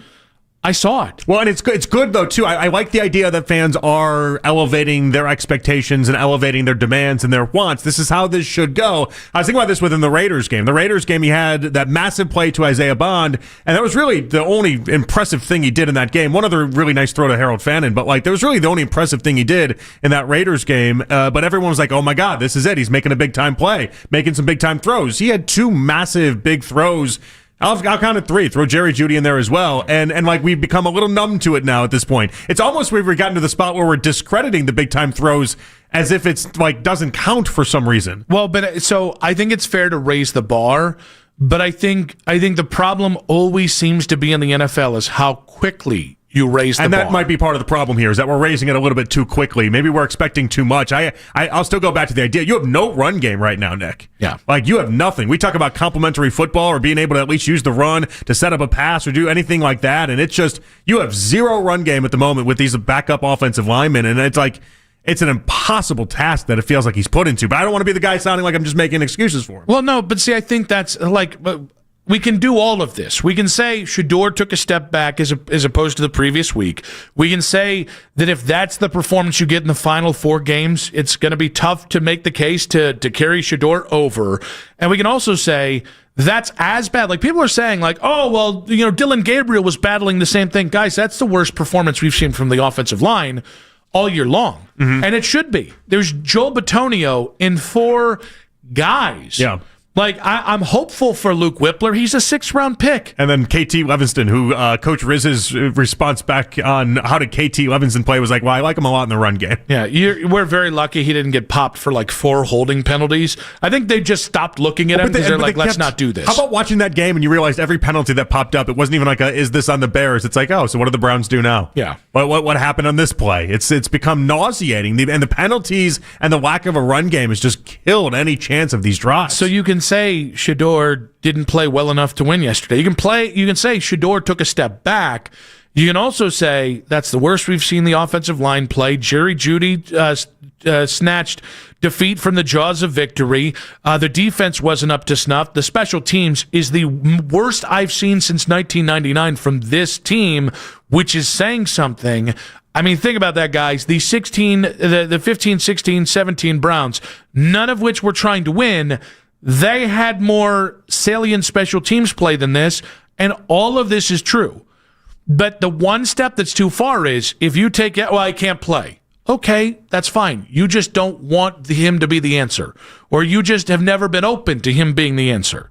I saw it. Well, and it's good though, too. I like the idea that fans are elevating their expectations and elevating their demands and their wants. This is how this should go. I was thinking about this within the Raiders game. The Raiders game, he had that massive play to Isaiah Bond, and that was really the only impressive thing he did in that game. One other really nice throw to Harold Fannin, but like that was really the only impressive thing he did in that Raiders game. But everyone was like, oh my God, this is it. He's making a big-time play, making some big-time throws. He had two massive big throws. I'll count it three. Throw Jerry Jeudy in there as well. And like we've become a little numb to it now at this point. It's almost we've gotten to the spot where we're discrediting the big time throws as if it's like doesn't count for some reason. Well, but so I think it's fair to raise the bar, but I think the problem always seems to be in the NFL is how quickly you raise the bar. And that might be part of the problem here, is that we're raising it a little bit too quickly. Maybe we're expecting too much. I'll still go back to the idea. You have no run game right now, Nick. Yeah. Like, you have nothing. We talk about complementary football or being able to at least use the run to set up a pass or do anything like that, and it's just, you have zero run game at the moment with these backup offensive linemen, and it's like, it's an impossible task that it feels like he's put into. But I don't want to be the guy sounding like I'm just making excuses for him. Well, no, but see, I think that's like... we can do all of this. We can say Shedor took a step back as opposed to the previous week. We can say that if that's the performance you get in the final 4 games, it's going to be tough to make the case to carry Shedor over. And we can also say that's as bad. Like, people are saying, like, oh, well, Dylan Gabriel was battling the same thing. Guys, that's the worst performance we've seen from the offensive line all year long. Mm-hmm. And it should be. There's Joel Bitonio in 4 guys. Yeah. Like, I'm hopeful for Luke Whippler. He's a 6th-round pick. And then KT Levinston, who Coach Riz's response back on how did KT Levinston play was like, well, I like him a lot in the run game. Yeah, we're very lucky he didn't get popped for like 4 holding penalties. I think they just stopped looking at him because they're like, let's not do this. How about watching that game and you realized every penalty that popped up, it wasn't even like is this on the Bears? It's like, oh, so what do the Browns do now? Yeah. What happened on this play? It's become nauseating. And the penalties and the lack of a run game has just killed any chance of these drives. So you can say Shedor didn't play well enough to win yesterday. You can say Shedor took a step back. You can also say that's the worst we've seen the offensive line play. Jerry Jeudy snatched defeat from the jaws of victory. The defense wasn't up to snuff. The special teams is the worst I've seen since 1999 from this team, which is saying something. I mean, think about that, guys. The 15, 16, 17 Browns, none of which were trying to win. They had more salient special teams play than this, and all of this is true. But the one step that's too far is if you take it, well, I can't play. Okay, that's fine. You just don't want him to be the answer, or you just have never been open to him being the answer.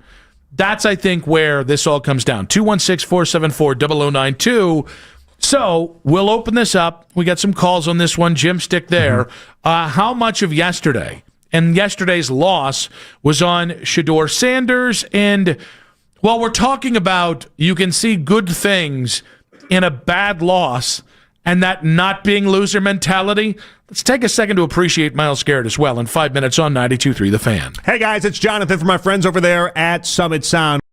That's, I think, where this all comes down. 216-474-0092. So we'll open this up. We got some calls on this one. Jim, stick there. How much of yesterday and yesterday's loss was on Shedor Sanders? And while we're talking about you can see good things in a bad loss and that not being loser mentality, let's take a second to appreciate Myles Garrett as well in 5 minutes on 92.3 The Fan. Hey, guys, it's Jonathan from my friends over there at Summit Sound.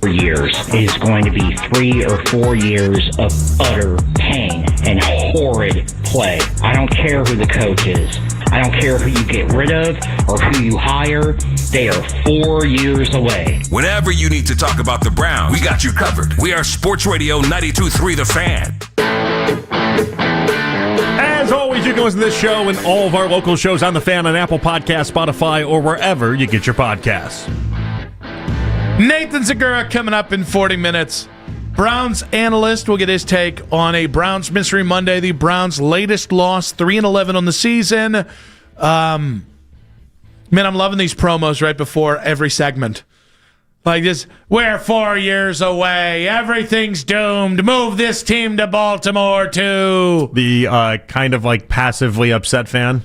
years is going to be 3 or 4 years of utter pain and horrid play. I don't care who the coach is. I don't care who you get rid of or who you hire. They are 4 years away. Whenever you need to talk about the Browns, we got you covered. We are Sports Radio 92.3 The Fan. As always, you can listen to this show and all of our local shows on The Fan on Apple Podcasts, Spotify, or wherever you get your podcasts. Nathan Zegura coming up in 40 minutes. Browns analyst will get his take on a Browns Mystery Monday, the Browns' latest loss, 3-11 on the season. Man, I'm loving these promos right before every segment. Like this, we're 4 years away. Everything's doomed. Move this team to Baltimore, too. The kind of like passively upset fan.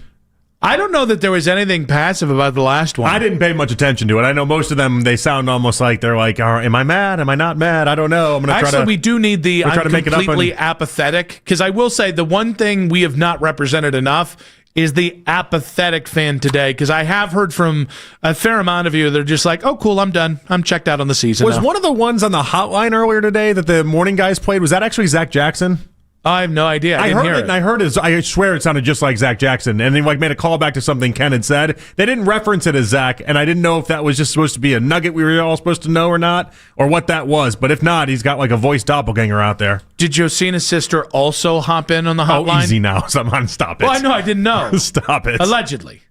I don't know that there was anything passive about the last one. I didn't pay much attention to it. I know most of them, they sound almost like they're like, am I mad? Am I not mad? I don't know. I'm going to try to... we do need the I'm completely apathetic, because I will say the one thing we have not represented enough is the apathetic fan today, because I have heard from a fair amount of you that are just like, oh, cool, I'm done. I'm checked out on the season. Was now. one of the ones on the hotline earlier today that the morning guys played, was that actually Zach Jackson? I have no idea. I heard it, and I heard it. I swear it sounded just like Zach Jackson, and they like made a call back to something Ken had said. They didn't reference it as Zach, and I didn't know if that was just supposed to be a nugget we were all supposed to know or not, or what that was. But if not, he's got like a voice doppelganger out there. Did Josina's sister also hop in on the hotline? Oh, easy now. Someone stop it. Well, I know. I didn't know. Stop it. Allegedly.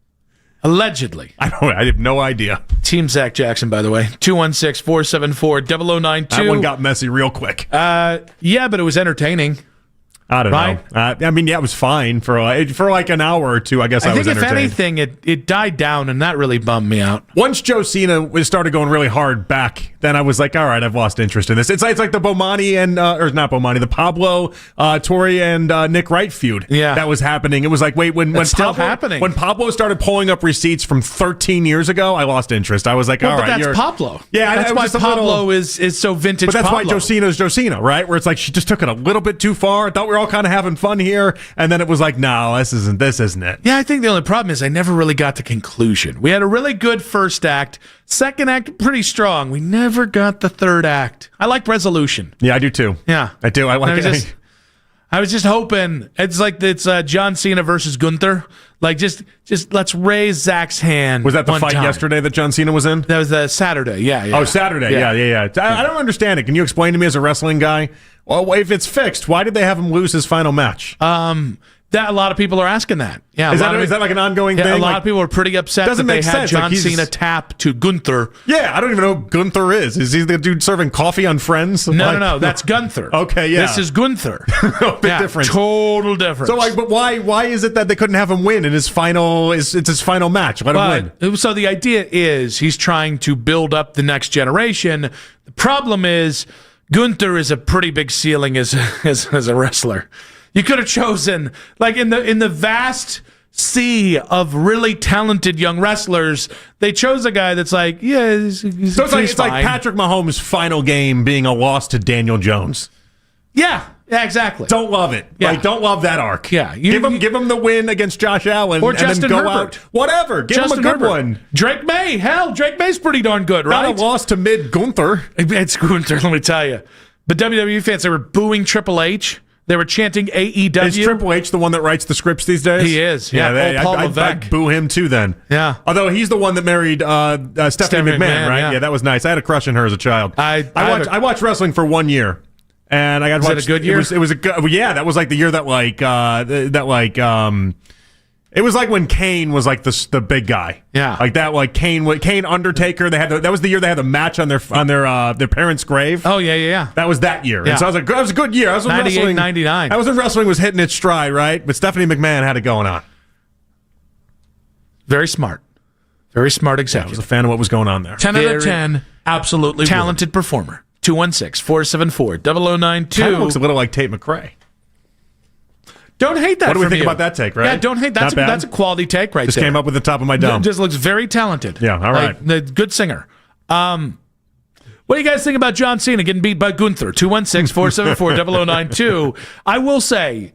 I have no idea. Team Zach Jackson, by the way. 216-474-0092. That one got messy real quick. Yeah, but it was entertaining. I don't know. I mean, yeah, it was fine for like an hour or two. I guess I was entertained. I think if anything, it died down, and that really bummed me out. Once Josina started going really hard back, then I was like, all right, I've lost interest in this. It's like the Bomani and or not Bomani, the Pablo Torre and Nick Wright feud. Yeah, that was happening. It was like, wait, when still Pablo, happening. When Pablo started pulling up receipts from 13 years ago, I lost interest. I was like, all right, that's Pablo. Yeah, that's why Pablo is so vintage. But that's Pablo. why Josina's Josina, right? Where it's like she just took it a little bit too far. I thought we were all kind of having fun here, and then it was like, no, this isn't it. Yeah, I think the only problem is I never really got to conclusion. We had a really good first act, second act pretty strong. We never got the third act. I like resolution. Yeah, I do too. Yeah, I do. I like it. I was just hoping it's like it's John Cena versus Gunther. Like just let's raise Zach's hand. Was that the fight yesterday that John Cena was in? That was Saturday. Yeah. Oh, Saturday. Yeah. I don't understand it. Can you explain to me as a wrestling guy? Well, if it's fixed, why did they have him lose his final match? That a lot of people are asking that. Yeah, is that like an ongoing thing? A lot of people are pretty upset that they had John Cena tap to Gunther. Yeah, I don't even know who Gunther is. Is he the dude serving coffee on Friends? No, that's Gunther. Okay, yeah. This is Gunther. A bit different. Total difference. So, but why is it that they couldn't have him win in his final? It's his final match. Let him win. So the idea is he's trying to build up the next generation. The problem is Gunther is a pretty big ceiling as a wrestler. You could have chosen, like in the vast sea of really talented young wrestlers, they chose a guy that's like, yeah, he's so it's like Patrick Mahomes' final game being a loss to Daniel Jones. Yeah, exactly. Don't love it. Yeah. Like, don't love that arc. Yeah, give him the win against Josh Allen or and Justin then go Herbert. out. Whatever. Give him a good one. Drake May. Hell, Drake May's pretty darn good, right? Not a loss to mid Gunther. It's Gunther, let me tell you. But WWE fans, they were booing Triple H. They were chanting AEW. Is Triple H the one that writes the scripts these days? He is. Yeah, I'd boo him too then. Yeah. Although he's the one that married Stephanie McMahon, right? Yeah, that was nice. I had a crush on her as a child. I watched wrestling for 1 year. And I got was it a good year? It was a good. Yeah, that was like the year that it was like when Kane was like the big guy. Yeah, like that. Like Kane Undertaker. They had that was the year they had the match on their parents' grave. Oh yeah. That was that year. Yeah. And so I was like, that was a good year. I was 98, 99. I was in wrestling was hitting its stride, right? But Stephanie McMahon had it going on. Very smart executive. Yeah, I was a fan of what was going on there. 10 out of 10. Absolutely talented performer. 216-474-0092. That looks a little like Tate McRae. Don't hate that. What do we think you. about that take, right? Yeah, don't hate that. That's a quality take right just there. Just came up with the top of my dome. Just looks very talented. Yeah, all right. Like, good singer. What do you guys think about John Cena getting beat by Gunther? 216-474-0092. I will say,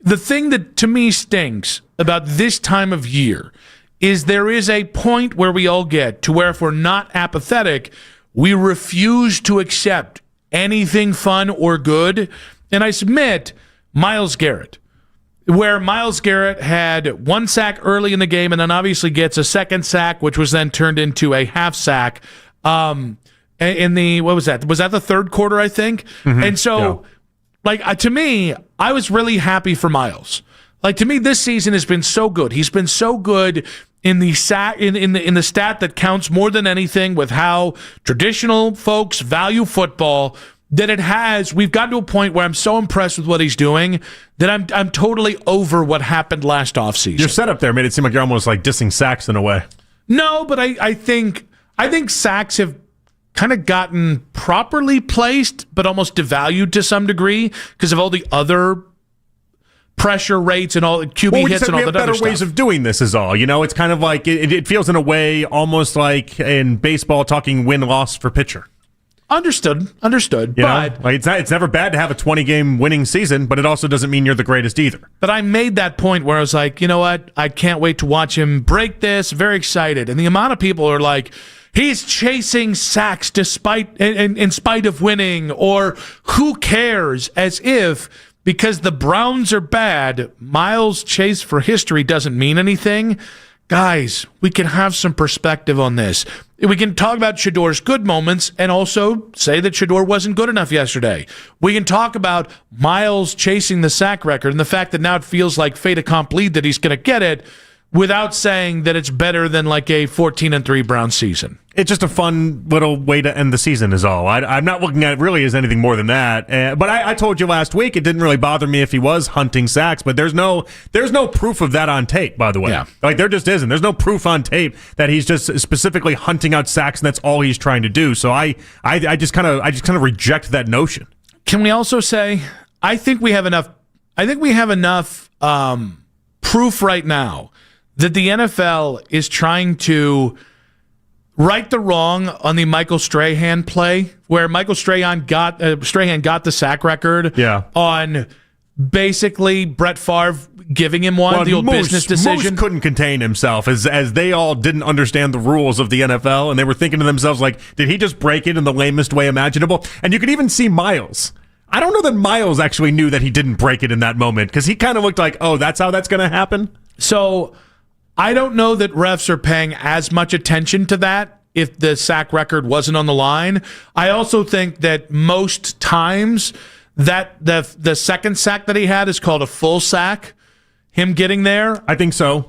the thing that to me stinks about this time of year is there is a point where we all get to where if we're not apathetic, we refuse to accept anything fun or good. And I submit Myles Garrett, where Myles Garrett had 1 sack early in the game and then obviously gets a second sack, which was then turned into a half sack. In the, what was that? Was that the third quarter, I think? Mm-hmm. And so, to me, I was really happy for Myles. Like, to me, this season has been so good. He's been so good in the in the stat that counts more than anything with how traditional folks value football. That we've gotten to a point where I'm so impressed with what he's doing that I'm totally over what happened last offseason. Your setup there made it seem like you're almost like dissing sacks in a way. No, but I think sacks have kind of gotten properly placed, but almost devalued to some degree because of all the other pressure rates and all the QB hits and all that other stuff. We have better ways of doing this is all. It's kind of like, it feels in a way almost like in baseball talking win-loss for pitcher. Understood. But it's never bad to have a 20-game winning season, but it also doesn't mean you're the greatest either. But I made that point where I was like, you know what? I can't wait to watch him break this. Very excited. And the amount of people are like, he's chasing sacks in spite of winning, or who cares? As if because the Browns are bad, Myles' chase for history doesn't mean anything. Guys, we can have some perspective on this. We can talk about Shedor's good moments and also say that Shedor wasn't good enough yesterday. We can talk about Myles chasing the sack record and the fact that now it feels like fait accompli that he's going to get it without saying that it's better than like a 14-3 Browns season. It's just a fun little way to end the season is all. I'm not looking at it really as anything more than that. But I told you last week it didn't really bother me if he was hunting sacks, but there's no proof of that on tape, by the way. Yeah. Like there just isn't. There's no proof on tape that he's just specifically hunting out sacks and that's all he's trying to do. So I just kind of reject that notion. Can we also say I think we have enough proof right now that the NFL is trying to right the wrong on the Michael Strahan play, where Michael Strahan got the sack record on basically Brett Favre giving him one, the old business decision. Moose couldn't contain himself as they all didn't understand the rules of the NFL, and they were thinking to themselves, like, did he just break it in the lamest way imaginable? And you could even see Myles. I don't know that Myles actually knew that he didn't break it in that moment, because he kind of looked like, oh, that's how that's going to happen? So I don't know that refs are paying as much attention to that if the sack record wasn't on the line. I also think that most times that the second sack that he had is called a full sack, him getting there. I think so.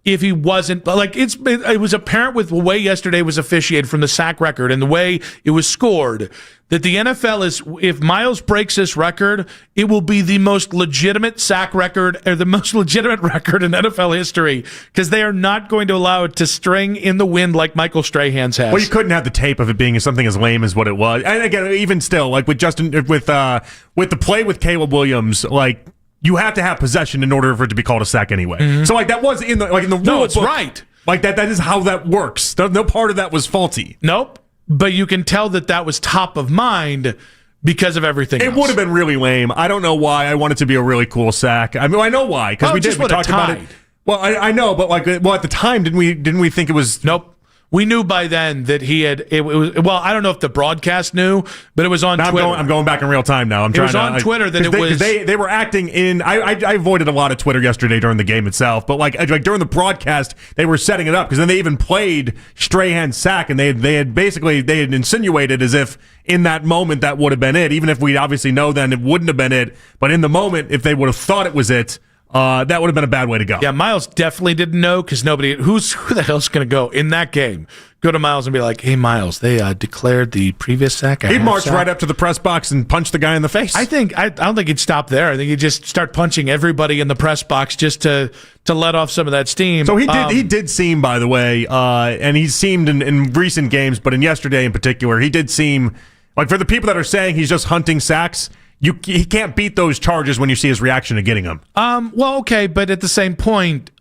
If he wasn't, like, it was apparent with the way yesterday was officiated from the sack record and the way it was scored that the NFL is, if Myles breaks this record, it will be the most legitimate sack record or the most legitimate record in NFL history, because they are not going to allow it to string in the wind like Michael Strahan's has. Well, you couldn't have the tape of it being something as lame as what it was. And again, even still, like with the play with Caleb Williams, like, you have to have possession in order for it to be called a sack anyway. Mm-hmm. So, like, that was in the rule book. No, it's right. Like, that is how that works. No part of that was faulty. Nope. But you can tell that was top of mind because of everything else. It would have been really lame. I don't know why. I want it to be a really cool sack. I mean, I know why, because we talked about it. Well, I know, but at the time, didn't we think it was? Nope. We knew by then that he had. It was, well, I don't know if the broadcast knew, but it was on Twitter. I'm going back in real time now. It was on Twitter that it was. They were acting in. I avoided a lot of Twitter yesterday during the game itself, but like during the broadcast, they were setting it up because then they even played Strahan's sack, and they had insinuated as if in that moment that would have been it, even if we obviously know then it wouldn't have been it. But in the moment, if they would have thought it was it. That would have been a bad way to go. Yeah, Myles definitely didn't know, because who the hell's going to go in that game? Go to Myles and be like, hey, Myles, they declared the previous sack. He'd march right up to the press box and punch the guy in the face. I don't think he'd stop there. I think he'd just start punching everybody in the press box just to let off some of that steam. So he did seem, by the way, and he seemed in recent games, but in yesterday in particular, he did seem like, for the people that are saying he's just hunting sacks, he can't beat those charges when you see his reaction to getting them. Well, okay, but at the same point,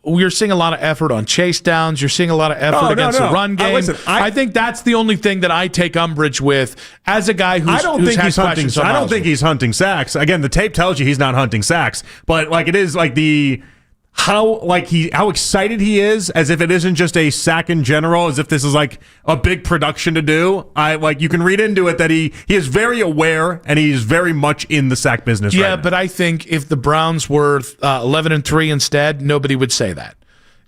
we're seeing a lot of effort on chase downs. You're seeing a lot of effort against the run game. I think that's the only thing that I take umbrage with as a guy who's had questions on Myles. I don't think he's hunting sacks. Again, the tape tells you he's not hunting sacks, but like it is like how excited he is, as if it isn't just a sack in general, as if this is like a big production to do. You can read into it that he is very aware and he's very much in the sack business. Yeah, right but I think if the Browns were 11-3 instead, nobody would say that.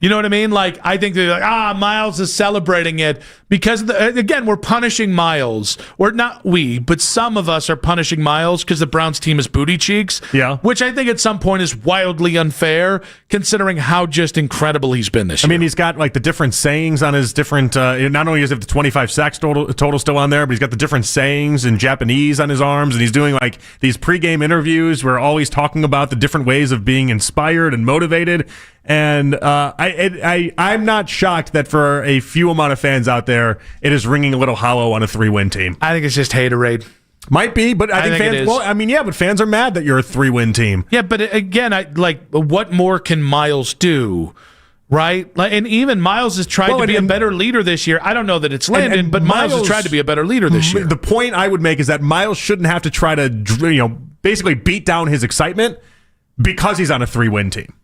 You know what I mean? I think they're like, Miles is celebrating it because, again, we're punishing Miles. Or not we, but some of us are punishing Miles because the Browns team is booty cheeks. Yeah. Which I think at some point is wildly unfair considering how just incredible he's been this year. I mean, he's got the different sayings on his different, not only does he have the 25 sacks total still on there, but he's got the different sayings in Japanese on his arms, and he's doing these pregame interviews where all he's talking about the different ways of being inspired and motivated. And I'm not shocked that for a few amount of fans out there, it is ringing a little hollow on a 3-win team. I think it's just haterade. Might be, but I think fans. it is. Well, I mean, yeah, but fans are mad that you're a 3-win team. Yeah, but again, what more can Miles do? Right? And even Miles has tried to be a better leader this year. I don't know that it's landed, but Miles has tried to be a better leader this year. The point I would make is that Miles shouldn't have to try to, basically beat down his excitement because he's on a 3-win team.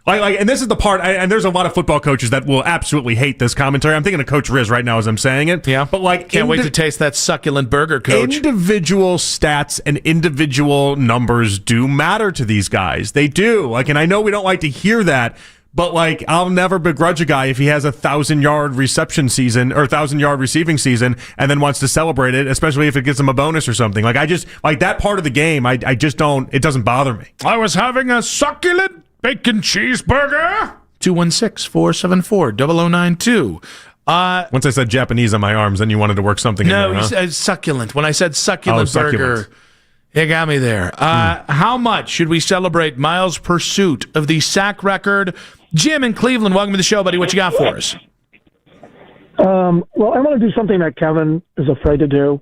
And this is the part, and there's a lot of football coaches that will absolutely hate this commentary. I'm thinking of Coach Riz right now as I'm saying it. Yeah. But can't wait to taste that succulent burger, Coach. Individual stats and individual numbers do matter to these guys. They do. And I know we don't like to hear that, but I'll never begrudge a guy if he has 1,000-yard reception season or 1,000-yard receiving season and then wants to celebrate it, especially if it gives him a bonus or something. I just that part of the game. I just don't. It doesn't bother me. I was having a succulent bacon cheeseburger. 216-474-0092. Once I said Japanese on my arms, then you wanted to work something in there, huh? No, succulent. When I said succulent burger, it got me there. How much should we celebrate Miles' pursuit of the sack record? Jim in Cleveland, welcome to the show, buddy. What you got for us? Well, I want to do something that Kevin is afraid to do.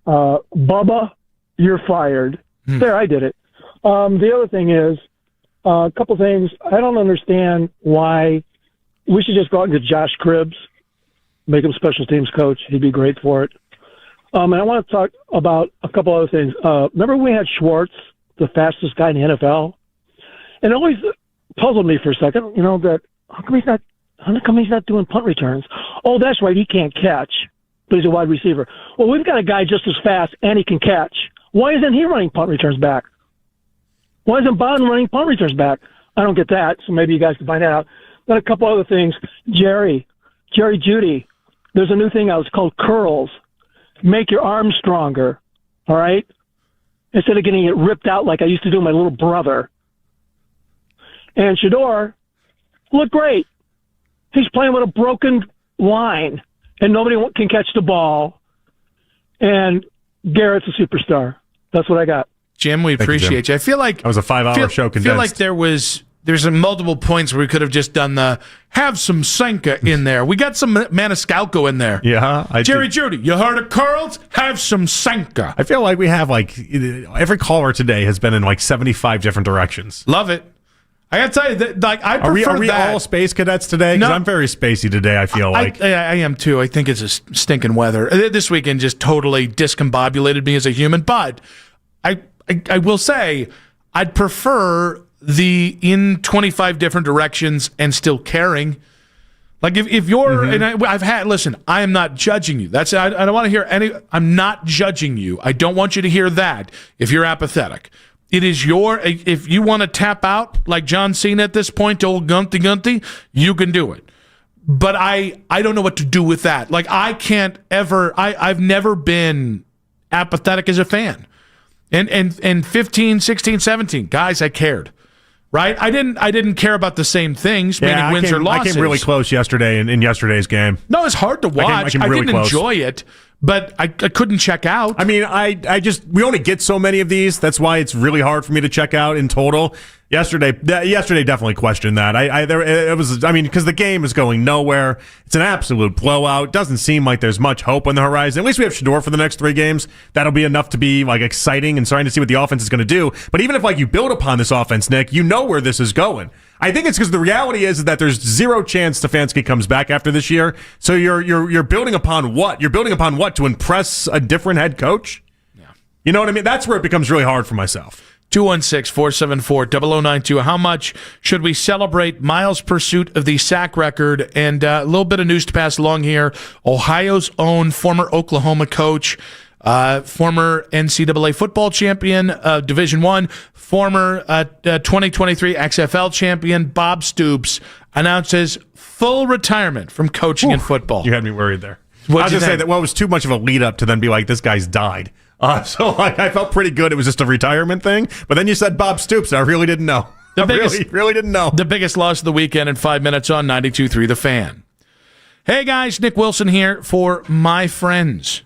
Bubba, you're fired. There, I did it. The other thing is, a couple things. I don't understand why we should just go out and get Josh Cribbs, make him special teams coach. He'd be great for it. And I want to talk about a couple other things. Remember we had Schwartz, the fastest guy in the NFL? And it always puzzled me for a second, that how come he's not doing punt returns? Oh, that's right, he can't catch, but he's a wide receiver. Well, we've got a guy just as fast and he can catch. Why isn't he running punt returns back? Why isn't Bowden running punt returns back? I don't get that, so maybe you guys can find that out. Then a couple other things. Jerry Judy, there's a new thing out. It's called curls. Make your arms stronger, all right? Instead of getting it ripped out like I used to do with my little brother. And Shador looked great. He's playing with a broken line, and nobody can catch the ball. And Garrett's a superstar. That's what I got. Jim, we appreciate you. I feel like that was a 5-hour show condensed. I feel like there's multiple points where we could have just done have some Senka in there. We got some Maniscalco in there. Yeah. Jerry Judy, you heard of curls? Have some Senka. I feel like we have every caller today has been in 75 different directions. Love it. I got to tell you that I prefer Are we all space cadets today? Because I'm very spacey today, I feel like. I am too. I think it's a stinking weather. This weekend just totally discombobulated me as a human, but I will say I'd prefer the in 25 different directions and still caring. If you're, and listen, I am not judging you. I don't want to hear I'm not judging you. I don't want you to hear that if you're apathetic. It is if you want to tap out like John Cena at this point to old Gunty, you can do it. But I don't know what to do with that. I can't ever, I've never been apathetic as a fan. And 15, 16, 17, guys, I cared. Right? I didn't care about the same things, meaning wins or losses. I came really close yesterday in yesterday's game. No, it's hard to watch. I didn't enjoy it, but I couldn't check out. I mean, we only get so many of these. That's why it's really hard for me to check out in total. Yesterday definitely questioned that. Because the game is going nowhere. It's an absolute blowout. Doesn't seem like there's much hope on the horizon. At least we have Shador for the next 3 games. That'll be enough to be exciting and starting to see what the offense is going to do. But even if you build upon this offense, Nick, you know where this is going. I think it's because the reality is that there's zero chance Stefanski comes back after this year. So you're building upon what? You're building upon what? To impress a different head coach? Yeah. You know what I mean? That's where it becomes really hard for myself. 216-474-0092. How much should we celebrate Miles' pursuit of the sack record? And a little bit of news to pass along here. Ohio's own former Oklahoma coach, former NCAA football champion, Division I, former 2023 XFL champion, Bob Stoops, announces full retirement from coaching in football. You had me worried there. What'd I was you going to say think? that, well, it was too much of a lead up to then be like, this guy's died. So I felt pretty good. It was just a retirement thing. But then you said Bob Stoops, and I really didn't know. Really didn't know. The biggest loss of the weekend in 5 minutes on 92.3 The Fan. Hey, guys, Nick Wilson here for My Friends.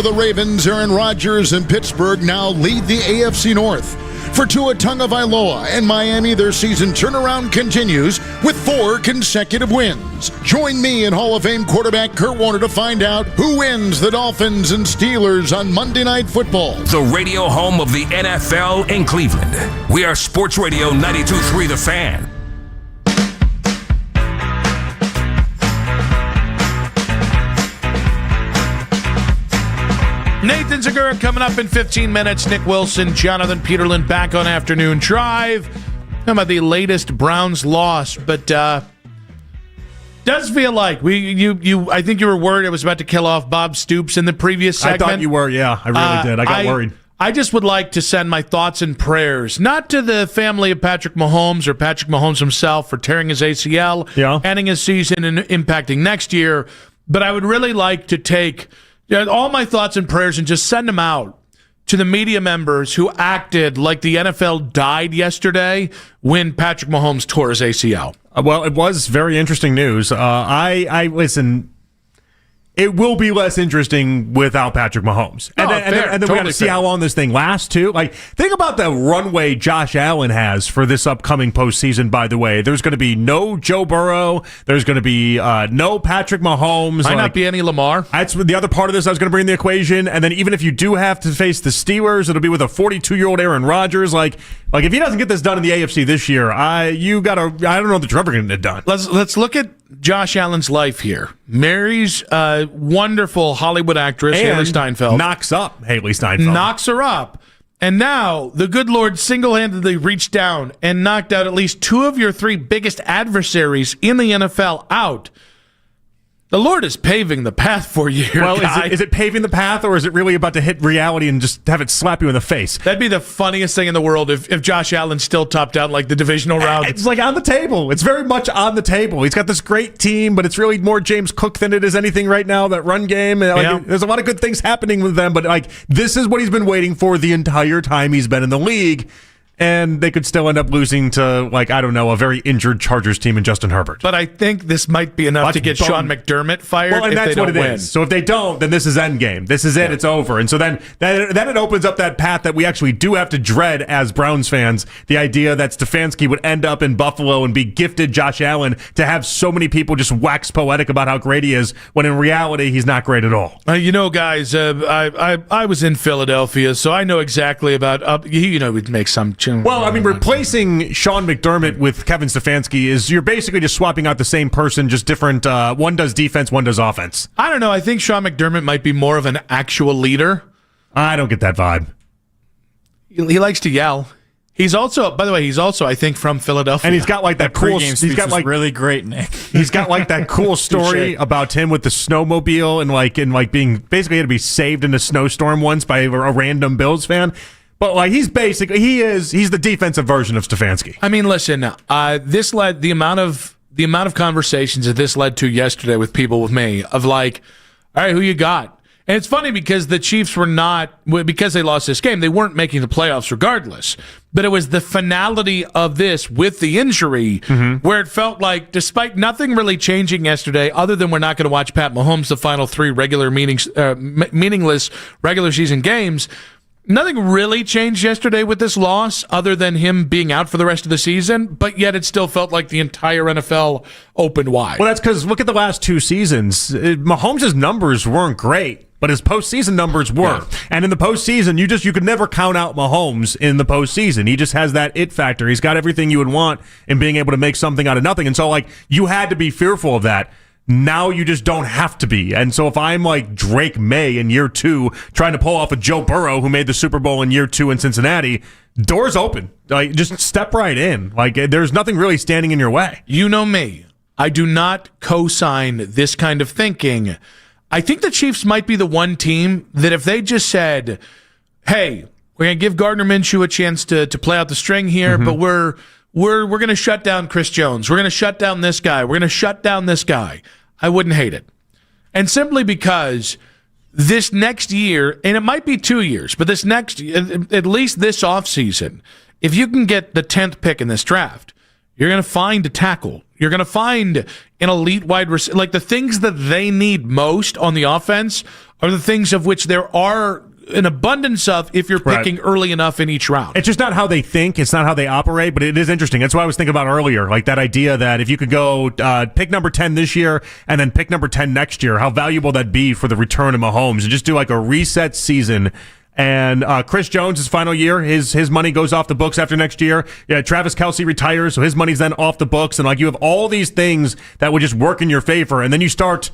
for the Ravens, Aaron Rodgers and Pittsburgh now lead the AFC North. For Tua Tagovailoa and Miami, their season turnaround continues with 4 consecutive wins. Join me and Hall of Fame quarterback Kurt Warner to find out who wins the Dolphins and Steelers on Monday Night Football. The radio home of the NFL in Cleveland. We are Sports Radio 92.3 The Fan. Nathan Zegura coming up in 15 minutes. Nick Wilson, Jonathan Peterlin back on Afternoon Drive. Talking about the latest Browns loss, but does feel like I think you were worried it was about to kill off Bob Stoops in the previous segment. I thought you were, yeah. I really did. I got worried. I just would like to send my thoughts and prayers, not to the family of Patrick Mahomes or Patrick Mahomes himself for tearing his ACL, ending his season and impacting next year, but I would really like to take all my thoughts and prayers and just send them out to the media members who acted like the NFL died yesterday when Patrick Mahomes tore his ACL. Well, it was very interesting news. I listen. It will be less interesting without Patrick Mahomes. And then we got to see how long this thing lasts, too. Like, think about the runway Josh Allen has for this upcoming postseason, by the way. There's going to be no Joe Burrow. There's going to be no Patrick Mahomes. Might not be any Lamar. That's the other part of this I was going to bring in the equation. And then even if you do have to face the Steelers, it'll be with a 42-year-old Aaron Rodgers. Like if he doesn't get this done in the AFC this year, I don't know that you're ever going to get it done. Let's look at Josh Allen's life here. Marries a wonderful Hollywood actress, Haley Steinfeld. Knocks up Haley Steinfeld. Knocks her up. And now the good Lord single-handedly reached down and knocked out at least 2 of your 3 biggest adversaries in the NFL out. The Lord is paving the path for you here, guy. Is it paving the path, or is it really about to hit reality and just have it slap you in the face? That'd be the funniest thing in the world if Josh Allen still topped out like the divisional round. It's like on the table. It's very much on the table. He's got this great team, but it's really more James Cook than it is anything right now, that run game. There's a lot of good things happening with them, but this is what he's been waiting for the entire time he's been in the league. And they could still end up losing to, a very injured Chargers team in Justin Herbert. But I think this might be enough to get Sean McDermott fired. Well, and that's what it is. So if they don't, then this is endgame. This is it. It's over. And so then it opens up that path that we actually do have to dread as Browns fans. The idea that Stefanski would end up in Buffalo and be gifted Josh Allen to have so many people just wax poetic about how great he is, when in reality he's not great at all. Guys, I was in Philadelphia, so I know exactly about. We'd make some. Well, replacing Sean McDermott with Kevin Stefanski is you're basically just swapping out the same person, just different. One does defense, one does offense. I don't know. I think Sean McDermott might be more of an actual leader. I don't get that vibe. He likes to yell. He's also, by the way, I think, from Philadelphia. And he's got that cool. He's got really great, Nick. He's got that cool story about him with the snowmobile and being basically had to be saved in a snowstorm once by a random Bills fan. But he's the defensive version of Stefanski. Listen, this led the amount of conversations that this led to yesterday with people with me of all right, who you got? And it's funny because the Chiefs were not, because they lost this game, they weren't making the playoffs regardless. But it was the finality of this with the injury where it felt like, despite nothing really changing yesterday, other than we're not going to watch Pat Mahomes the final 3 meaningless regular season games. Nothing really changed yesterday with this loss other than him being out for the rest of the season, but yet it still felt like the entire NFL opened wide. Well, that's because look at the last 2 seasons. Mahomes' numbers weren't great, but his postseason numbers were. Yeah. And in the postseason, you could never count out Mahomes in the postseason. He just has that it factor. He's got everything you would want in being able to make something out of nothing. And so, you had to be fearful of that. Now you just don't have to be. And so if I'm like Drake May in year 2 trying to pull off a Joe Burrow who made the Super Bowl in year 2 in Cincinnati, doors open. Just step right in. There's nothing really standing in your way. You know me. I do not co-sign this kind of thinking. I think the Chiefs might be the one team that if they just said, hey, we're going to give Gardner Minshew a chance to play out the string here, but we're going to shut down Chris Jones. We're going to shut down this guy. We're going to shut down this guy. I wouldn't hate it. And simply because this next year, and it might be 2 years, but at least this offseason, if you can get the 10th pick in this draft, You're going to find a tackle. You're going to find an elite wide receiver. Like the things that they need most on the offense are the things of which there are an abundance of if you're picking early enough in each round. It's just not how they think. It's not how they operate, but it is interesting. That's what I was thinking about earlier, like that idea that if you could go pick number 10 this year and then pick number 10 next year, how valuable that'd be for the return of Mahomes, and just do like a reset season. And Chris Jones' final year, his money goes off the books after next year. Yeah, Travis Kelce retires, so his money's then off the books. And like you have all these things that would just work in your favor, and then you start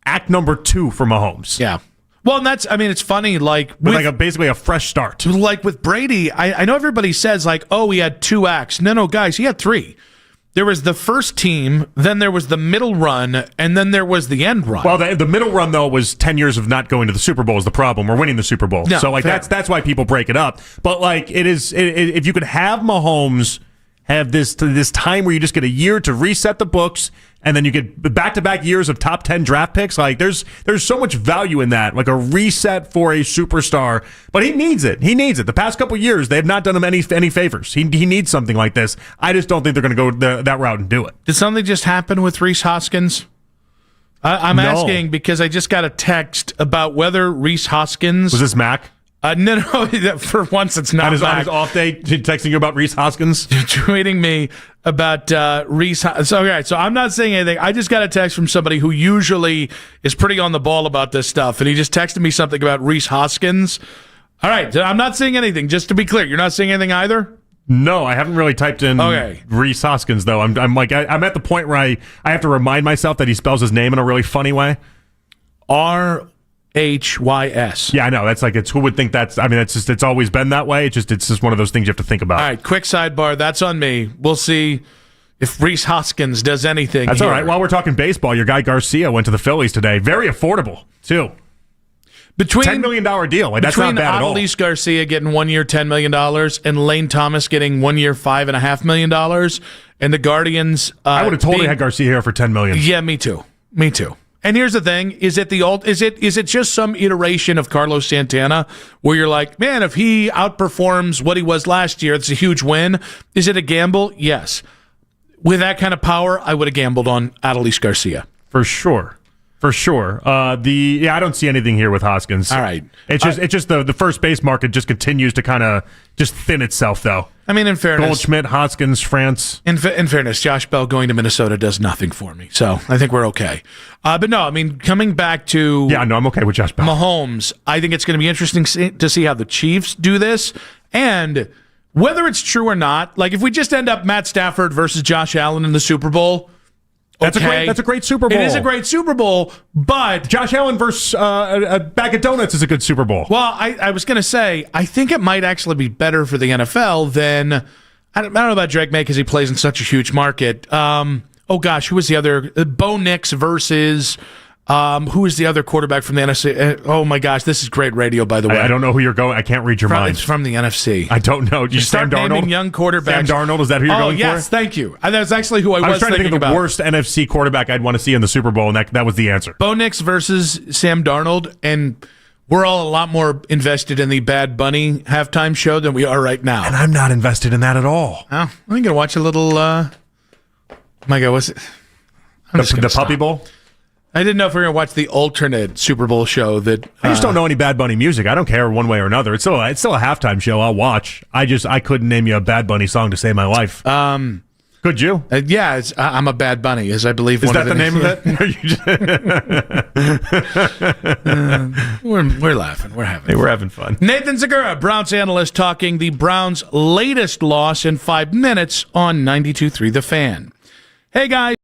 act number 2 for Mahomes. Yeah. Well, and it's funny, like basically a fresh start. Like with Brady, I know everybody says like, oh, he had 2 acts. No, guys, he had 3. There was the first team, then there was the middle run, and then there was the end run. Well, the middle run though was 10 years of not going to the Super Bowl is the problem, or winning the Super Bowl. No, so like that's why people break it up. But like if you could have Mahomes have this time where you just get a year to reset the books, and then you get back-to-back years of top 10 draft picks. Like there's so much value in that, like a reset for a superstar. But he needs it. He needs it. The past couple years, they have not done him any favors. He needs something like this. I just don't think they're going to go that route and do it. Did something just happen with Rhys Hoskins? I'm asking because I just got a text about whether Rhys Hoskins... Was this Mac? No, for once it's not. On his off day, texting you about Rhys Hoskins? Tweeting me about Rhys. So I'm not saying anything. I just got a text from somebody who usually is pretty on the ball about this stuff, and he just texted me something about Rhys Hoskins. All right, I'm not saying anything. Just to be clear, you're not saying anything either? No, I haven't really typed in Rhys Hoskins, though. I'm at the point where I have to remind myself that he spells his name in a really funny way. Hys. Yeah, I know. That's like, who would think that's, I mean, it's always been that way. It's just one of those things you have to think about. All right, quick sidebar. That's on me. We'll see if Rhys Hoskins does anything. That's all right. While we're talking baseball, your guy Garcia went to the Phillies today. Very affordable, too. $10 million deal. Like, that's not bad at all. Adolis Garcia getting 1 year, $10 million, and Lane Thomas getting 1 year, $5.5 million, and the Guardians. I would have totally had Garcia here for $10 million. Yeah, me too. And here's the thing: is it just some iteration of Carlos Santana where you're like, man, if he outperforms what he was last year, it's a huge win. Is it a gamble? Yes. With that kind of power, I would have gambled on Adolis Garcia for sure. I don't see anything here with Hoskins. All right, it's just the first base market just continues to kind of just thin itself, though. I mean, in fairness, Goldschmidt, Hoskins, France. In fairness, Josh Bell going to Minnesota does nothing for me, so I think we're okay. But no, I mean, coming back to I'm okay with Josh Bell. Mahomes, I think it's going to be interesting to see how the Chiefs do this, and whether it's true or not. Like, if we just end up Matt Stafford versus Josh Allen in the Super Bowl. That's a great Super Bowl. It is a great Super Bowl, but Josh Allen versus a bag of donuts is a good Super Bowl. Well, I was going to say, I think it might actually be better for the NFL than, I don't know about Drake May because he plays in such a huge market. Who was the other? Bo Nix versus, who is the other quarterback from the NFC? Oh my gosh, this is great radio, by the way. I don't know who you're going. I can't read your mind. It's from the NFC. I don't know. You start Sam Darnold? Naming young quarterbacks. Sam Darnold, is that who you're going for? Oh, yes, thank you. And that's actually who I was trying to think of the worst NFC quarterback I'd want to see in the Super Bowl, and that was the answer. Bo Nix versus Sam Darnold, and we're all a lot more invested in the Bad Bunny halftime show than we are right now. And I'm not invested in that at all. Oh, I'm going to watch a little, my God, what's it? The Puppy Bowl? I didn't know if we were going to watch the alternate Super Bowl show that... I just don't know any Bad Bunny music. I don't care one way or another. It's still a halftime show I'll watch. I couldn't name you a Bad Bunny song to save my life. Could you? Yeah, I'm a Bad Bunny, as I believe. Is that the name of it? We're laughing. We're having fun. Nathan Zegura, Browns analyst, talking the Browns' latest loss in 5 minutes on 92.3 The Fan. Hey, guys.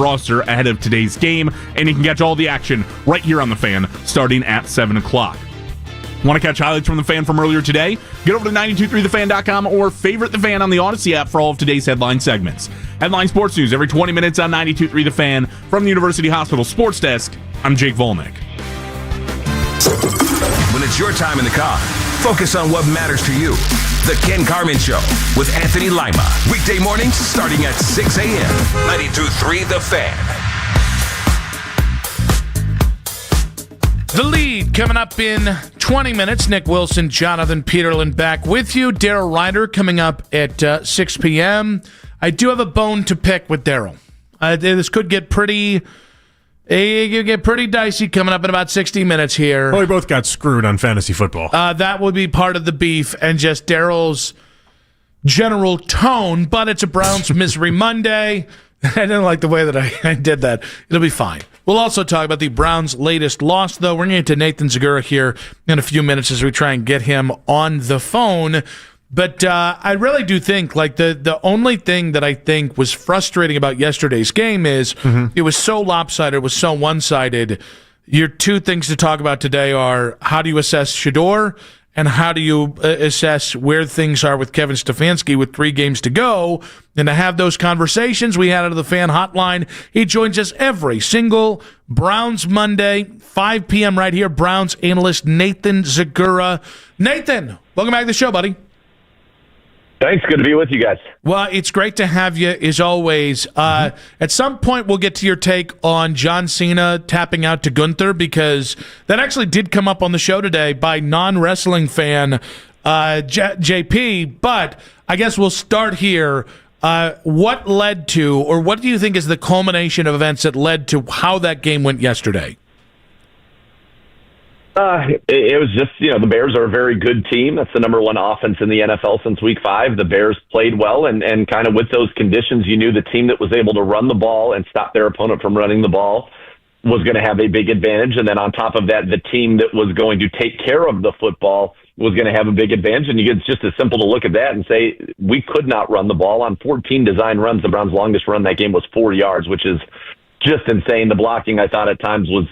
roster ahead of today's game, and you can catch all the action right here on The Fan starting at 7 o'clock. Want to catch highlights from The Fan from earlier today? Get over to 923thefan.com or favorite The Fan on the Odyssey app for all of today's headline segments. Headline sports news every 20 minutes on 923 The Fan. From the University Hospital Sports Desk, I'm Jake Volnick. When it's your time in the car, focus on what matters to you. The Ken Carmen Show with Anthony Lima. Weekday mornings starting at 6 a.m. 92.3 The Fan. The Lead coming up in 20 minutes. Nick Wilson, Jonathan Peterlin back with you. Daryl Ryder coming up at 6 p.m. I do have a bone to pick with Daryl. This could get pretty dicey coming up in about 60 minutes here. Well, we both got screwed on fantasy football. That would be part of the beef and just Daryl's general tone, but it's a Browns Misery Monday. I didn't like the way that I did that. It'll be fine. We'll also talk about the Browns' latest loss, though. We're going to get to Nathan Zegura here in a few minutes as we try and get him on the phone. But I really do think, like, the only thing that I think was frustrating about yesterday's game is it was so lopsided, it was so one-sided. Your two things to talk about today are how do you assess Shedeur and how do you assess where things are with Kevin Stefanski with 3 games to go? And to have those conversations, we had out of the Fan Hotline. He joins us every single Browns Monday, 5 p.m. right here. Browns analyst Nathan Zegura. Nathan, welcome back to the show, buddy. Thanks. Good to be with you guys. Well, it's great to have you, as always. At some point, we'll get to your take on John Cena tapping out to Gunther, because that actually did come up on the show today by non-wrestling fan JP. But I guess we'll start here. What led to, or what do you think is the culmination of events that led to how that game went yesterday? It was just, the Bears are a very good team. That's the number 1 offense in the NFL since week 5. The Bears played well, and kind of with those conditions, you knew the team that was able to run the ball and stop their opponent from running the ball was going to have a big advantage. And then on top of that, the team that was going to take care of the football was going to have a big advantage. And it's just as simple to look at that and say, we could not run the ball. On 14 design runs, the Browns' longest run that game was 4 yards, which is just insane. The blocking, I thought, at times was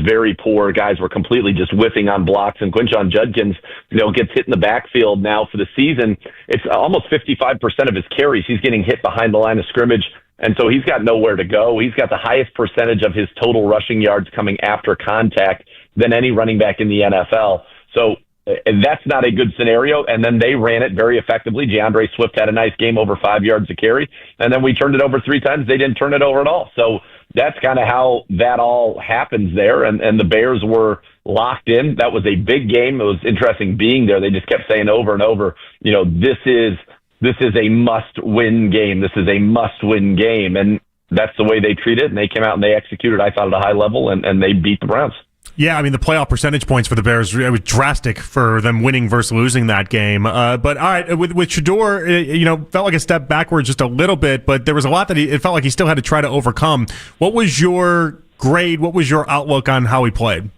very poor. Guys were completely just whiffing on blocks. And Quinshon Judkins, gets hit in the backfield now for the season. It's almost 55% of his carries. He's getting hit behind the line of scrimmage. And so he's got nowhere to go. He's got the highest percentage of his total rushing yards coming after contact than any running back in the NFL. So that's not a good scenario. And then they ran it very effectively. DeAndre Swift had a nice game, over 5 yards a carry. And then we turned it over 3 times. They didn't turn it over at all. So that's kind of how that all happens there. And the Bears were locked in. That was a big game. It was interesting being there. They just kept saying over and over, this is a must-win game. This is a must-win game. And that's the way they treat it. And they came out and they executed, I thought, at a high level, and they beat the Browns. Yeah, I mean, the playoff percentage points for the Bears, it was drastic for them winning versus losing that game. But all right, with Shedeur, felt like a step backwards just a little bit, but there was a lot that it felt like he still had to try to overcome. What was your grade? What was your outlook on how he played?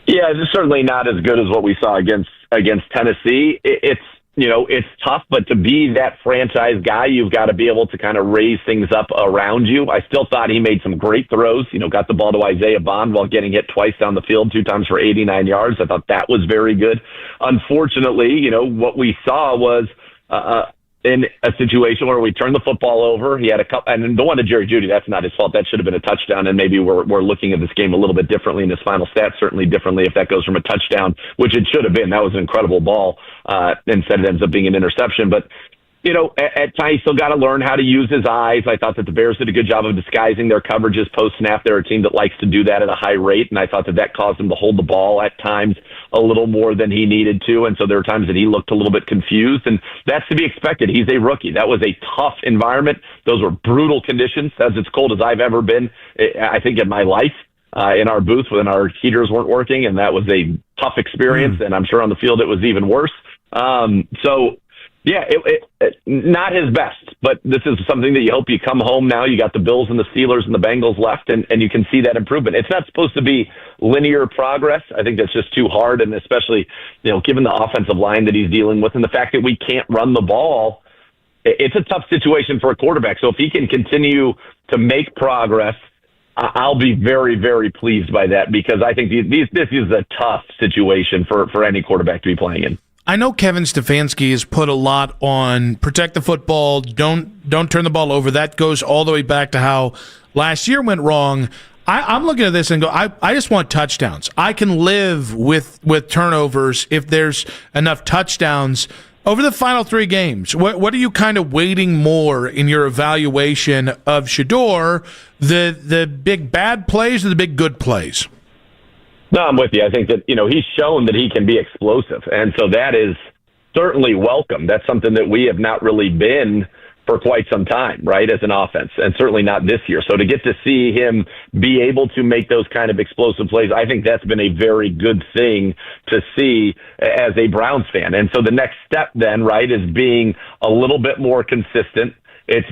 Yeah, it's certainly not as good as what we saw against Tennessee. It's tough, but to be that franchise guy, you've got to be able to kind of raise things up around you. I still thought he made some great throws, got the ball to Isaiah Bond while getting hit twice down the field, 2 times for 89 yards. I thought that was very good. Unfortunately, what we saw was in a situation where we turned the football over. He had a couple, and the one to Jerry Jeudy, that's not his fault. That should have been a touchdown, and maybe we're looking at this game a little bit differently in his final stats, certainly differently if that goes from a touchdown, which it should have been. That was an incredible ball. Instead it ends up being an interception. But, at times he's still got to learn how to use his eyes. I thought that the Bears did a good job of disguising their coverages post-snap. They're a team that likes to do that at a high rate, and I thought that caused him to hold the ball at times a little more than he needed to, and so there were times that he looked a little bit confused, and that's to be expected. He's a rookie. That was a tough environment. Those were brutal conditions, as cold as I've ever been, I think, in my life. In our booth when our heaters weren't working, and that was a tough experience, and I'm sure on the field it was even worse. Yeah, it not his best, but this is something that you hope you come home now. You got the Bills and the Steelers and the Bengals left, and you can see that improvement. It's not supposed to be linear progress. I think that's just too hard, and especially, given the offensive line that he's dealing with and the fact that we can't run the ball, it's a tough situation for a quarterback. So if he can continue to make progress, I'll be very, very pleased by that, because I think this is a tough situation for any quarterback to be playing in. I know Kevin Stefanski has put a lot on protect the football, don't turn the ball over. That goes all the way back to how last year went wrong. I'm looking at this and go, I just want touchdowns. I can live with turnovers if there's enough touchdowns. Over the final 3 games, what are you kind of weighting more in your evaluation of Shedeur, the big bad plays or the big good plays? No, I'm with you. I think that, he's shown that he can be explosive. And so that is certainly welcome. That's something that we have not really been for quite some time, right, as an offense, and certainly not this year. So to get to see him be able to make those kind of explosive plays, I think that's been a very good thing to see as a Browns fan. And so the next step then, right, is being a little bit more consistent. It's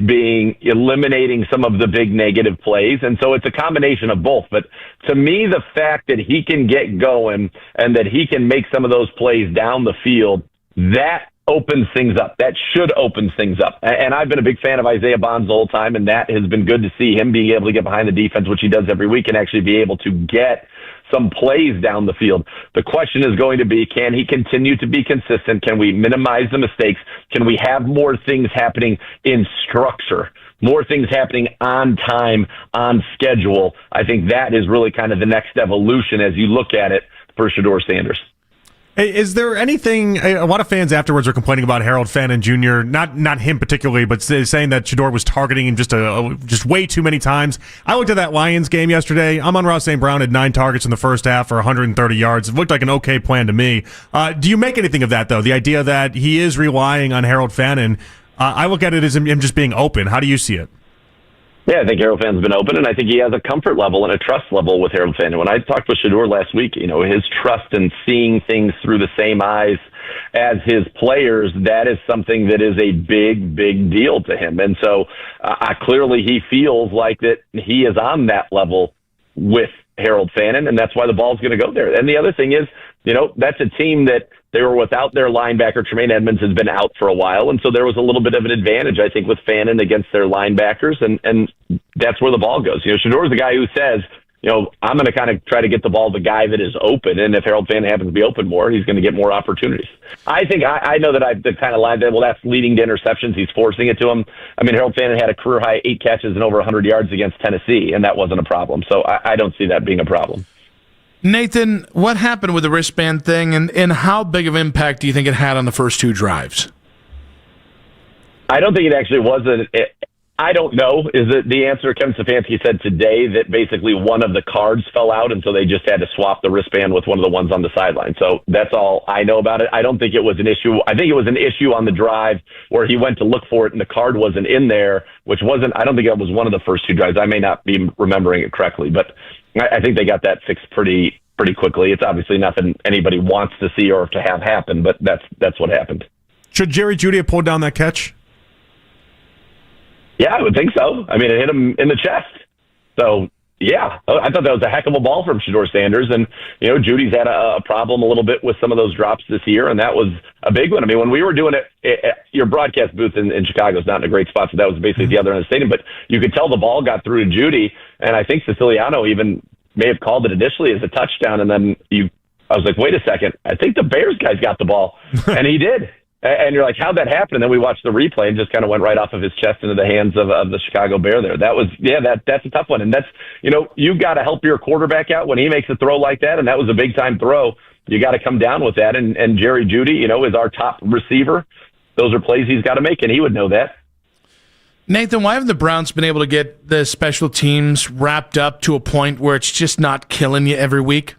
eliminating some of the big negative plays. And so it's a combination of both. But to me, the fact that he can get going and that he can make some of those plays down the field, that opens things up. That should open things up. And I've been a big fan of Isaiah Bonds the whole time, and that has been good to see him being able to get behind the defense, which he does every week, and actually be able to get some plays down the field. The question is going to be, can he continue to be consistent? Can we minimize the mistakes? Can we have more things happening in structure? More things happening on time, on schedule? I think that is really kind of the next evolution as you look at it for Shedeur Sanders. Hey, is there anything? A lot of fans afterwards are complaining about Harold Fannin Jr. Not him particularly, but saying that Shedeur was targeting him just way too many times. I looked at that Lions game yesterday. Amon-Ra St. Brown had 9 targets in the first half for 130 yards. It looked like an okay plan to me. Do you make anything of that, though? The idea that he is relying on Harold Fannin. I look at it as him just being open. How do you see it? Yeah, I think Harold Fannon's been open, and I think he has a comfort level and a trust level with Harold Fannin. When I talked with Shedeur last week, his trust in seeing things through the same eyes as his players, that is something that is a big, big deal to him. And so clearly he feels like that he is on that level with Harold Fannin, and that's why the ball's going to go there. And the other thing is, that's a team that they were without their linebacker. Tremaine Edmonds has been out for a while, and so there was a little bit of an advantage, I think, with Fannin against their linebackers, and that's where the ball goes. Shedeur is the guy who says, I'm going to kind of try to get the ball to the guy that is open, and if Harold Fannin happens to be open more, he's going to get more opportunities. I think I know that I've kind of lied there. Well, that's leading to interceptions. He's forcing it to him. I mean, Harold Fannin had a career-high 8 catches and over 100 yards against Tennessee, and that wasn't a problem. So I don't see that being a problem. Nathan, what happened with the wristband thing, and how big of impact do you think it had on the first 2 drives? I don't think it actually was. I don't know is the answer. Kevin Stefanski said today that basically one of the cards fell out, and so they just had to swap the wristband with one of the ones on the sideline. So that's all I know about it. I don't think it was an issue. I think it was an issue on the drive where he went to look for it and the card wasn't in there, which wasn't. I don't think it was one of the first 2 drives. I may not be remembering it correctly, but I think they got that fixed pretty quickly. It's obviously nothing anybody wants to see or to have happen, but that's what happened. Should Jerry Jeudy have pulled down that catch? Yeah, I would think so. I mean, it hit him in the chest. So, yeah, I thought that was a heck of a ball from Shedeur Sanders. And, Judy's had a problem a little bit with some of those drops this year, and that was a big one. I mean, when we were doing it, your broadcast booth in Chicago is not in a great spot, so that was basically the other end of the stadium. But you could tell the ball got through to Judy, and I think Siciliano even may have called it initially as a touchdown, and then I was like, wait a second, I think the Bears guys got the ball, and he did. And you're like, how'd that happen? And then we watched the replay and just kind of went right off of his chest into the hands of the Chicago Bear there. That was, that's a tough one. And that's, you got to help your quarterback out when he makes a throw like that. And that was a big time throw. You got to come down with that. And Jerry Jeudy, is our top receiver. Those are plays he's got to make, and he would know that. Nathan, why haven't the Browns been able to get the special teams wrapped up to a point where it's just not killing you every week?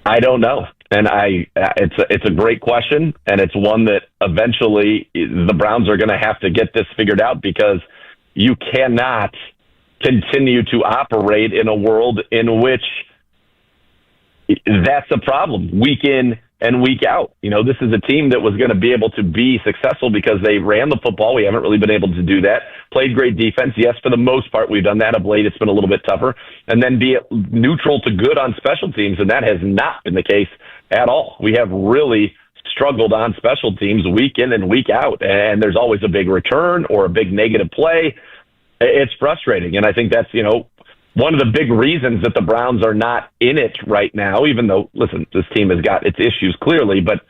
I don't know. And it's a great question, and it's one that eventually the Browns are going to have to get this figured out, because you cannot continue to operate in a world in which that's a problem week in and week out. This is a team that was going to be able to be successful because they ran the football. We haven't really been able to do that. Played great defense. Yes, for the most part, we've done that. Of late, it's been a little bit tougher. And then be neutral to good on special teams, and that has not been the case at all. We have really struggled on special teams week in and week out, and there's always a big return or a big negative play. It's frustrating, and I think that's, one of the big reasons that the Browns are not in it right now, even though, listen, this team has got its issues clearly, but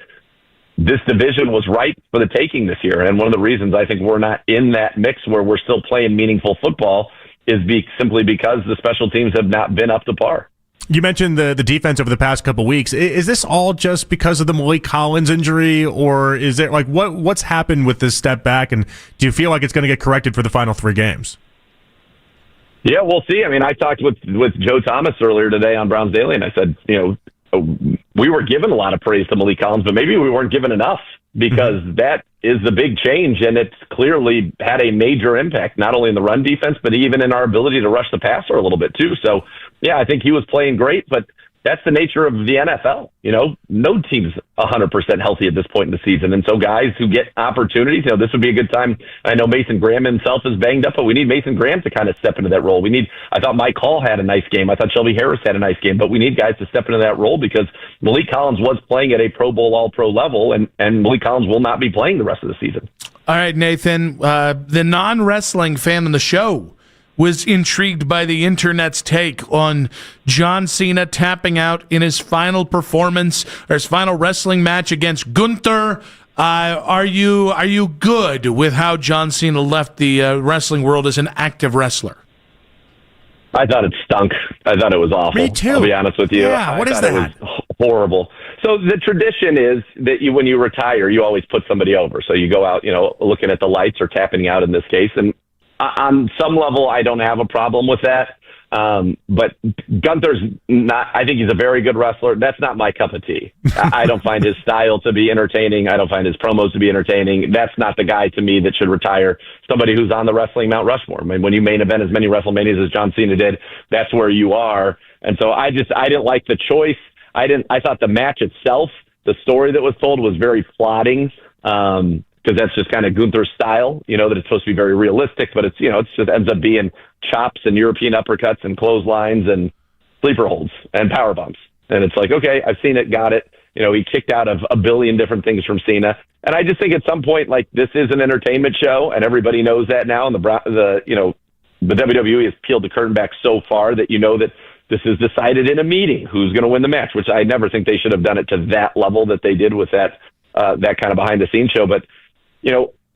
this division was ripe for the taking this year. And one of the reasons I think we're not in that mix where we're still playing meaningful football is simply because the special teams have not been up to par. You mentioned the defense over the past couple weeks. Is this all just because of the Malik Collins injury, or is it like what's happened with this step back? And do you feel like it's going to get corrected for the final 3 games? Yeah, we'll see. I mean, I talked with Joe Thomas earlier today on Browns Daily, and I said, we were given a lot of praise to Malik Collins, but maybe we weren't given enough, because that is the big change, and it's clearly had a major impact, not only in the run defense, but even in our ability to rush the passer a little bit too. So, yeah, I think he was playing great, but that's the nature of the NFL. No team's 100% healthy at this point in the season. And so guys who get opportunities, this would be a good time. I know Mason Graham himself is banged up, but we need Mason Graham to kind of step into that role. I thought Mike Hall had a nice game. I thought Shelby Harris had a nice game, but we need guys to step into that role because Malik Collins was playing at a Pro Bowl, All-Pro level, and Malik Collins will not be playing the rest of the season. All right, Nathan, the non-wrestling fan on the show was intrigued by the internet's take on John Cena tapping out in his final performance or his final wrestling match against Gunther. Are you good with how John Cena left the wrestling world as an active wrestler? I thought it stunk. I thought it was awful. Me too. I'll be honest with you. Yeah, what is that? It was horrible. So the tradition is that when you retire, you always put somebody over. So you go out, looking at the lights or tapping out in this case. And on some level, I don't have a problem with that. But Gunther's not, I think he's a very good wrestler. That's not my cup of tea. I don't find his style to be entertaining. I don't find his promos to be entertaining. That's not the guy to me that should retire. Somebody who's on the wrestling Mount Rushmore. I mean, when you main event as many WrestleManias as John Cena did, that's where you are. And so I didn't like the choice. I thought the match itself, the story that was told was very plotting. Because that's just kind of Gunther's style, that it's supposed to be very realistic, but it's just ends up being chops and European uppercuts and clotheslines and sleeper holds and power bumps. And it's like, okay, I've seen it, got it. He kicked out of a billion different things from Cena. And I just think at some point, like, this is an entertainment show and everybody knows that now. And the WWE has peeled the curtain back so far that that this is decided in a meeting who's going to win the match, which I never think they should have done it to that level that they did with that kind of behind the scenes show. But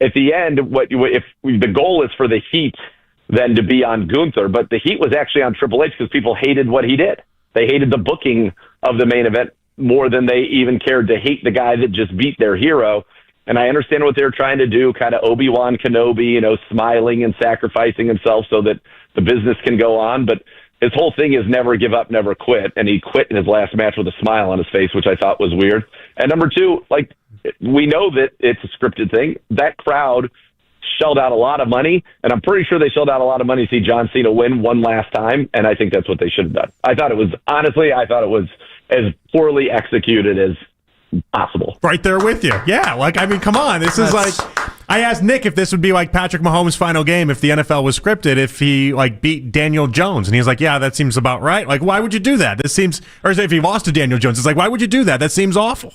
at the end, if the goal is for the Heat then to be on Gunther, but the Heat was actually on Triple H because people hated what he did. They hated the booking of the main event more than they even cared to hate the guy that just beat their hero. And I understand what they're trying to do, kind of Obi-Wan Kenobi, smiling and sacrificing himself so that the business can go on. But his whole thing is never give up, never quit. And he quit in his last match with a smile on his face, which I thought was weird. And number two, we know that it's a scripted thing. That crowd shelled out a lot of money, and I'm pretty sure they shelled out a lot of money to see John Cena win one last time, and I think that's what they should have done. I thought it was as poorly executed as possible. Right there with you. Yeah, come on. This is I asked Nick if this would be like Patrick Mahomes' final game if the NFL was scripted, if he beat Daniel Jones, and he's like, yeah, that seems about right. Why would you do that? Or if he lost to Daniel Jones, it's like, why would you do that? That seems awful.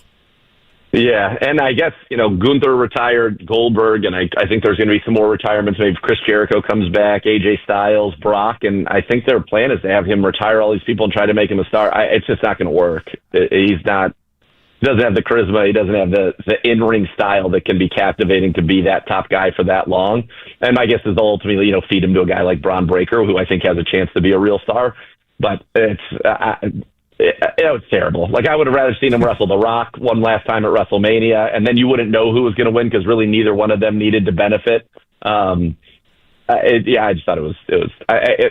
Yeah, and I guess, Gunther retired, Goldberg, and I think there's going to be some more retirements. Maybe Chris Jericho comes back, AJ Styles, Brock, and I think their plan is to have him retire all these people and try to make him a star. It's just not going to work. He doesn't have the charisma. He doesn't have the in-ring style that can be captivating to be that top guy for that long. And my guess is they'll ultimately, feed him to a guy like Braun Breaker, who I think has a chance to be a real star. But it was terrible. I would have rather seen him wrestle The Rock one last time at WrestleMania, and then you wouldn't know who was going to win because really neither one of them needed to benefit. I just thought it was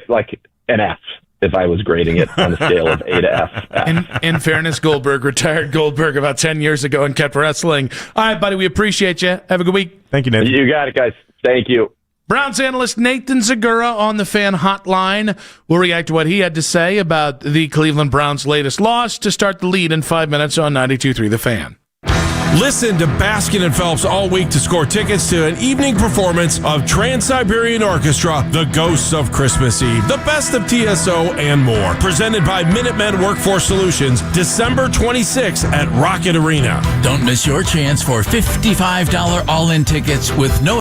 like an F if I was grading it on a scale of A to F. In fairness, retired Goldberg about 10 years ago and kept wrestling. All right, buddy, we appreciate you. Have a good week. Thank you, Nathan. You got it, guys. Thank you. Browns analyst Nathan Zegura on the Fan Hotline. We'll react to what he had to say about the Cleveland Browns' latest loss to start the lead in 5 minutes on 92.3 The Fan. Listen to Baskin and Phelps all week to score tickets to an evening performance of Trans-Siberian Orchestra, The Ghosts of Christmas Eve, the best of TSO, and more. Presented by Minutemen Workforce Solutions, December 26th at Rocket Arena. Don't miss your chance for $55 all-in tickets with no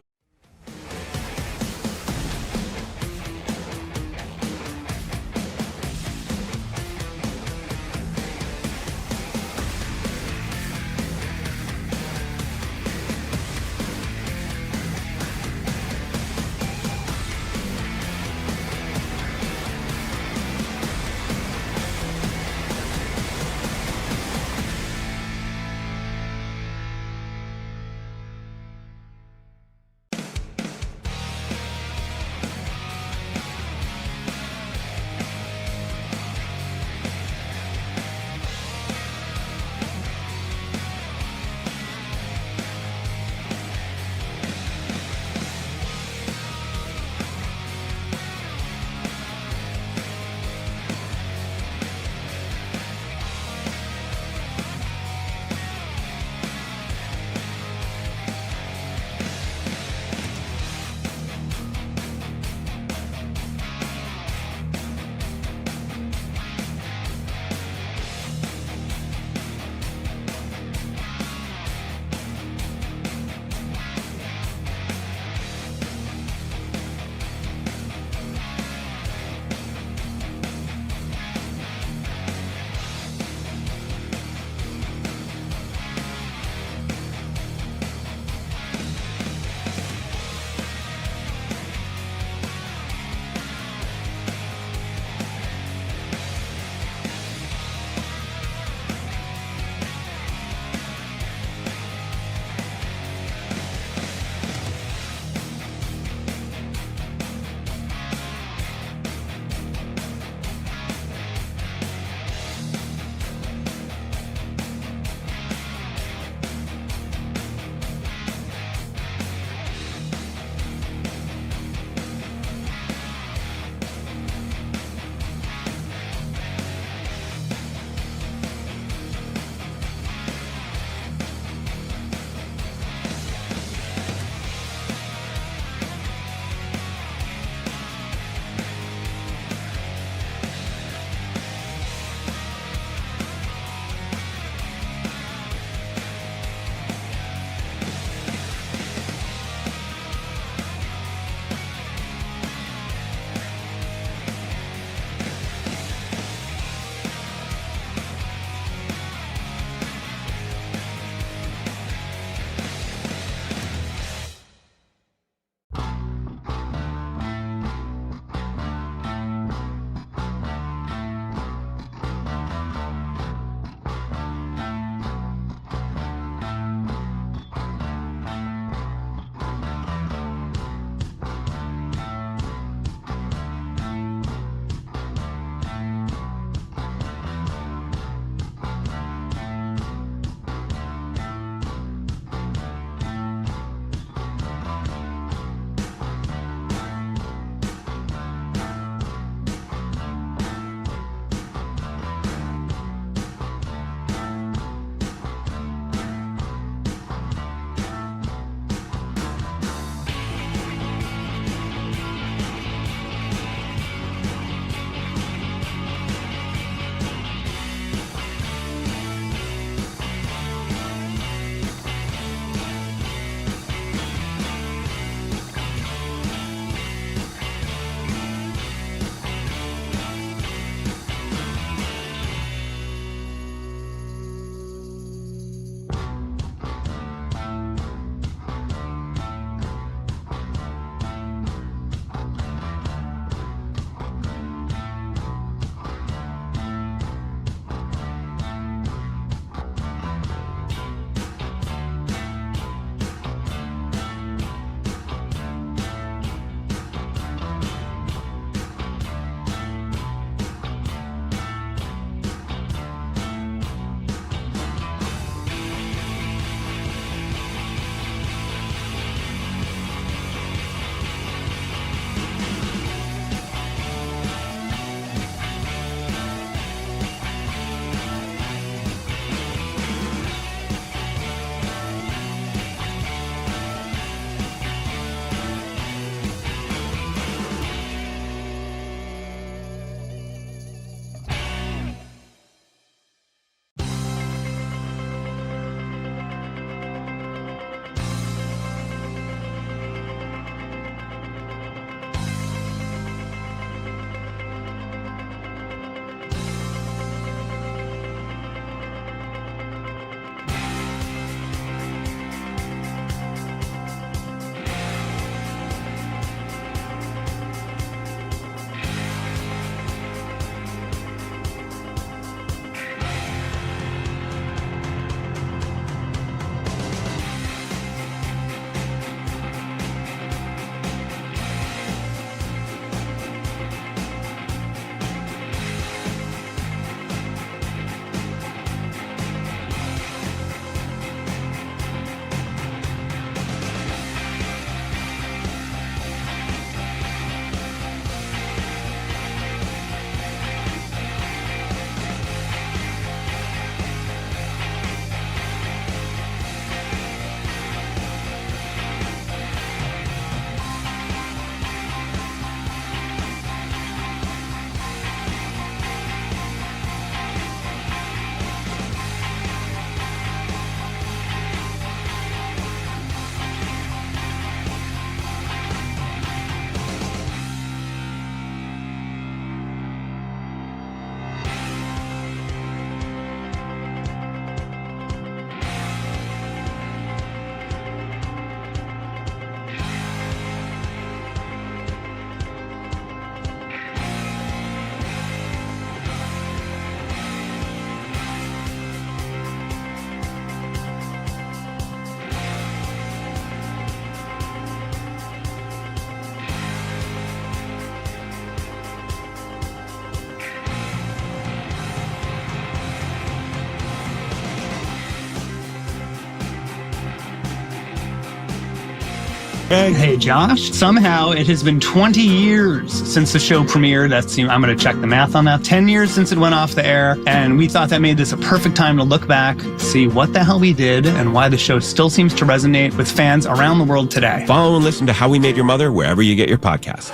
Hey. Hey, Josh. Somehow it has been 20 years since the show premiered. I'm going to check the math on that. 10 years since it went off the air, and we thought that made this a perfect time to look back, see what the hell we did, and why the show still seems to resonate with fans around the world today. Follow and listen to How We Made Your Mother wherever you get your podcasts.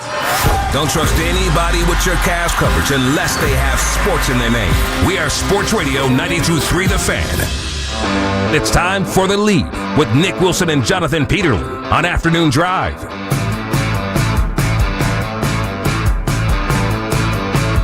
Don't trust anybody with your Cavs coverage unless they have sports in their name. We are Sports Radio 92.3 The Fan. It's time for The Lead with Nick Wilson and Jonathan Peterlin on Afternoon Drive.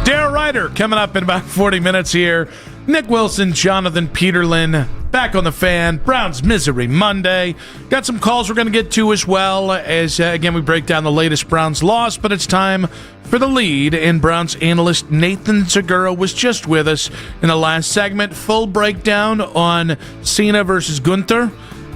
Dare Ryder coming up in about 40 minutes here. Nick Wilson, Jonathan Peterlin, back on The Fan. Browns Misery Monday. Got some calls we're going to get to as well as, again, we break down the latest Browns loss, but it's time for The Lead. And Browns analyst Nathan Zegura was just with us in the last segment. Full breakdown on Cena versus Gunther.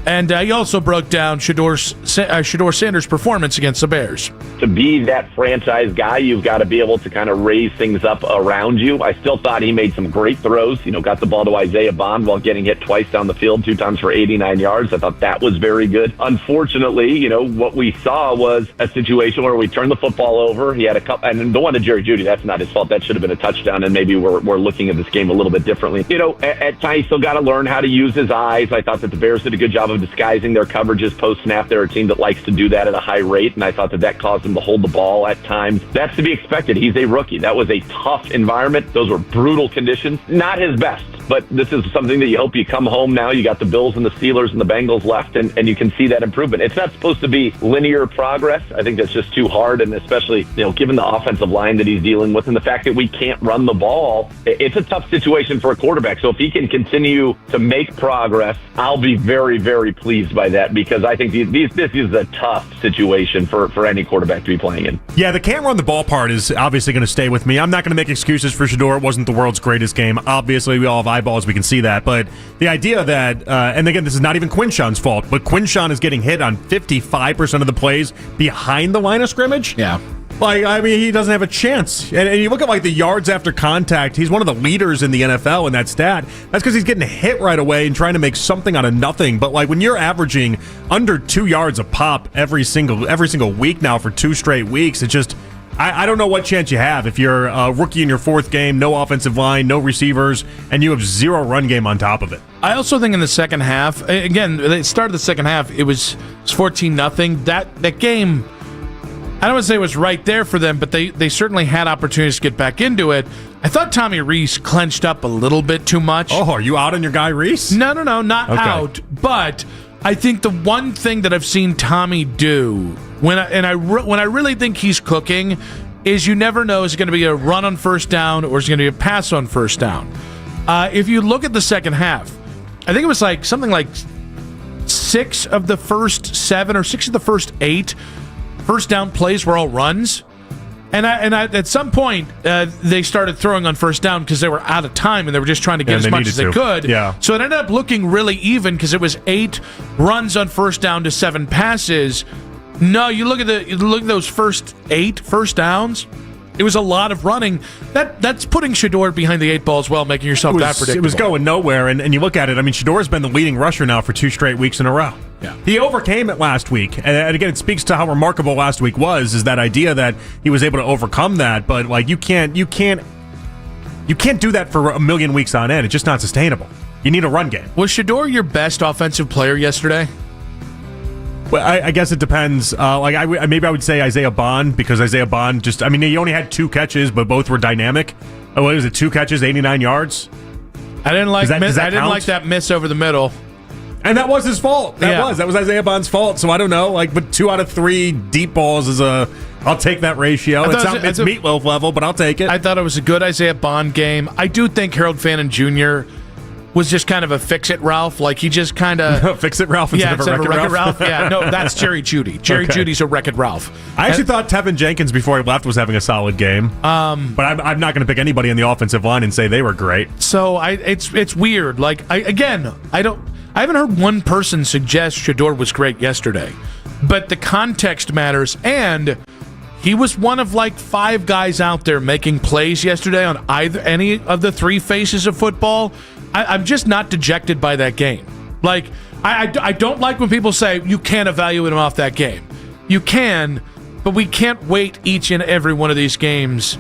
And he also broke down Shedeur Sanders' performance against the Bears. To be that franchise guy, you've got to be able to kind of raise things up around you. I still thought he made some great throws. Got the ball to Isaiah Bond while getting hit twice down the field, 2 times for 89 yards. I thought that was very good. Unfortunately, what we saw was a situation where we turned the football over. He had a couple, and the one to Jerry Jeudy, that's not his fault. That should have been a touchdown, and maybe we're looking at this game a little bit differently. At times, he's still got to learn how to use his eyes. I thought that the Bears did a good job of disguising their coverages post-snap. They're a team that likes to do that at a high rate, and I thought that caused him to hold the ball at times. That's to be expected. He's a rookie. That was a tough environment. Those were brutal conditions. Not his best, but this is something that you hope you come home now. You got the Bills and the Steelers and the Bengals left, and you can see that improvement. It's not supposed to be linear progress. I think that's just too hard, and especially, given the offensive line that he's dealing with and the fact that we can't run the ball, it's a tough situation for a quarterback. So if he can continue to make progress, I'll be very, very pleased by that, because I think this is a tough situation for any quarterback to be playing in. Yeah, the can't run the ball part is obviously going to stay with me. I'm not going to make excuses for Shedeur. It wasn't the world's greatest game. Obviously, we all have eyeballs. We can see that. But the idea that, and again, this is not even Quinshon's fault, but Quinshon is getting hit on 55% of the plays behind the line of scrimmage. Yeah. He doesn't have a chance. And you look at, the yards after contact, he's one of the leaders in the NFL in that stat. That's because he's getting hit right away and trying to make something out of nothing. But, when you're averaging under 2 yards a pop every single week now for 2 straight weeks, it's just, I don't know what chance you have if you're a rookie in your 4th game, no offensive line, no receivers, and you have 0 run game on top of it. I also think in the second half, again, they started the second half, it was 14-0. That game, I don't want to say it was right there for them, but they certainly had opportunities to get back into it. I thought Tommy Rees clenched up a little bit too much. Oh, are you out on your guy Rees? No, not out. But I think the one thing that I've seen Tommy do when I really think he's cooking is you never know, is it going to be a run on first down or is it going to be a pass on first down? If you look at the second half, I think it was something like 6 of the first 7 or 6 of the first 8 first down plays were all runs. And I at some point, they started throwing on first down because they were out of time and they were just trying to get as much as they could. Yeah. So it ended up looking really even because it was 8 runs on first down to 7 passes. No, you look at those first 8 first downs. It was a lot of running. That's putting Shedeur behind the 8 ball as well, making yourself that predictable. It was going nowhere, and you look at it, Shedeur has been the leading rusher now for 2 straight weeks in a row. Yeah. He overcame it last week, and again, it speaks to how remarkable last week was, is that idea that he was able to overcome that, but you can't do that for a million weeks on end. It's just not sustainable. You need a run game. Was Shedeur your best offensive player yesterday? Well, I guess it depends. Maybe I would say Isaiah Bond, because Isaiah Bond he only had 2 catches, but both were dynamic. Oh, what was it? 2 catches, 89 yards. I didn't like that miss over the middle. And that was his fault. That was Isaiah Bond's fault. So I don't know. But 2 out of 3 deep balls I'll take that ratio. It's meatloaf level, but I'll take it. I thought it was a good Isaiah Bond game. I do think Harold Fannin Jr. was just kind of a fix-it Ralph. He just kind of... Fix-it Ralph instead of a Wreck-It Ralph? Yeah, no, that's Jerry Jeudy. Jerry Judy's a Wreck-It Ralph. I actually thought Tevin Jenkins, before he left, was having a solid game. But I'm not going to pick anybody on the offensive line and say they were great. So it's weird. I haven't heard one person suggest Shedeur was great yesterday. But the context matters, and he was one of 5 guys out there making plays yesterday on any of the 3 faces of football. I'm just not dejected by that game. I don't like when people say you can't evaluate him off that game. You can, but we can't weight each and every one of these games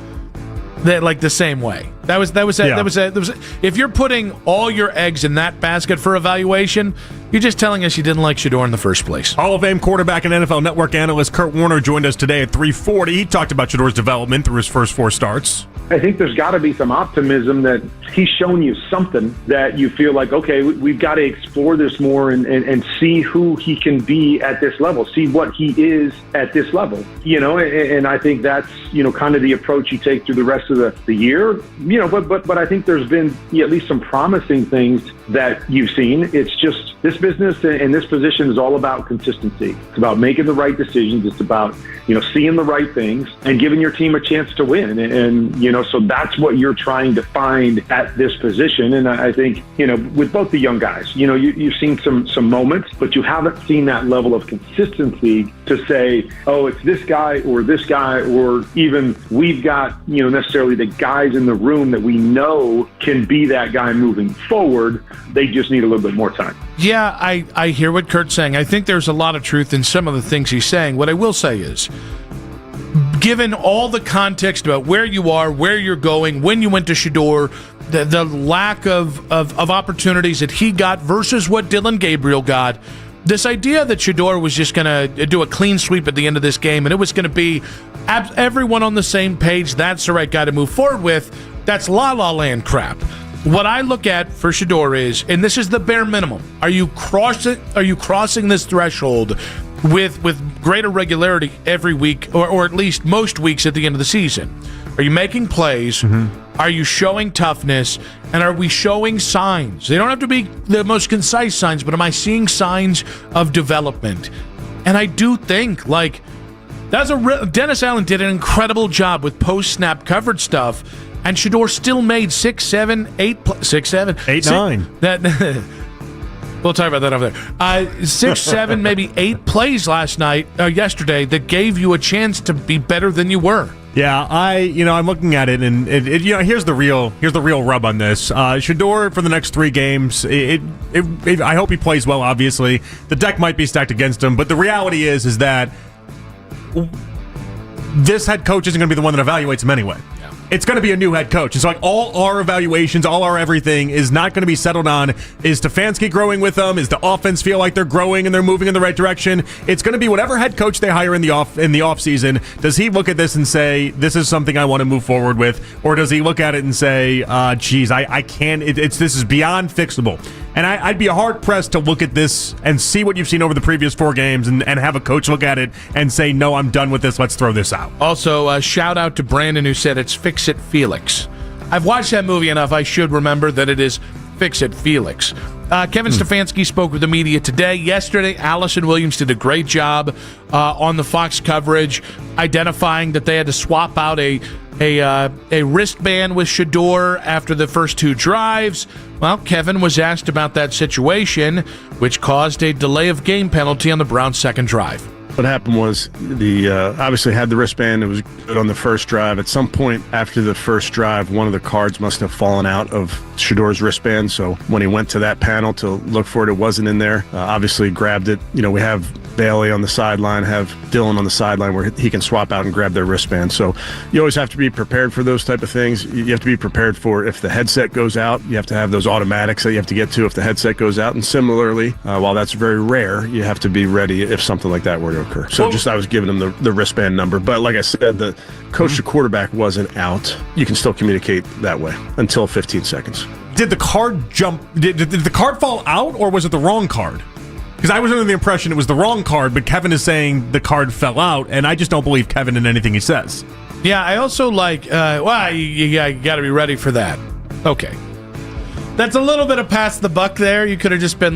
the same way. If you're putting all your eggs in that basket for evaluation, you're just telling us you didn't like Shedeur in the first place. Hall of Fame quarterback and NFL Network analyst Kurt Warner joined us today at 3:40. He talked about Shedeur's development through his first 4 starts. I think there's got to be some optimism that he's shown you something that you feel like, okay, we've got to explore this more and see who he can be at this level, see what he is at this level, and I think that's, kind of the approach you take through the rest of the year, but I think there's been at least some promising things that you've seen. It's just this business and this position is all about consistency. It's about making the right decisions. It's about, seeing the right things and giving your team a chance to win. And so that's what you're trying to find at this position. And I think, with both the young guys, you've seen some moments, but you haven't seen that level of consistency to say, oh, it's this guy, or even we've got, necessarily the guys in the room that we know can be that guy moving forward. They just need a little bit more time. Yeah, I hear what Kurt's saying. I think there's a lot of truth in some of the things he's saying. What I will say is, given all the context about where you are, where you're going, when you went to Shedeur, the lack of opportunities that he got versus what Dylan Gabriel got, this idea that Shedeur was just going to do a clean sweep at the end of this game and it was going to be everyone on the same page, that's the right guy to move forward with, that's la-la land crap. What I look at for Shedeur is, and this is the bare minimum, are you crossing this threshold with greater regularity every week, or at least most weeks at the end of the season? Are you making plays? Mm-hmm. Are you showing toughness? And are we showing signs? They don't have to be the most concise signs, but am I seeing signs of development? And I do think, Dennis Allen did an incredible job with post-snap coverage stuff, and Shedeur still made 6, 7, 8, 6, 7, 8, 9. We'll talk about that over there. 6, 7, maybe 8 plays yesterday that gave you a chance to be better than you were. Yeah, I'm looking at it, and here's the real rub on this. Shedeur for the next 3 games. I hope he plays well. Obviously, the deck might be stacked against him, but the reality is that this head coach isn't going to be the one that evaluates him anyway. It's going to be a new head coach. It's all our evaluations, all our everything is not going to be settled on, is Stefanski growing with them? Is the offense feel like they're growing and they're moving in the right direction? It's going to be whatever head coach they hire in the off season. Does he look at this and say, this is something I want to move forward with? Or does he look at it and say, geez, I can't, this is beyond fixable? And I'd be hard-pressed to look at this and see what you've seen over the previous 4 games and have a coach look at it and say, no, I'm done with this. Let's throw this out. Also, shout out to Brandon who said it's Fix It Felix. I've watched that movie enough. I should remember that it is Fix It Felix. Kevin Stefanski spoke with the media today. Yesterday, Allison Williams did a great job on the Fox coverage, identifying that they had to swap out a wristband with Shedeur after the first 2 drives. Well, Kevin was asked about that situation, which caused a delay of game penalty on the Browns' second drive. What happened was obviously had the wristband. It was good on the first drive. At some point after the first drive, one of the cards must have fallen out of Shedeur's wristband. So when he went to that panel to look for it, it wasn't in there. Obviously grabbed it. We have Bailey on the sideline, have Dylan on the sideline where he can swap out and grab their wristband. So you always have to be prepared for those type of things. You have to be prepared for if the headset goes out. You have to have those automatics that you have to get to if the headset goes out. And similarly, while that's very rare, you have to be ready if something like that were to occur. So I was giving him the wristband number. But like I said, the coach to quarterback wasn't out. You can still communicate that way until 15 seconds. Did the card jump? Did the card fall out, or was it the wrong card? Because I was under the impression it was the wrong card, but Kevin is saying the card fell out, and I just don't believe Kevin in anything he says. Yeah, I also you got to be ready for that. Okay. That's a little bit of pass the buck there. You could have just been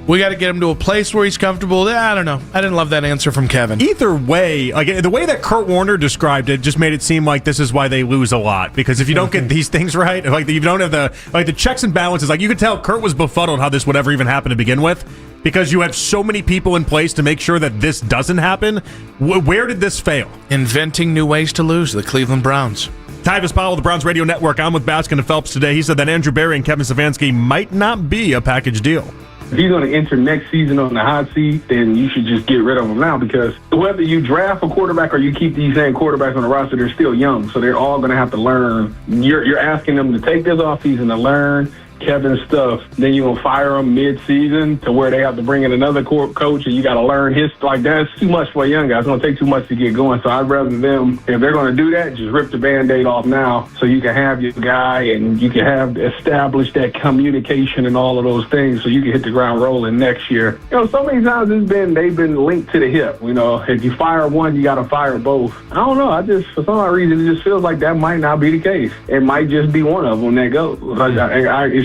we got to get him to a place where he's comfortable. I don't know. I didn't love that answer from Kevin. Either way, the way that Kurt Warner described it just made it seem like this is why they lose a lot. Because if you don't get these things right, you don't have the checks and balances. You could tell Kurt was befuddled how this would ever even happen to begin with. Because you have so many people in place to make sure that this doesn't happen. Where did this fail? Inventing new ways to lose, the Cleveland Browns. Tyvis Powell, the Browns Radio Network. I'm with Baskin and Phelps today. He said that Andrew Berry and Kevin Stefanski might not be a package deal. If he's going to enter next season on the hot seat, then you should just get rid of him now, because whether you draft a quarterback or you keep these same quarterbacks on the roster, they're still young, so they're all going to have to learn. You're asking them to take this offseason to learn Kevin's stuff, then you're going to fire them mid-season to where they have to bring in another coach and you got to learn his, like, that's too much for a young guy. It's going to take too much to get going. So I'd rather them, if they're going to do that, just rip the Band-Aid off now so you can have your guy and you can have established that communication and all of those things so you can hit the ground rolling next year. You know, so many times they've been linked to the hip. You know, if you fire one, you got to fire both. I don't know. For some odd reason, it just feels like that might not be the case. It might just be one of them that goes.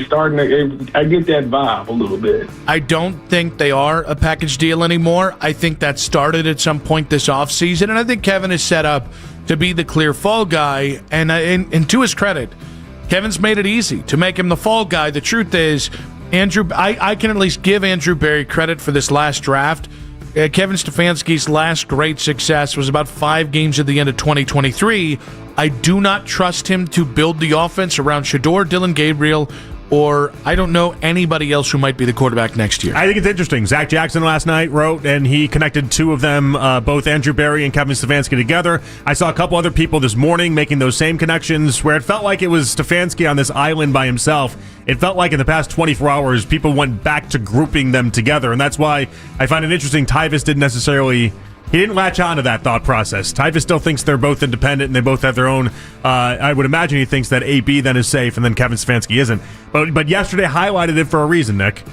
I get that vibe a little bit. I don't think they are a package deal anymore. I think that started at some point this offseason, and I think Kevin is set up to be the clear fall guy. And to his credit, Kevin's made it easy to make him the fall guy. The truth is, I can at least give Andrew Berry credit for this last draft. Kevin Stefanski's last great success was about 5 games at the end of 2023. I do not trust him to build the offense around Shedeur, Dillon Gabriel, or I don't know anybody else who might be the quarterback next year. I think it's interesting. Zach Jackson last night wrote, and he connected two of them, both Andrew Berry and Kevin Stefanski together. I saw a couple other people this morning making those same connections where it felt like it was Stefanski on this island by himself. It felt like in the past 24 hours, people went back to grouping them together, and that's why I find it interesting Tyvus he didn't latch on to that thought process. Tyvus still thinks they're both independent and they both have their own. I would imagine he thinks that AB then is safe and then Kevin Stefanski isn't. But yesterday highlighted it for a reason, Nick.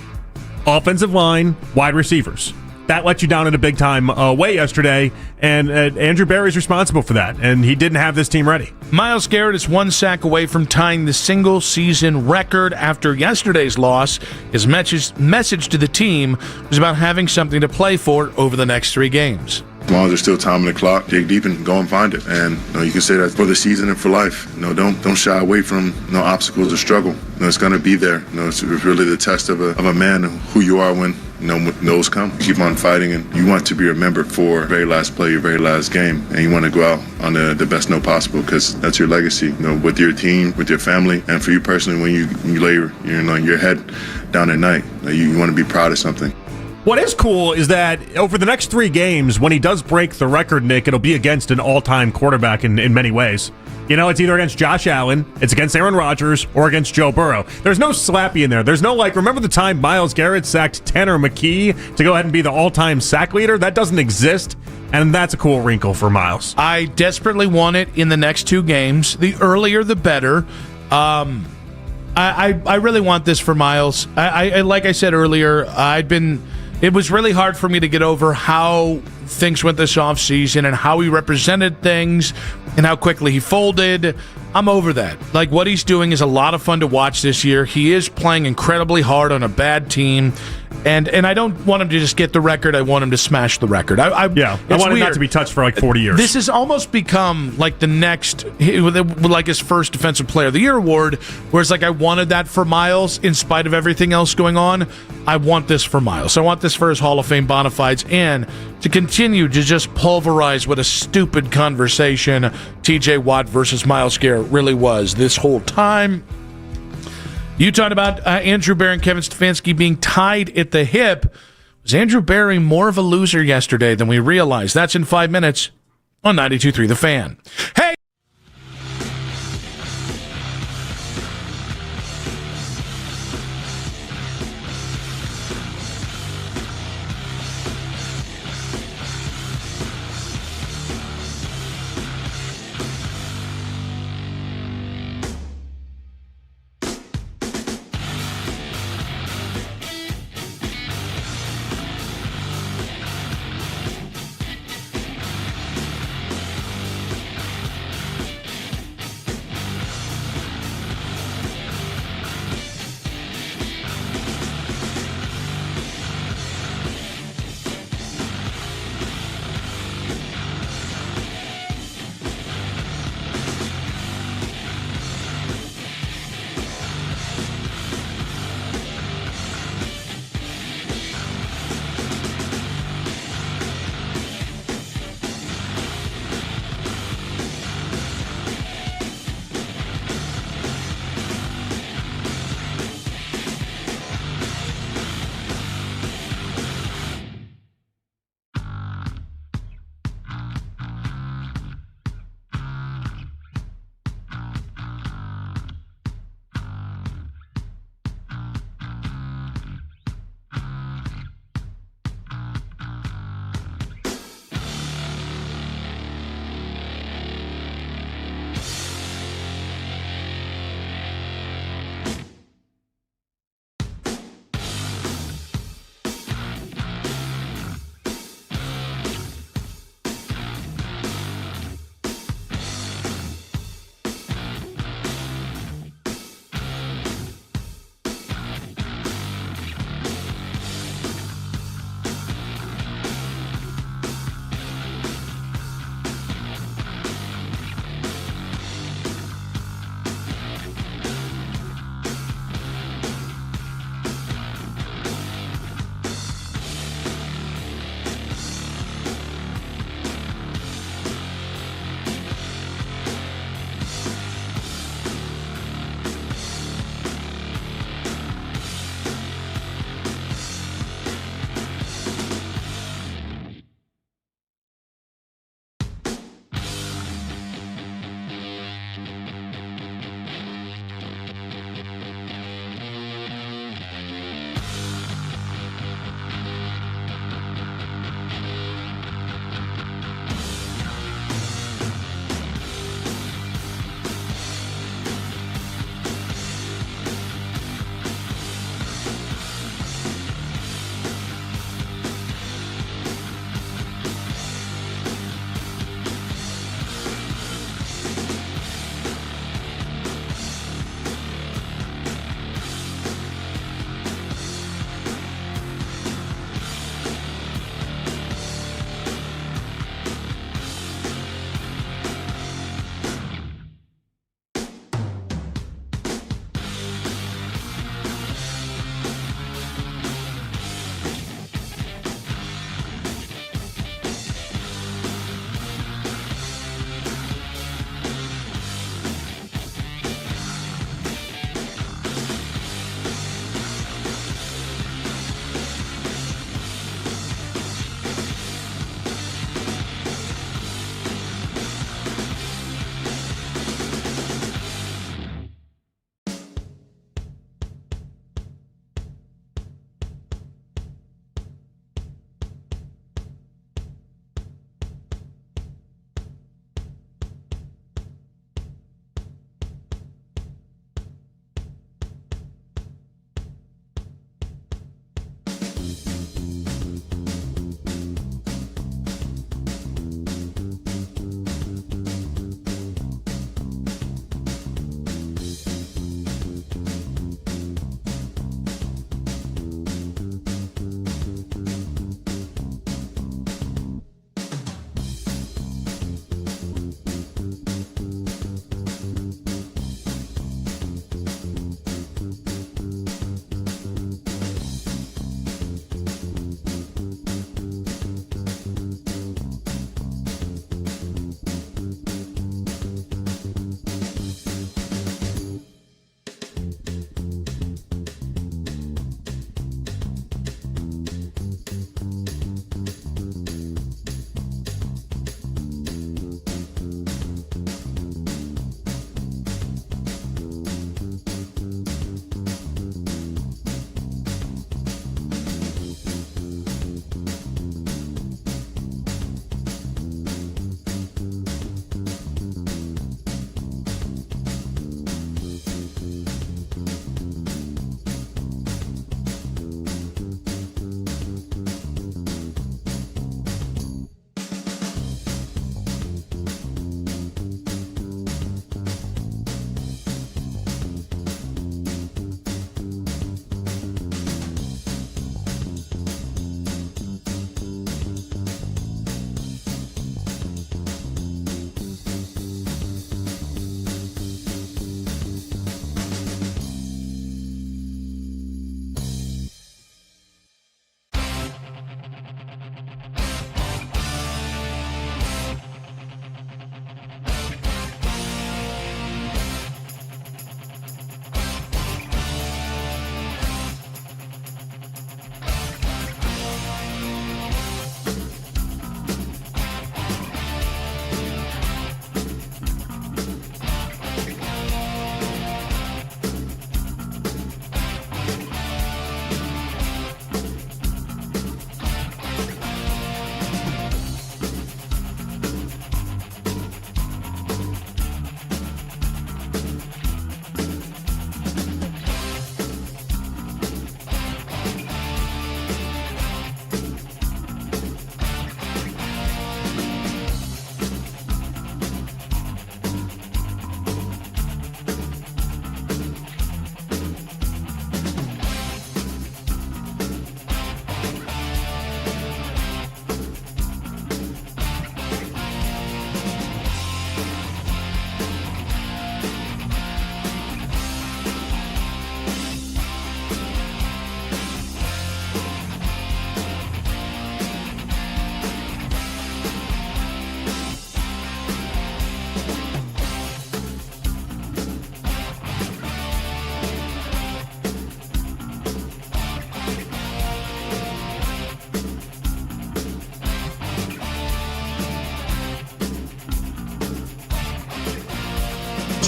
Offensive line, wide receivers. That let you down in a big-time way yesterday, and Andrew Berry's responsible for that, and he didn't have this team ready. Myles Garrett is 1 sack away from tying the single-season record after yesterday's loss. His message to the team was about having something to play for over the next 3 games. As long as there's still time on the clock, dig deep and go and find it. And you can say that for the season and for life. Don't shy away from obstacles or struggle. It's going to be there. It's really the test of a man, who you are when when those come. Keep on fighting, and you want to be remembered for your very last play, your very last game, and you want to go out on the best note possible, because that's your legacy. With your team, with your family, and for you personally, when you lay your head down at night, you want to be proud of something. What is cool is that over the next 3 games, when he does break the record, Nick, it'll be against an all-time quarterback in many ways. It's either against Josh Allen, it's against Aaron Rodgers, or against Joe Burrow. There's no slappy in there. There's no, remember the time Myles Garrett sacked Tanner McKee to go ahead and be the all-time sack leader? That doesn't exist, and that's a cool wrinkle for Myles. I desperately want it in the next 2 games. The earlier, the better. I really want this for Myles. I like I said earlier, it was really hard for me to get over how things went this offseason and how he represented things and how quickly he folded. I'm over that. What he's doing is a lot of fun to watch this year. He is playing incredibly hard on a bad team. And I don't want him to just get the record. I want him to smash the record. I want him not to be touched for 40 years. This has almost become the next, his first Defensive Player of the Year award, whereas I wanted that for Myles in spite of everything else going on. I want this for Myles. I want this for his Hall of Fame bona fides and to continue to just pulverize what a stupid conversation TJ Watt versus Myles Garrett really was this whole time. You talked about Andrew Berry and Kevin Stefanski being tied at the hip. Was Andrew Berry more of a loser yesterday than we realized? That's in 5 minutes on 92.3 The Fan. Hey!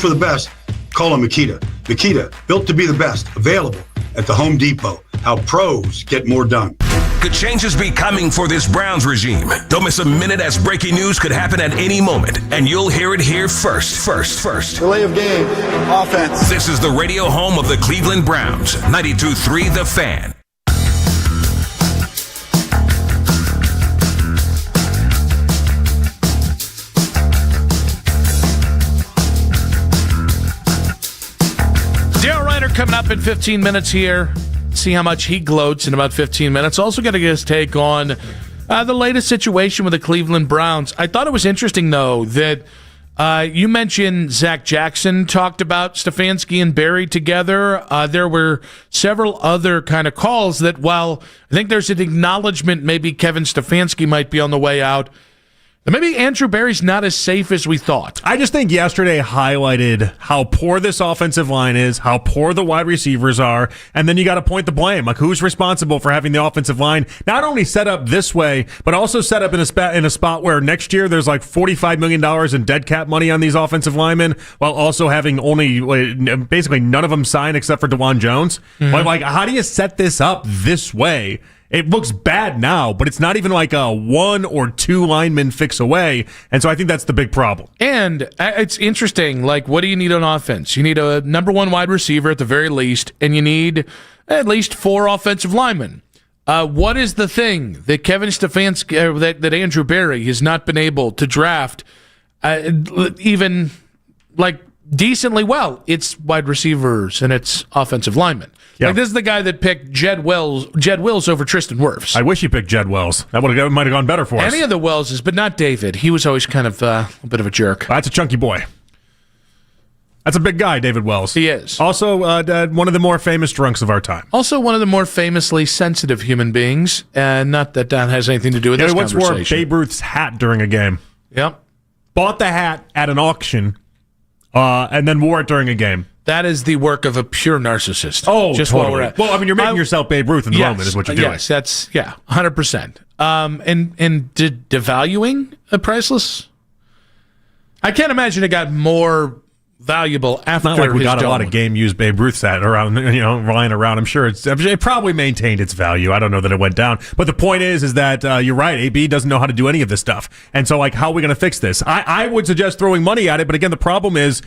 for the best, call him Makita. Makita, built to be the best, available at the Home Depot. How pros get more done. Could changes be coming for this Browns regime? Don't miss a minute, as breaking news could happen at any moment, and you'll hear it here first. Delay of game, offense. This is the radio home of the Cleveland Browns, 92.3 The Fan. Daryl Reiner coming up in 15 minutes here. See how much he gloats in about 15 minutes. Also going to get his take on the latest situation with the Cleveland Browns. I thought it was interesting, though, that you mentioned Zach Jackson talked about Stefanski and Barry together. There were several other kind of calls that, while I think there's an acknowledgement maybe Kevin Stefanski might be on the way out, maybe Andrew Barry's not as safe as we thought. I just think yesterday highlighted how poor this offensive line is, how poor the wide receivers are, and then you got to point the blame. Like, who's responsible for having the offensive line not only set up this way, but also set up in a spot where next year there's like $45 million in dead cap money on these offensive linemen, while also having only basically none of them signed except for DeJuan Jones. Mm-hmm. Like, how do you set this up this way? It looks bad now, but it's not even like a 1 or 2 lineman fix away. And so I think that's the big problem. And it's interesting. Like, what do you need on offense? You need a number 1 wide receiver at the very least, and you need at least 4 offensive linemen. What is the thing that Kevin Stefanski, that Andrew Barry has not been able to draft even like decently well? It's wide receivers and it's offensive linemen. Yeah. Like, this is the guy that picked Jed Wills over Tristan Wirfs. I wish he picked Jed Wills. That might have gone better for us. Any of the Wellses, but not David. He was always kind of a bit of a jerk. That's a chunky boy. That's a big guy, David Wells. He is. Also, one of the more famous drunks of our time. Also, one of the more famously sensitive human beings, and not that that has anything to do with this conversation. He once wore Babe Ruth's hat during a game. Yep. Bought the hat at an auction, and then wore it during a game. That is the work of a pure narcissist. Oh, just totally. while we're at. Well, I mean, you're making yourself Babe Ruth in the moment, is what you're doing. Yes, that's 100%. And devaluing a priceless. I can't imagine it got more valuable after. Not like we his got a lot dome. of game used Babe Ruth hat around, lying around. I'm sure it probably maintained its value. I don't know that it went down, but the point is that you're right. AB doesn't know how to do any of this stuff, and so like, how are we going to fix this? I would suggest throwing money at it, but again, the problem is,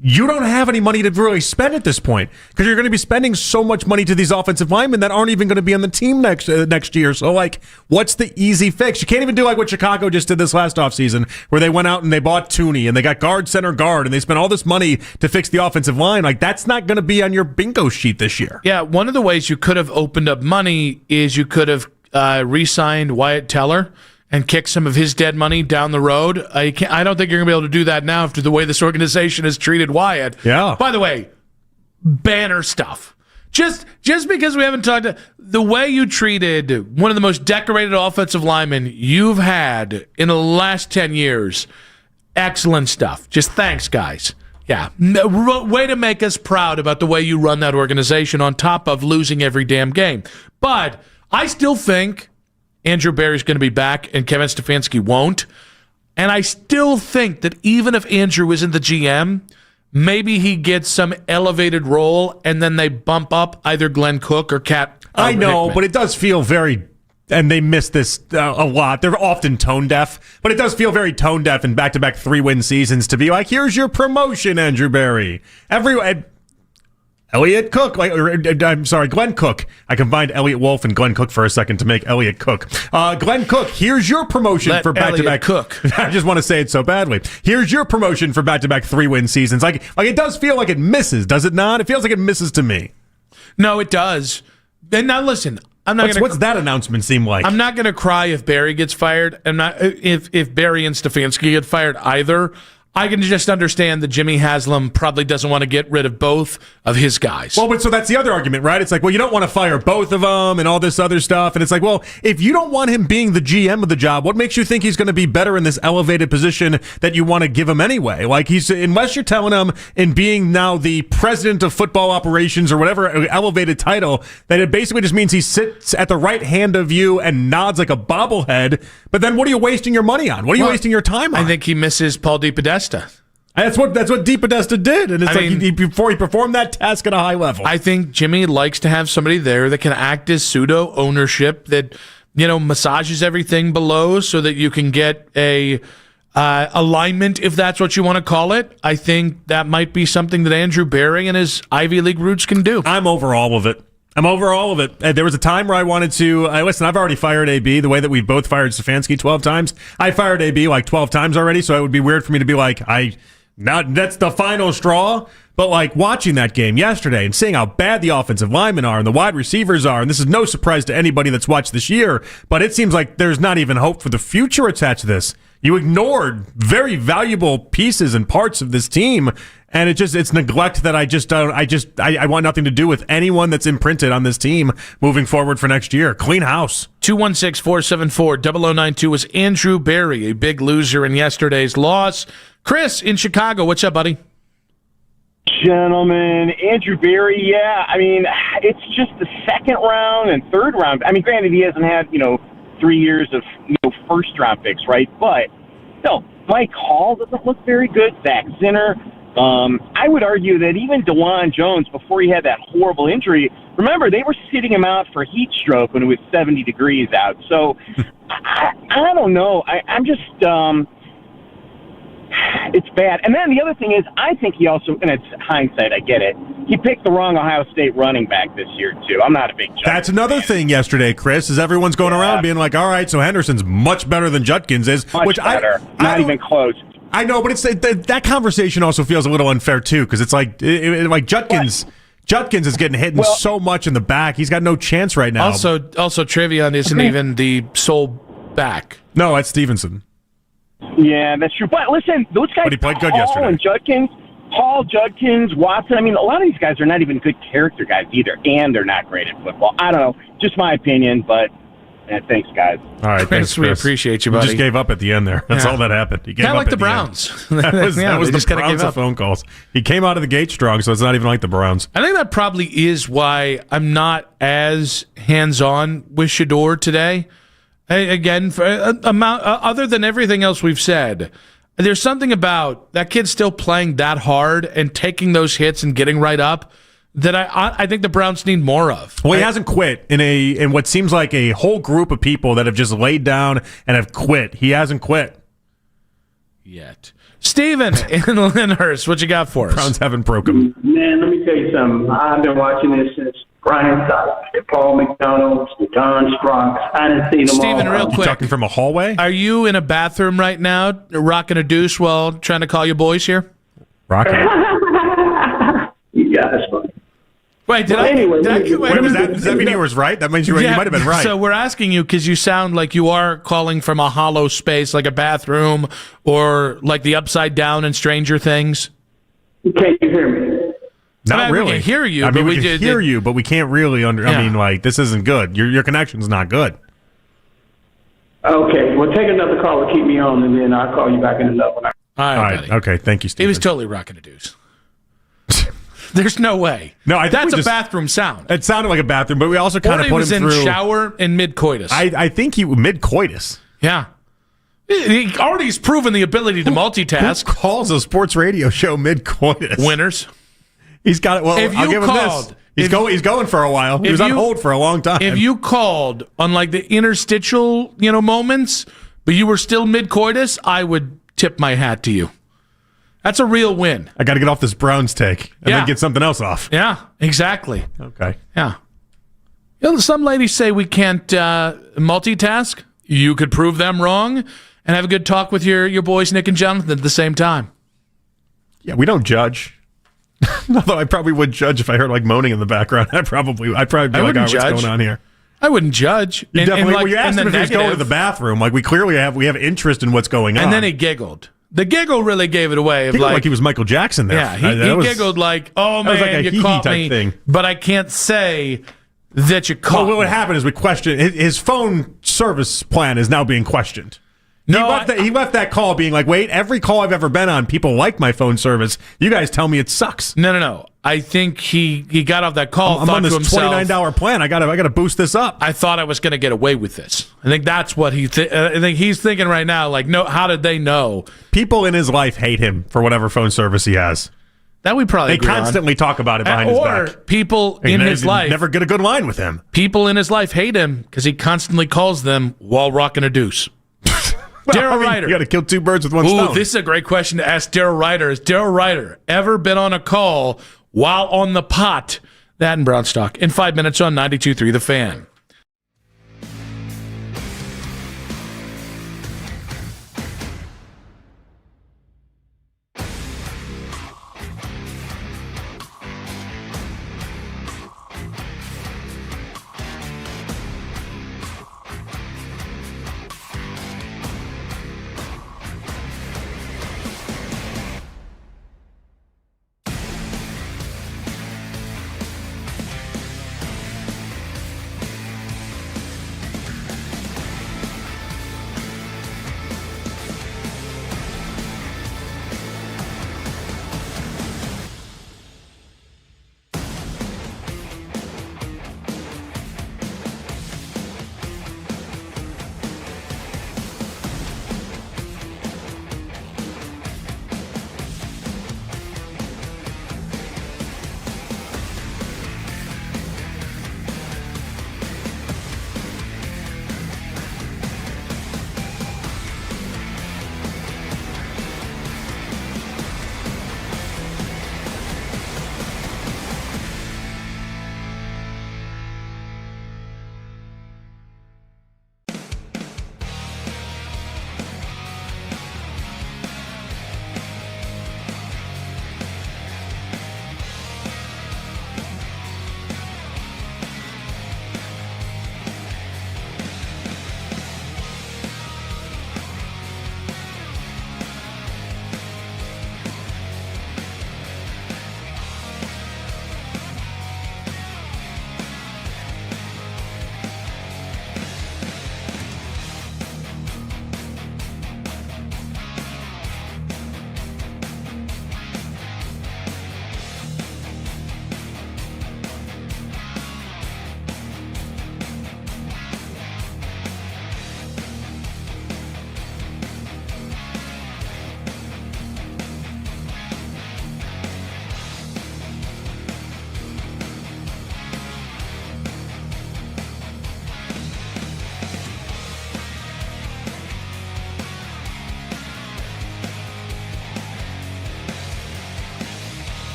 you don't have any money to really spend at this point because you're going to be spending so much money to these offensive linemen that aren't even going to be on the team next year. So, like, what's the easy fix? You can't even do like what Chicago just did this last offseason, where they went out and they bought Tooney and they got guard, center, guard, and they spent all this money to fix the offensive line. Like, that's not going to be on your bingo sheet this year. Yeah, one of the ways you could have opened up money is you could have re-signed Wyatt Teller and kick some of his dead money down the road. I don't think you're going to be able to do that now after the way this organization has treated Wyatt. Yeah. By the way, banner stuff. Just because we haven't talked, the way you treated one of the most decorated offensive linemen you've had in the last 10 years, excellent stuff. Just thanks, guys. Yeah. Way to make us proud about the way you run that organization on top of losing every damn game. But I still think Andrew Barry's going to be back and Kevin Stefanski won't. And I still think that even if Andrew isn't the GM, maybe he gets some elevated role and then they bump up either Glenn Cook or Cat. I know, Hickman. but it does feel very, and they miss this a lot. They're often tone deaf, but it does feel very tone deaf in back-to-back 3-win seasons to be like, here's your promotion, Andrew Barry. Elliot Cook, Glenn Cook. I combined Elliot Wolf and Glenn Cook for a second to make Elliot Cook. Glenn Cook, here's your promotion for back-to-back. Cook. I just want to say it so badly. Here's your promotion for back-to-back 3-win seasons. Like it does feel like it misses, does it not? It feels like it misses to me. No, it does. And now listen, I'm not. What's that announcement seem like? I'm not going to cry if Barry gets fired. I'm not if Barry and Stefanski get fired either. I can just understand that Jimmy Haslam probably doesn't want to get rid of both of his guys. Well, but so that's the other argument, right? It's like, well, you don't want to fire both of them and all this other stuff. And it's like, well, if you don't want him being the GM of the job, what makes you think he's going to be better in this elevated position that you want to give him anyway? Like, unless you're telling him in being now the president of football operations or whatever elevated title, that it basically just means he sits at the right hand of you and nods like a bobblehead. But then what are you wasting your money on? What are you wasting your time on? I think he misses Paul DePodesta. That's what DePodesta did, and it's before he performed that task at a high level. I think Jimmy likes to have somebody there that can act as pseudo ownership, that massages everything below so that you can get a alignment, if that's what you want to call it. I think that might be something that Andrew Berry and his Ivy League roots can do. I'm over all of it. There was a time where I wanted to listen. I've already fired AB the way that we've both fired Stefanski 12 times. I fired AB like 12 times already, so it would be weird for me to be like, that's the final straw. But like watching that game yesterday and seeing how bad the offensive linemen are and the wide receivers are, and this is no surprise to anybody that's watched this year, but it seems like there's not even hope for the future attached to this. You ignored very valuable pieces and parts of this team, and it's neglect that I want nothing to do with anyone that's imprinted on this team moving forward for next year. Clean house. 216-474-0092 was Andrew Berry, a big loser in yesterday's loss. Chris in Chicago, what's up, buddy? Gentlemen, Andrew Berry, yeah, I mean, it's just the second round and third round. I mean, granted, he hasn't had, 3 years of first-round picks, right? But, no, Mike Hall doesn't look very good. Zach Zinner. I would argue that even DeJuan Jones, before he had that horrible injury, remember, they were sitting him out for heat stroke when it was 70 degrees out. So, I don't know. I'm just... it's bad. And then the other thing is, I think he also, and it's hindsight, I get it, he picked the wrong Ohio State running back this year, too. I'm not a big Judkins That's another thing yesterday, Chris, is everyone's going around being like, all right, so Henderson's much better than Judkins is. Much better. Not even close. I know, but it's that conversation also feels a little unfair, too, because it's like Judkins... What? Judkins is getting hit so much in the back. He's got no chance right now. Also, Trevion isn't even the sole back. No, that's Stevenson. Yeah, that's true. But listen, those guys, but he played good yesterday. And Judkins, Watson, I mean, a lot of these guys are not even good character guys either, and they're not great at football. I don't know. Just my opinion, but thanks, guys. All right, thanks, Chris. We appreciate you, buddy. He just gave up at the end there. That's all that happened. He gave kind up of like at the Browns. That was the Browns of phone calls. He came out of the gate strong, so it's not even like the Browns. I think that probably is why I'm not as hands-on with Shedeur today. Again, for other than everything else we've said, there's something about that kid still playing that hard and taking those hits and getting right up that I think the Browns need more of. Well, he hasn't quit in what seems like a whole group of people that have just laid down and have quit. He hasn't quit yet. Steven in Lyndhurst, what you got for us? Browns haven't broke him. Man, let me tell you something. I've been watching this since Brian Sutton, Paul McDonald, Don Strauss. I didn't see them Steven, all. real quick. You talking from a hallway? Are you in a bathroom right now, rocking a deuce while trying to call your boys here? Rocking. You guys funny. Wait, does that mean you was right? That means you might have been right. So we're asking you because you sound like you are calling from a hollow space, like a bathroom or like the Upside Down in Stranger Things. Can you hear me? Not really. We can hear you. I mean, we can hear you, but we can't really I mean, like, this isn't good. Your connection's not good. Okay, well, take another call and keep me on, and then I'll call you back in another one. All right, buddy. Okay, thank you, Steve. He was totally rocking a deuce. There's no way. No, that's a bathroom sound. It sounded like a bathroom, but we also kind of put him through. He was in shower and mid-coitus. I think he mid-coitus. Yeah. He already has proven the ability to multitask. Who calls a sports radio show mid-coitus? Winners. He's got it. Well, I'll give him this. He's going for a while. He was on hold for a long time. If you called on like the interstitial, moments, but you were still mid-coitus, I would tip my hat to you. That's a real win. I got to get off this Browns take and then get something else off. Yeah, exactly. Okay. Yeah. Some ladies say we can't multitask. You could prove them wrong and have a good talk with your boys, Nick and Jonathan, at the same time. Yeah, we don't judge. Although I probably would judge if I heard like moaning in the background. I'd probably be like, oh, what's going on here? I wouldn't judge. You definitely. You asked him if he was going to the bathroom. Like we clearly have interest in what's going on. And then he giggled. The giggle really gave it away. Like he was Michael Jackson there. Yeah, he giggled like, oh man, like you caught me. Thing. But I can't say that you caught me. What happened is we questioned his phone service plan is now being questioned. No, he left that call being like, wait, every call I've ever been on, people like my phone service. You guys tell me it sucks. No. I think he got off that call. I'm on this $29 plan. I gotta boost this up. I thought I was going to get away with this. I think that's what I think he's thinking right now. Like, no, how did they know? People in his life hate him for whatever phone service he has. That we probably They constantly talk about it behind his back. Or people in his life never get a good line with him. People in his life hate him because he constantly calls them while rocking a deuce. Daryl Ryder. You got to kill two birds with one stone. This is a great question to ask Daryl Ryder. Has Daryl Ryder ever been on a call while on the pot? That and Brownstock in 5 minutes on 92.3 The Fan.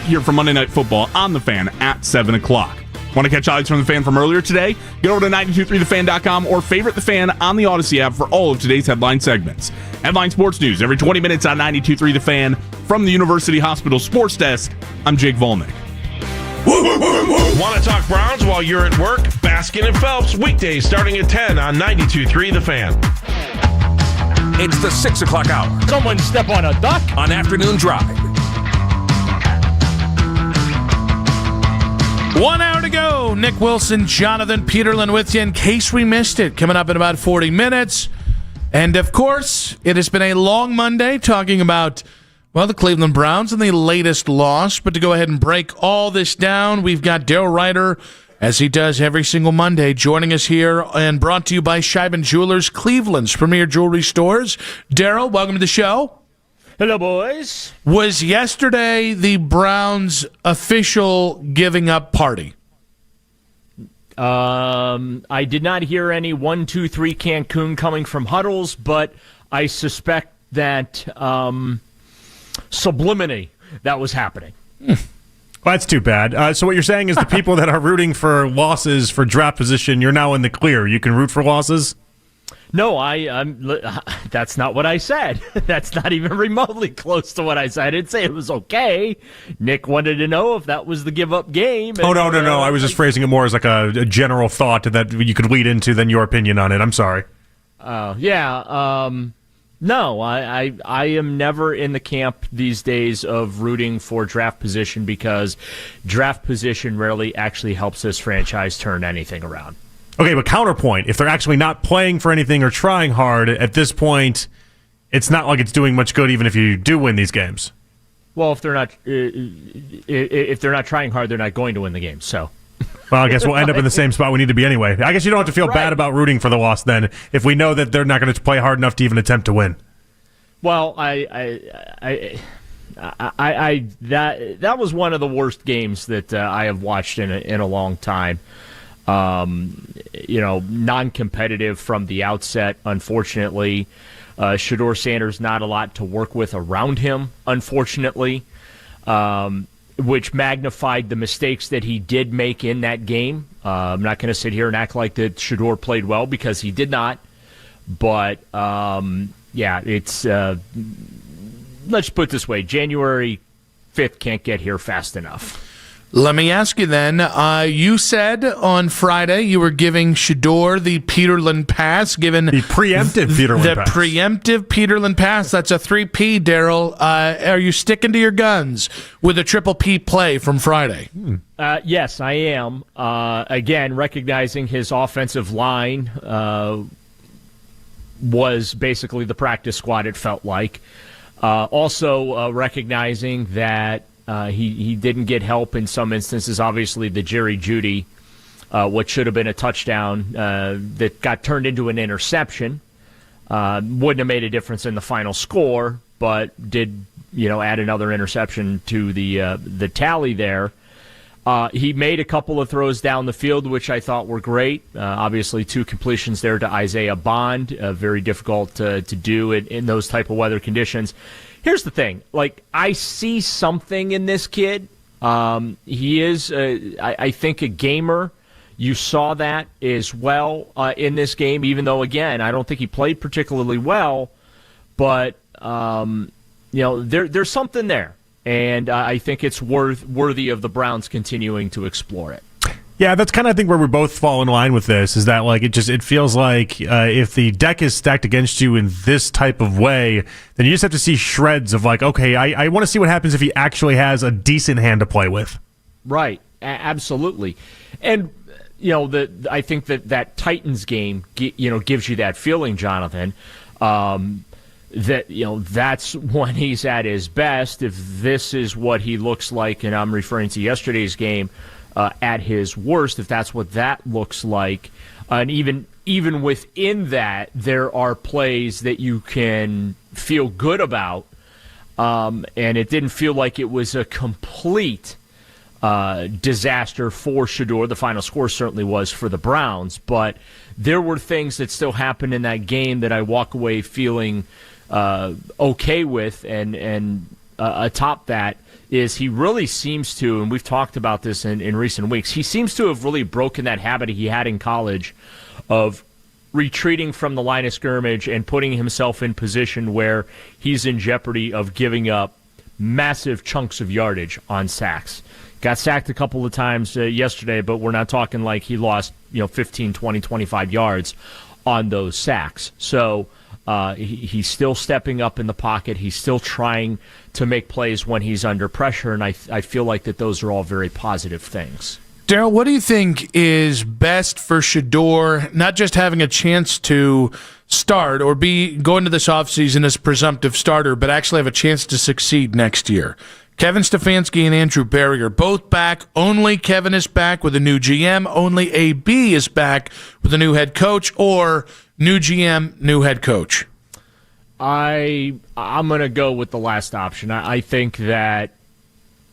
here for Monday Night Football on The Fan at 7 o'clock. Want to catch highlights from The Fan from earlier today? Get over to 923thefan.com or favorite The Fan on the Odyssey app for all of today's headline segments. Headline sports news every 20 minutes on 923 The Fan from the University Hospital Sports Desk. I'm Jake Volnick. Want to talk Browns while you're at work? Baskin and Phelps, weekdays starting at 10 on 92.3 The Fan. It's the 6 o'clock hour. Someone step on a duck on Afternoon Drive. 1 hour to go. Nick Wilson, Jonathan Peterlin with you in case we missed it. Coming up in about 40 minutes. And, of course, it has been a long Monday talking about, well, the Cleveland Browns and the latest loss. But to go ahead and break all this down, we've got Daryl Ryder, as he does every single Monday, joining us here and brought to you by Scheiben Jewelers, Cleveland's premier jewelry stores. Daryl, welcome to the show. Hello, boys. Was yesterday the Browns' official giving up party? I did not hear any 1, 2, 3 Cancun coming from huddles, but I suspect that subliminally that was happening. Well, that's too bad. So what you're saying is the people that are rooting for losses for draft position, you're now in the clear. You can root for losses? No, that's not what I said. That's not even remotely close to what I said. I didn't say it was okay. Nick wanted to know if that was the give-up game. And, no. I was just phrasing it more as like a general thought that you could lead into than your opinion on it. I'm sorry. Yeah. No, I am never in the camp these days of rooting for draft position because draft position rarely actually helps this franchise turn anything around. Okay, but counterpoint, if they're actually not playing for anything or trying hard, at this point, it's not like it's doing much good even if you do win these games. Well, if they're not trying hard, they're not going to win the game, so. Well, I guess we'll end up in the same spot we need to be anyway. I guess you don't have to feel bad about rooting for the loss then, if we know that they're not going to play hard enough to even attempt to win. Well, that was one of the worst games that I have watched in a long time. Non-competitive from the outset, unfortunately. Shedeur Sanders, not a lot to work with around him, unfortunately, which magnified the mistakes that he did make in that game. I'm not going to sit here and act like that Shedeur played well because he did not. But, it's let's put it this way. January 5th can't get here fast enough. Let me ask you then, you said on Friday you were giving Shedeur the Peterlin pass, given the preemptive Peterlin pass. The preemptive Peterlin pass. That's a 3P, Daryl. Are you sticking to your guns with a triple P play from Friday? Yes, I am. Again, recognizing his offensive line was basically the practice squad, it felt like. Also recognizing that he didn't get help in some instances. Obviously, the Jerry Jeudy, what should have been a touchdown that got turned into an interception, wouldn't have made a difference in the final score, but did add another interception to the tally there. He made a couple of throws down the field, which I thought were great. Obviously, 2 completions there to Isaiah Bond, very difficult to do in those type of weather conditions. Here's the thing. I see something in this kid. He is, I think, a gamer. You saw that as well in this game, even though, again, I don't think he played particularly well. But, there's something there. And I think it's worthy of the Browns continuing to explore it. Yeah, that's kind of, I think, where we both fall in line with this, is that it feels like if the deck is stacked against you in this type of way, then you just have to see shreds of okay, I want to see what happens if he actually has a decent hand to play with. Right, absolutely. And, I think that Titans game, gives you that feeling, Jonathan, that, that's when he's at his best. If this is what he looks like, and I'm referring to yesterday's game, at his worst, if that's what that looks like. And even within that, there are plays that you can feel good about. And it didn't feel like it was a complete disaster for Shedeur. The final score certainly was for the Browns. But there were things that still happened in that game that I walk away feeling okay with. And atop that is he really seems to, and we've talked about this in recent weeks, he seems to have really broken that habit he had in college of retreating from the line of scrimmage and putting himself in position where he's in jeopardy of giving up massive chunks of yardage on sacks. Got sacked a couple of times yesterday, but we're not talking like he lost 15, 20, 25 yards on those sacks. So he's still stepping up in the pocket. He's still trying to make plays when he's under pressure, and I feel like that those are all very positive things. Daryl, what do you think is best for Shedeur, not just having a chance to start or go into this offseason as presumptive starter, but actually have a chance to succeed next year? Kevin Stefanski and Andrew Berry are both back. Only Kevin is back with a new GM. Only AB is back with a new head coach, or new GM, new head coach. I'm going to go with the last option. I think that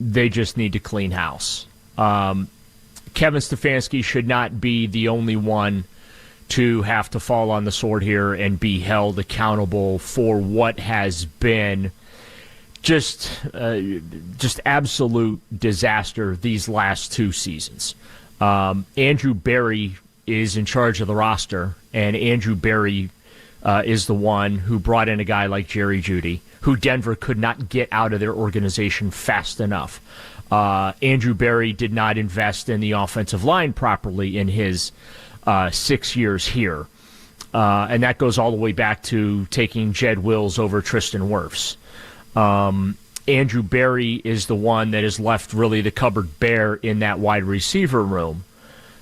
they just need to clean house. Kevin Stefanski should not be the only one to have to fall on the sword here and be held accountable for what has been just absolute disaster these last two seasons. Andrew Berry is in charge of the roster, and Andrew Berry is the one who brought in a guy like Jerry Jeudy, who Denver could not get out of their organization fast enough. Andrew Berry did not invest in the offensive line properly in his 6 years here. And that goes all the way back to taking Jed Wills over Tristan Wirfs. Andrew Berry is the one that has left really the cupboard bare in that wide receiver room.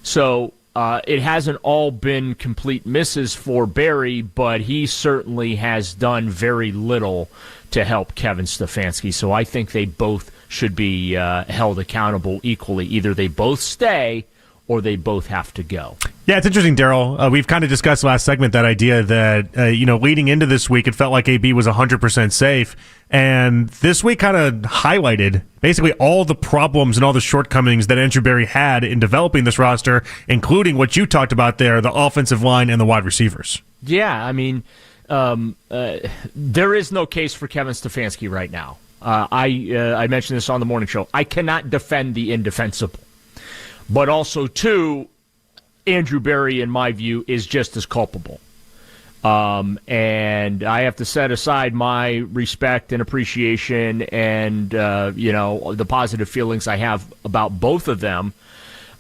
So it hasn't all been complete misses for Berry, but he certainly has done very little to help Kevin Stefanski. So I think they both should be held accountable equally. Either they both stay or they both have to go. Yeah, it's interesting, Daryl. We've kind of discussed last segment that idea that, leading into this week, it felt like AB was 100% safe. And this week kind of highlighted basically all the problems and all the shortcomings that Andrew Berry had in developing this roster, including what you talked about there, the offensive line and the wide receivers. Yeah, I mean, there is no case for Kevin Stefanski right now. I mentioned this on the morning show. I cannot defend the indefensible. But also, too, Andrew Berry, in my view, is just as culpable. And I have to set aside my respect and appreciation and, the positive feelings I have about both of them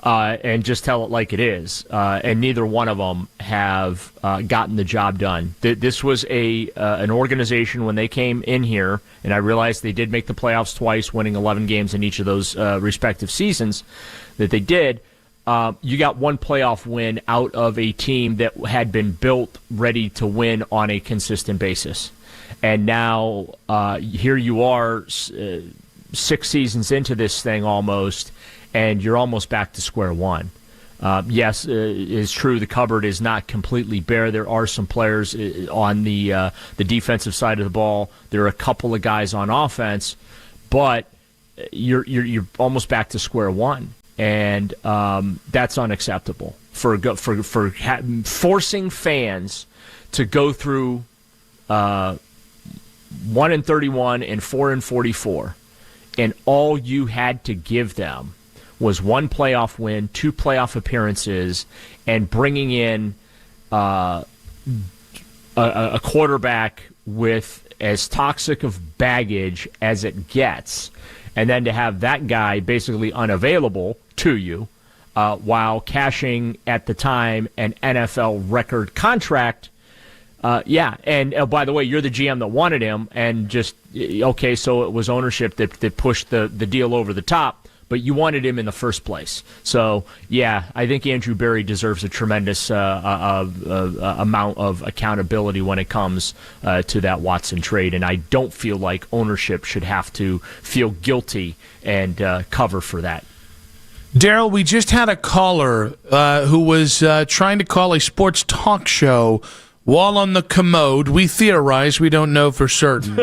and just tell it like it is. And neither one of them have gotten the job done. This was an organization when they came in here, and I realized they did make the playoffs twice, winning 11 games in each of those respective seasons that they did. You got one playoff win out of a team that had been built ready to win on a consistent basis. And now here you are 6 seasons into this thing almost, and you're almost back to square one. Yes, it's true the cupboard is not completely bare. There are some players on the defensive side of the ball. There are a couple of guys on offense, but you're almost back to square one. And that's unacceptable for forcing fans to go through 1-31 and 4-44, and all you had to give them was one playoff win, 2 playoff appearances, and bringing in a quarterback with as toxic of baggage as it gets, and then to have that guy basically unavailable to you while cashing at the time an NFL record contract. And by the way, you're the GM that wanted him, and just, okay, so it was ownership that pushed the deal over the top, but you wanted him in the first place. So, yeah, I think Andrew Berry deserves a tremendous amount of accountability when it comes to that Watson trade, and I don't feel like ownership should have to feel guilty and cover for that. Daryl, we just had a caller who was trying to call a sports talk show while on the commode. We theorize, we don't know for certain.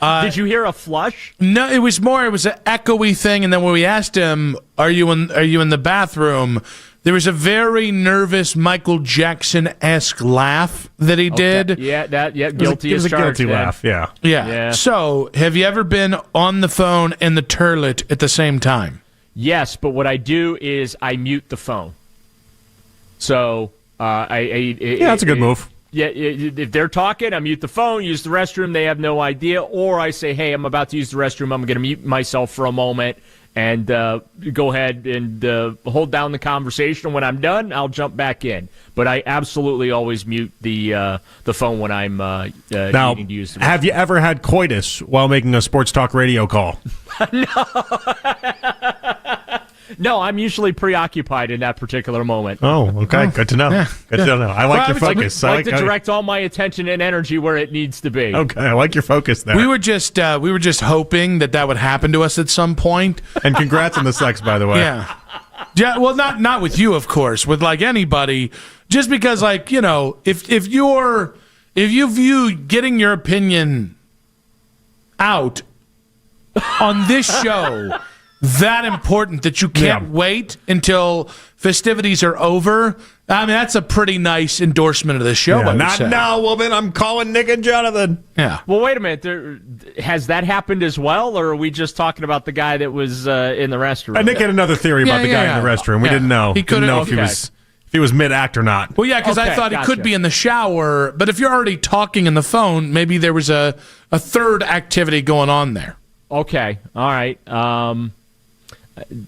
Did you hear a flush? No, it was an echoey thing, and then when we asked him, are you in the bathroom, There was a very nervous Michael Jackson-esque laugh that he did. Yeah, guilty as charged. It was a guilty laugh, Yeah. So, have you ever been on the phone and the turlet at the same time? Yes, but what I do is I mute the phone. So, that's a good move. Yeah, if they're talking, I mute the phone, use the restroom, they have no idea, or I say, hey, I'm about to use the restroom, I'm going to mute myself for a moment, and go ahead and hold down the conversation. When I'm done, I'll jump back in. But I absolutely always mute the phone when I'm needing to use the restroom. Have you ever had coitus while making a sports talk radio call? No, I'm usually preoccupied in that particular moment. Oh, okay. Good to know. Good to know. I like your focus. I like to direct all my attention and energy where it needs to be. Okay, I like your focus there. We were just hoping that would happen to us at some point. And congrats on the sex, by the way. Yeah. Well, not with you, of course. With like anybody, just because, like, you know, if you view getting your opinion out on this show that important that you can't wait until festivities are over, I mean, that's a pretty nice endorsement of the show. Yeah, not now, woman. I'm calling Nick and Jonathan. Yeah. Well, wait a minute. Has that happened as well, or are we just talking about the guy that was in the restroom? Nick had another theory about the guy in the restroom. We didn't know. He couldn't know if he was mid-act or not. Well, yeah, because I thought he could be in the shower, but if you're already talking in the phone, maybe there was a third activity going on there. Okay. All right.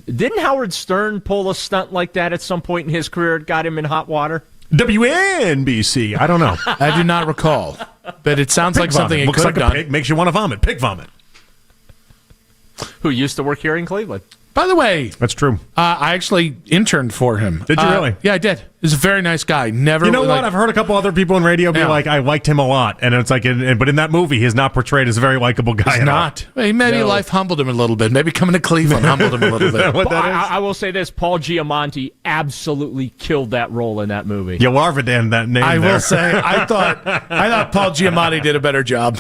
Didn't Howard Stern pull a stunt like that at some point in his career? It got him in hot water? WNBC. I don't know. I do not recall. But it sounds like something he looks could like have done. Pig, makes you want to vomit. Pig vomit. Who used to work here in Cleveland. By the way, that's true. I actually interned for him. Did you really? Yeah, I did. He's a very nice guy. Never. You know what? I've heard a couple other people in radio be like, I liked him a lot, and it's like, but in that movie, he's not portrayed as a very likable guy. He's not. Maybe life humbled him a little bit. Maybe coming to Cleveland humbled him a little bit. What that is? I will say this: Paul Giamatti absolutely killed that role in that movie. You Larvadan that name. I there. will say, I thought Paul Giamatti did a better job.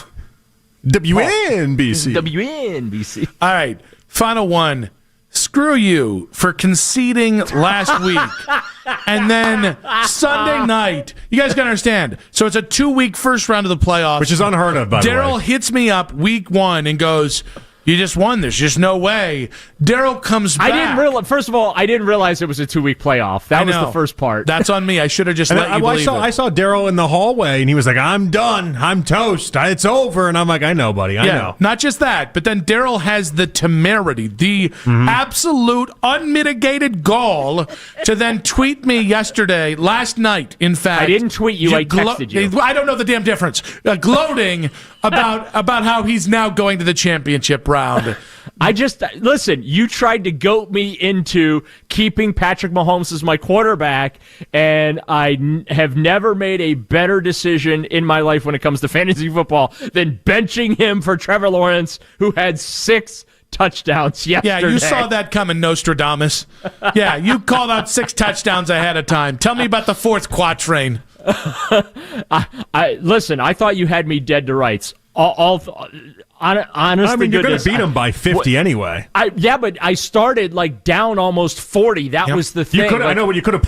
WNBC. WNBC. All right, final one. Screw you for conceding last week. And then Sunday night, you guys got to understand. So it's a 2-week first round of the playoffs. Which is unheard of, by the way. Daryl hits me up week 1 and goes, you just won. There's just no way. Daryl comes back. First of all, I didn't realize it was a 2-week playoff. That was the first part. That's on me. I should have just let you believe it. I saw Daryl in the hallway, and he was like, I'm done. I'm toast. It's over. And I'm like, I know, buddy. I know. Not just that, but then Daryl has the temerity, the absolute unmitigated gall to then tweet me last night, in fact. I didn't tweet you. I texted you. I don't know the damn difference. Gloating about how he's now going to the championship round. Listen, you tried to goat me into keeping Patrick Mahomes as my quarterback, and I have never made a better decision in my life when it comes to fantasy football than benching him for Trevor Lawrence, who had 6 touchdowns yesterday. Yeah, you saw that coming, Nostradamus. Yeah, you called out 6 touchdowns ahead of time. Tell me about the 4th quatrain. Listen, I thought you had me dead to rights. Honestly, I mean, you're going to beat him by 50 anyway. But I started down almost 40. That was the thing. I know, but you could have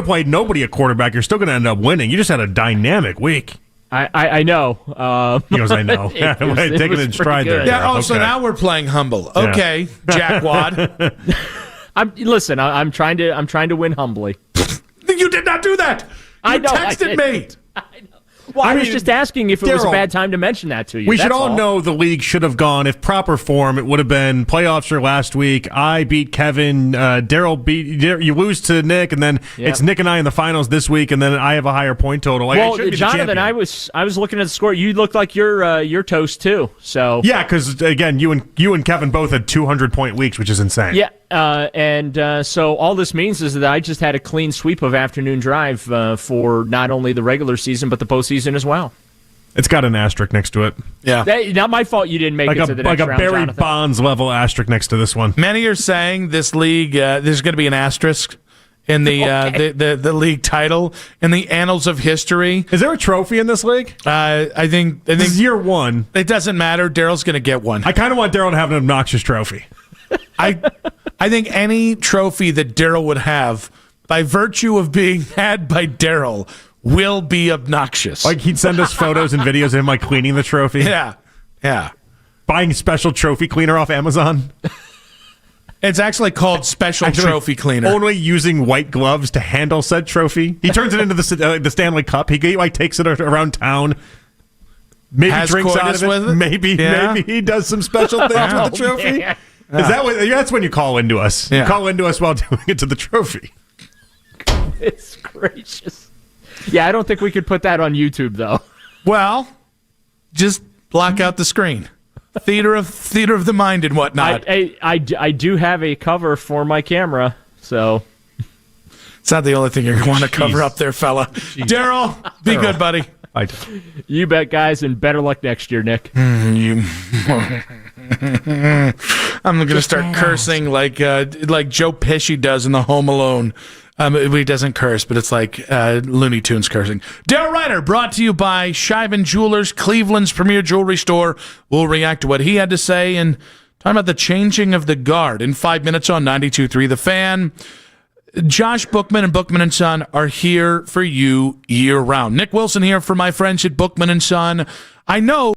played nobody at quarterback. You're still going to end up winning. You just had a dynamic week. I know. He goes, I know. Taking it in stride there. Yeah. Also, now we're playing humble. Okay, jackwad. I'm trying to win humbly. You did not do that. You texted me. I know. Well, I was just asking if it was a bad time to mention that to you. We should all know the league should have gone, if proper form, it would have been playoffs for last week. I beat Kevin. Daryl you lose to Nick, and then it's Nick and I in the finals this week, and then I have a higher point total. Well, Jonathan, I was looking at the score. You looked like you're toast too. So yeah, because again, you and Kevin both had 200-point weeks, which is insane. Yeah. So all this means is that I just had a clean sweep of afternoon drive for not only the regular season but the postseason as well. It's got an asterisk next to it. Yeah, not my fault you didn't make it to the next round. Like a Barry Jonathan. Bonds level asterisk next to this one. Many are saying this league there's going to be an asterisk in the league title in the annals of history. Is there a trophy in this league? I think this is year 1. It doesn't matter. Daryl's going to get one. I kind of want Daryl to have an obnoxious trophy. I think any trophy that Daryl would have by virtue of being had by Daryl, will be obnoxious. Like he'd send us photos and videos of him like cleaning the trophy. Yeah. Buying special trophy cleaner off Amazon. It's actually called Special Trophy Cleaner. Only using white gloves to handle said trophy. He turns it into the Stanley Cup. He takes it around town. Maybe Has drinks out of it. with it. Maybe he does some special things with the trophy. Yeah. Is that that's when you call into us? Yeah. You call into us while doing it to the trophy. It's gracious. Yeah, I don't think we could put that on YouTube though. Well, just block out the screen. Theater of the mind and whatnot. I do have a cover for my camera, so it's not the only thing you're going to cover up there, fella. Daryl, be good, buddy. You bet, guys, and better luck next year, Nick. I'm going to start cursing like Joe Pesci does in the Home Alone. He doesn't curse, but it's like Looney Tunes cursing. Daryl Ryder, brought to you by Scheiben Jewelers, Cleveland's premier jewelry store. We'll react to what he had to say and talk about the changing of the guard in 5 minutes on 92.3 The Fan. Josh Bookman and Bookman & Son are here for you year-round. Nick Wilson here for my friends at Bookman & Son. I know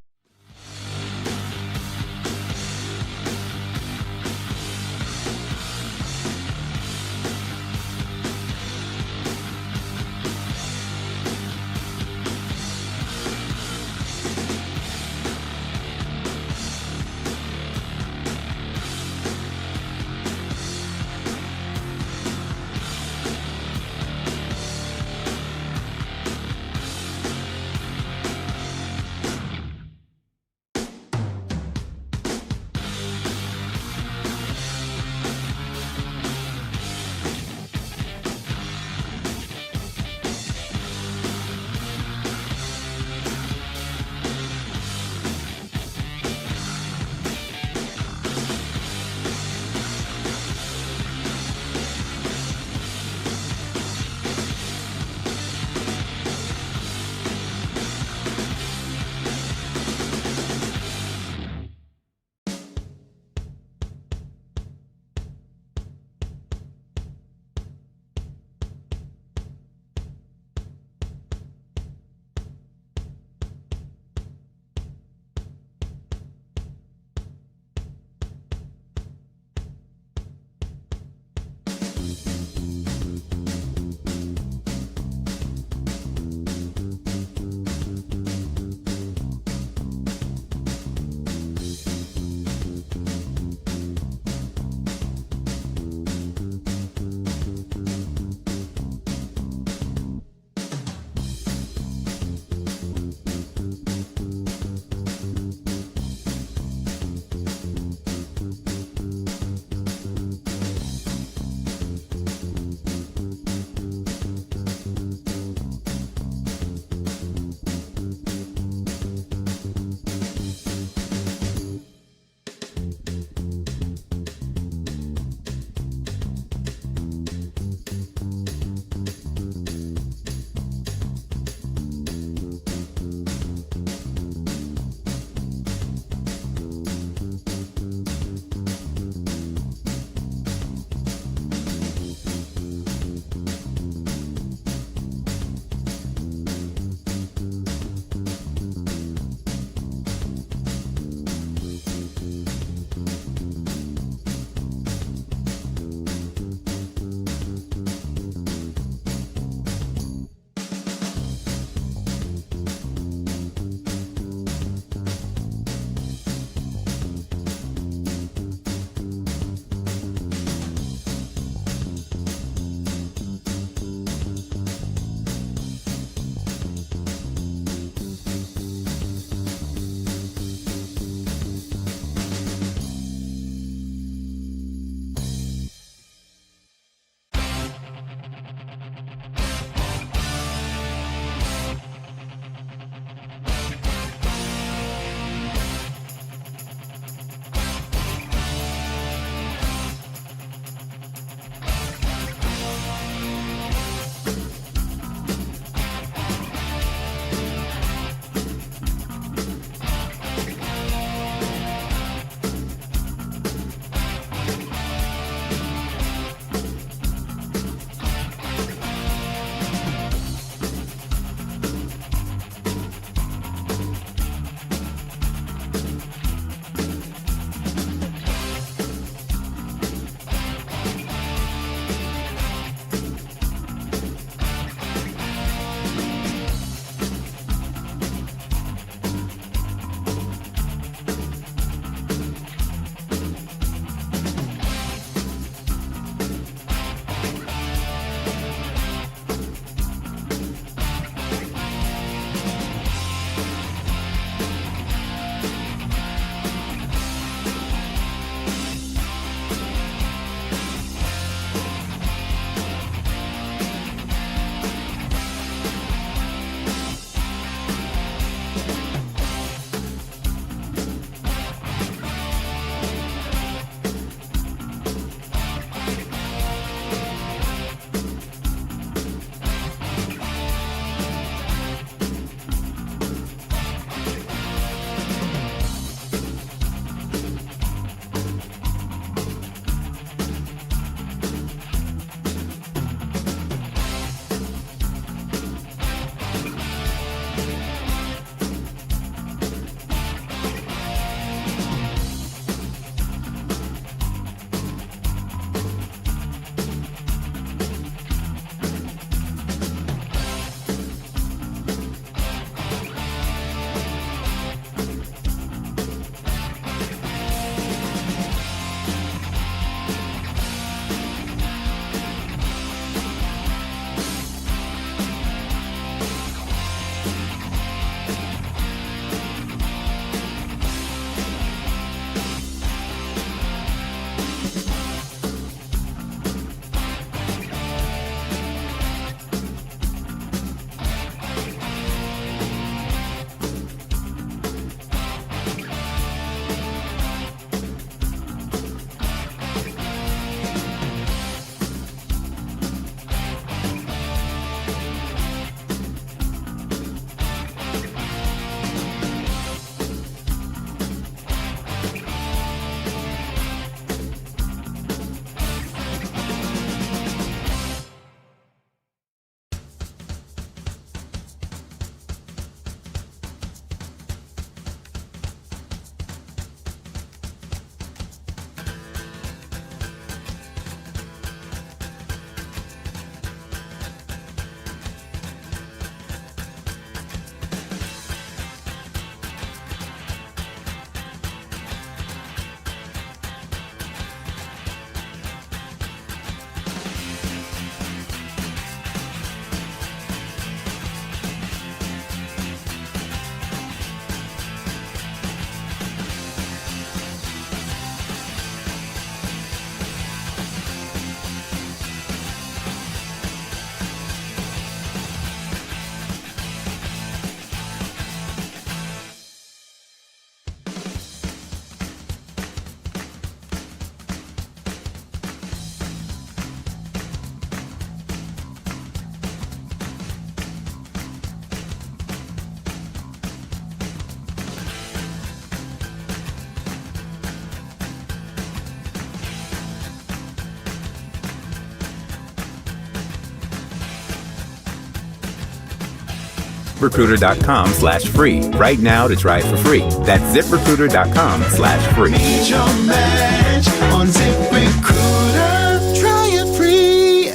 ZipRecruiter.com/free right now to try it for free. That's ZipRecruiter.com/free. Need your match on ZipRecruiter. Try it free.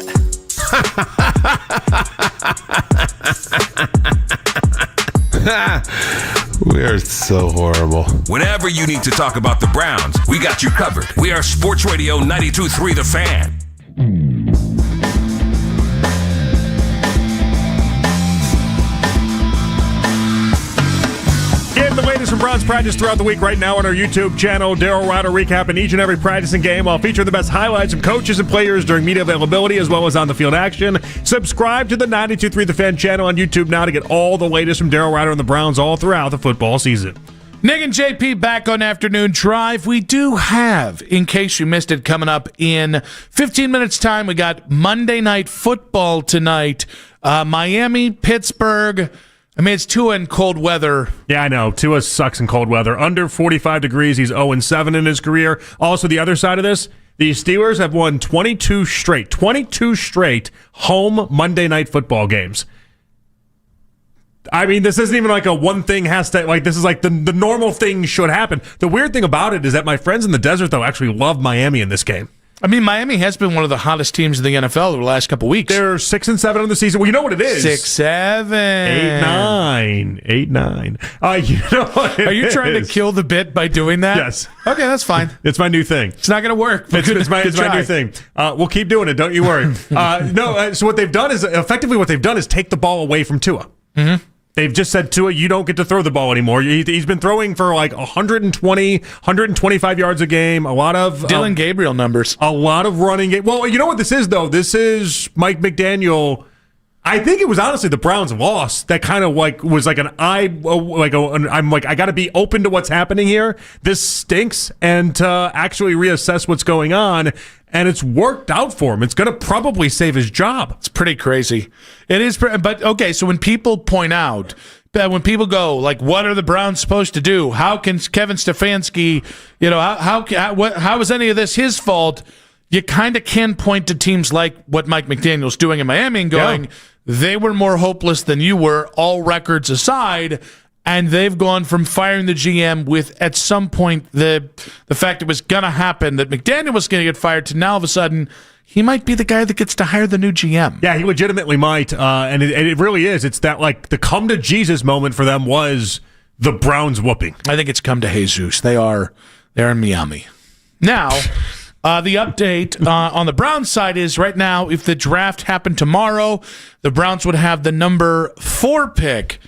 We are so horrible. Whenever you need to talk about the Browns, we got you covered. We are Sports Radio 92.3 The Fan. Get the latest from Browns practice throughout the week right now on our YouTube channel. Daryl Ryder recapping each and every practicing game while featuring the best highlights of coaches and players during media availability as well as on the field action. Subscribe to the 92.3 The Fan channel on YouTube now to get all the latest from Daryl Ryder and the Browns all throughout the football season. Nick and JP back on Afternoon Drive. We do have, in case you missed it, coming up in 15 minutes' time, we got Monday Night Football tonight. Miami, Pittsburgh. I mean, it's Tua in cold weather. Yeah, I know. Tua sucks in cold weather. Under 45 degrees, he's 0-7 in his career. Also, the other side of this, the Steelers have won 22 straight home Monday Night Football games. I mean, this isn't even like a one thing has to, like, this is like the normal thing should happen. The weird thing about it is that my friends in the desert, though, actually love Miami in this game. I mean, Miami has been one of the hottest teams in the NFL over the last couple weeks. They're 6-7 on the season. Well, you know what it is. 6-7. 8-9. You know what Are you trying to kill the bit by doing that? Yes. Okay, that's fine. It's my new thing. It's not going to work. It's my new thing. We'll keep doing it. Don't you worry. So what they've done is, effectively what they've done is take the ball away from Tua. Mm-hmm. They've just said, Tua, you don't get to throw the ball anymore. He's been throwing for like 120, 125 yards a game. A lot of Dylan Gabriel numbers. A lot of running game. Well, you know what this is, though? This is Mike McDaniel. I think it was honestly the Browns' loss that kind of like was like I'm like, I got to be open to what's happening here. This stinks, and actually reassess what's going on. And it's worked out for him. It's going to probably save his job. It's pretty crazy. It is, but okay, so when people point out, when people go, like, what are the Browns supposed to do? How can Kevin Stefanski, how is any of this his fault? You kind of can point to teams like what Mike McDaniel's doing in Miami and going, they were more hopeless than you were, all records aside. And they've gone from firing the GM with, at some point, the fact it was going to happen, that McDaniel was going to get fired, to now all of a sudden, he might be the guy that gets to hire the new GM. Yeah, he legitimately might. And it really is. It's that, like, the come to Jesus moment for them was the Browns whooping. I think it's come to Jesus. They're in Miami. Now, the update on the Browns side is right now, if the draft happened tomorrow, the Browns would have the number 4 pick.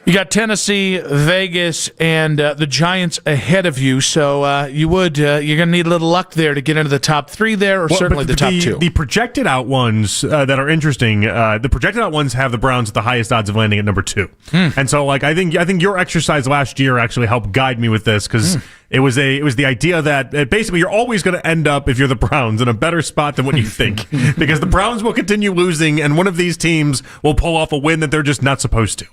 You got Tennessee, Vegas, and the Giants ahead of you, so you're going to need a little luck there to get into the top 3 there, or certainly the top 2. The projected out ones that are interesting, the projected out ones have the Browns at the highest odds of landing at number 2. And so, like, I think your exercise last year actually helped guide me with this, because it was the idea that basically you're always going to end up, if you're the Browns, in a better spot than what you think, because the Browns will continue losing, and one of these teams will pull off a win that they're just not supposed to.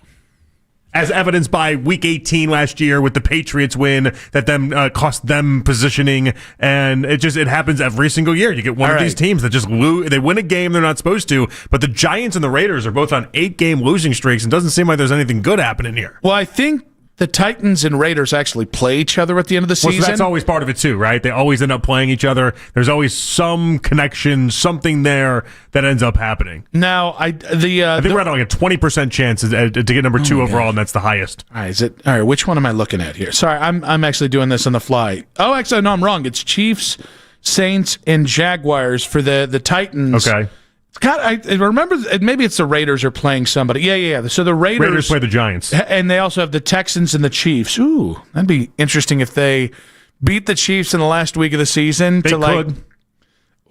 As evidenced by Week 18 last year with the Patriots win that then cost them positioning, and it happens every single year. You get one of these teams that just lose. They win a game they're not supposed to, but the Giants and the Raiders are both on 8-game losing streaks, and it doesn't seem like there's anything good happening here. Well, I think the Titans and Raiders actually play each other at the end of the season. So that's always part of it too, right? They always end up playing each other. There's always some connection, something there that ends up happening. Now, I think we're at like a 20% chance to get number 2 overall, and that's the highest. All right, all right, which one am I looking at here? Sorry, I'm actually doing this on the fly. Oh, actually, no, I'm wrong. It's Chiefs, Saints, and Jaguars for the Titans. Okay. God, I remember, maybe it's the Raiders are playing somebody. Yeah. So the Raiders play the Giants. And they also have the Texans and the Chiefs. Ooh, that'd be interesting if they beat the Chiefs in the last week of the season. They could.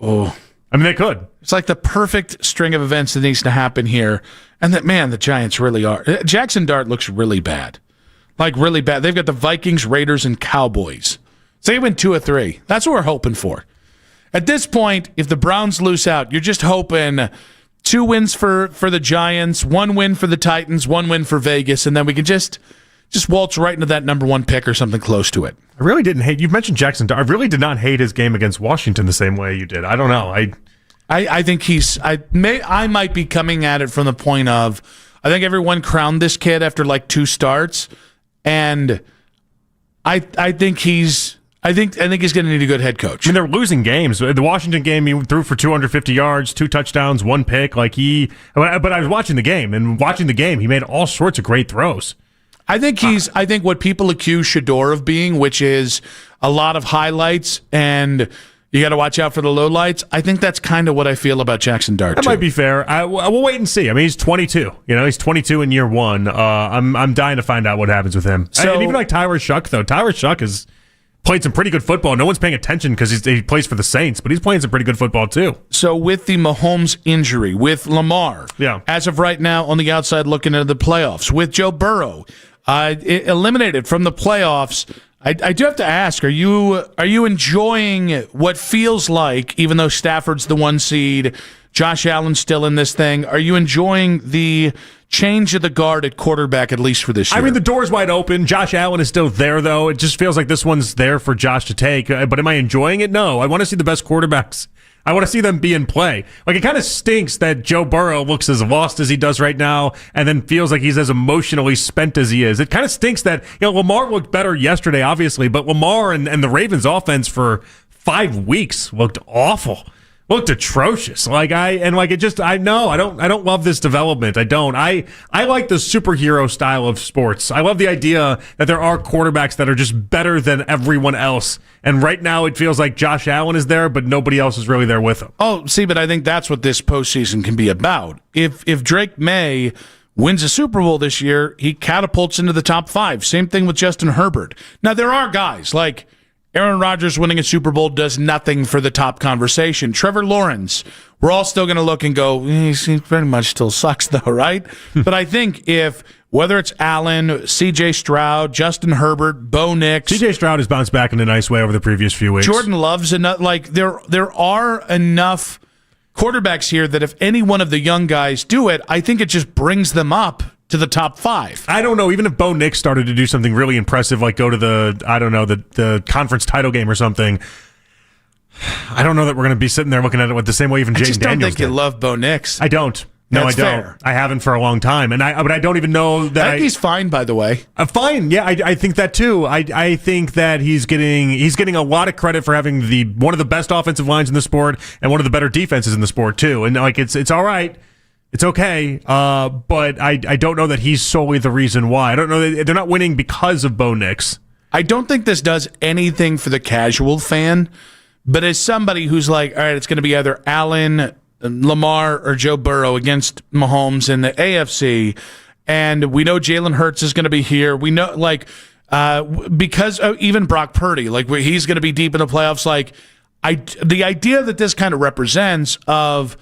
I mean, they could. It's like the perfect string of events that needs to happen here. And the Giants really are. Jackson Dart looks really bad. Like, really bad. They've got the Vikings, Raiders, and Cowboys. So they win 2 of 3. That's what we're hoping for. At this point, if the Browns lose out, you're just hoping 2 wins for the Giants, 1 win for the Titans, 1 win for Vegas, and then we can just waltz right into that number 1 pick or something close to it. I really didn't hate. You've mentioned Jackson. I really did not hate his game against Washington the same way you did. I don't know. I think I might be coming at it from the point of I think everyone crowned this kid after like 2 starts, and I think he's going to need a good head coach. I mean, they're losing games. The Washington game, he threw for 250 yards, 2 touchdowns, 1 pick. But I was watching the game, and he made all sorts of great throws. I think what people accuse Shedeur of being, which is a lot of highlights and you got to watch out for the lowlights. I think that's kind of what I feel about Jackson Dart. That might be fair. We'll wait and see. I mean, he's 22. He's 22 in year 1. I'm dying to find out what happens with him. And even like Tyler Shuck, though. Tyler Shuck has played some pretty good football. No one's paying attention because he plays for the Saints, but he's playing some pretty good football too. So with the Mahomes injury, with Lamar, as of right now on the outside looking into the playoffs, with Joe Burrow eliminated from the playoffs, I do have to ask: Are you enjoying what feels like, even though Stafford's the 1 seed, Josh Allen's still in this thing? Are you enjoying the change of the guard at quarterback, at least for this year? I mean, the door's wide open. Josh Allen is still there, though. It just feels like this one's there for Josh to take. But am I enjoying it? No. I want to see the best quarterbacks. I want to see them be in play. Like, it kind of stinks that Joe Burrow looks as lost as he does right now and then feels like he's as emotionally spent as he is. It kind of stinks that, Lamar looked better yesterday, obviously, but Lamar and the Ravens offense for 5 weeks looked awful. Looked atrocious. I don't love this development. I don't. I like the superhero style of sports. I love the idea that there are quarterbacks that are just better than everyone else. And right now it feels like Josh Allen is there, but nobody else is really there with him. Oh, see, but I think that's what this postseason can be about. If Drake May wins a Super Bowl this year, he catapults into the top 5. Same thing with Justin Herbert. Now, there are guys like Aaron Rodgers winning a Super Bowl does nothing for the top conversation. Trevor Lawrence, we're all still going to look and go, he pretty much still sucks, though, right? But I think whether it's Allen, C.J. Stroud, Justin Herbert, Bo Nix. C.J. Stroud has bounced back in a nice way over the previous few weeks. Jordan Love's enough. There are enough quarterbacks here that if any one of the young guys do it, I think it just brings them up to the top 5. I don't know. Even if Bo Nix started to do something really impressive, like go to the conference title game or something, I don't know that we're going to be sitting there looking at it with the same way even Jaden Daniels did. I just don't think you love Bo Nix. I don't. No, That's I don't. fair. I haven't for a long time, but I don't even know that. I think he's fine, by the way. Fine, yeah, I think that too. I think that he's getting a lot of credit for having one of the best offensive lines in the sport and one of the better defenses in the sport too. And it's all right. It's okay, but I don't know that he's solely the reason why. I don't know that they're not winning because of Bo Nix. I don't think this does anything for the casual fan, but as somebody who's like, all right, it's going to be either Allen, Lamar, or Joe Burrow against Mahomes in the AFC, and we know Jalen Hurts is going to be here. We know, because even Brock Purdy, he's going to be deep in the playoffs. The idea that this kind of represents of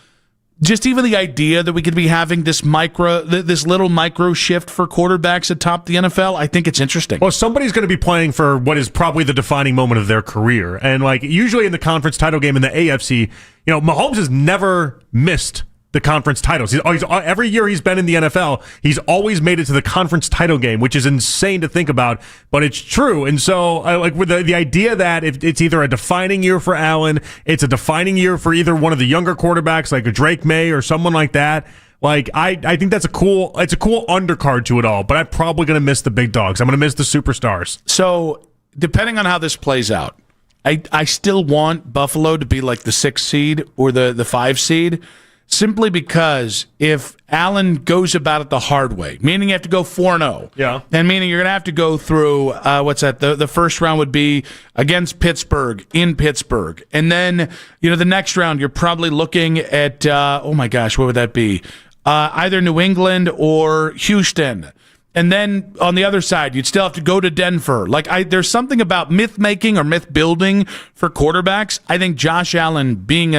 just even the idea that we could be having this little micro shift for quarterbacks atop the NFL, I think it's interesting. Well, somebody's going to be playing for what is probably the defining moment of their career. And usually in the conference title game in the AFC, Mahomes has never missed the conference titles. Every year he's been in the NFL, he's always made it to the conference title game, which is insane to think about, but it's true. And so, with the idea that if it's either a defining year for Allen, it's a defining year for either one of the younger quarterbacks, like a Drake May or someone like that. I think it's a cool undercard to it all. But I'm probably going to miss the big dogs. I'm going to miss the superstars. So, depending on how this plays out, I still want Buffalo to be like the 6th seed or the 5 seed. Simply because if Allen goes about it the hard way, meaning you have to go 4-0, and meaning you're going to have to go through, the first round would be against Pittsburgh, in Pittsburgh. And then, the next round, you're probably looking at, what would that be? Either New England or Houston. And then on the other side, you'd still have to go to Denver. There's something about myth making or myth building for quarterbacks. I think Josh Allen being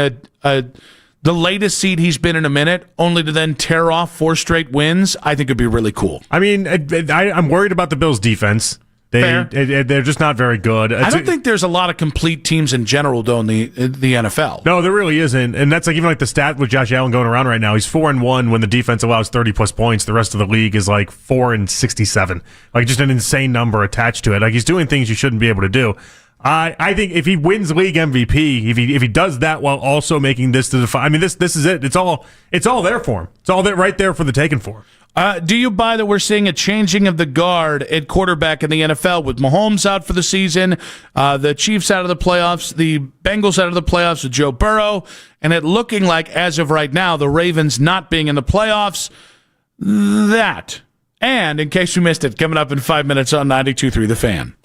the latest seed he's been in a minute, only to then tear off 4 straight wins, I think would be really cool. I mean, I'm worried about the Bills' defense. They're just not very good. I don't think there's a lot of complete teams in general, though, in the NFL. No, there really isn't. And that's even the stat with Josh Allen going around right now. He's 4-1 when the defense allows 30-plus points. The rest of the league is 4-67. Just an insane number attached to it. He's doing things you shouldn't be able to do. I think if he wins league MVP, if he does that while also making this to the final, I mean this is it. It's all there for him. It's all there right there for the taking for him. Do you buy that we're seeing a changing of the guard at quarterback in the NFL with Mahomes out for the season, the Chiefs out of the playoffs, the Bengals out of the playoffs with Joe Burrow, and it looking like, as of right now, the Ravens not being in the playoffs? That. And in case you missed it, coming up in 5 minutes on 92.3 The Fan.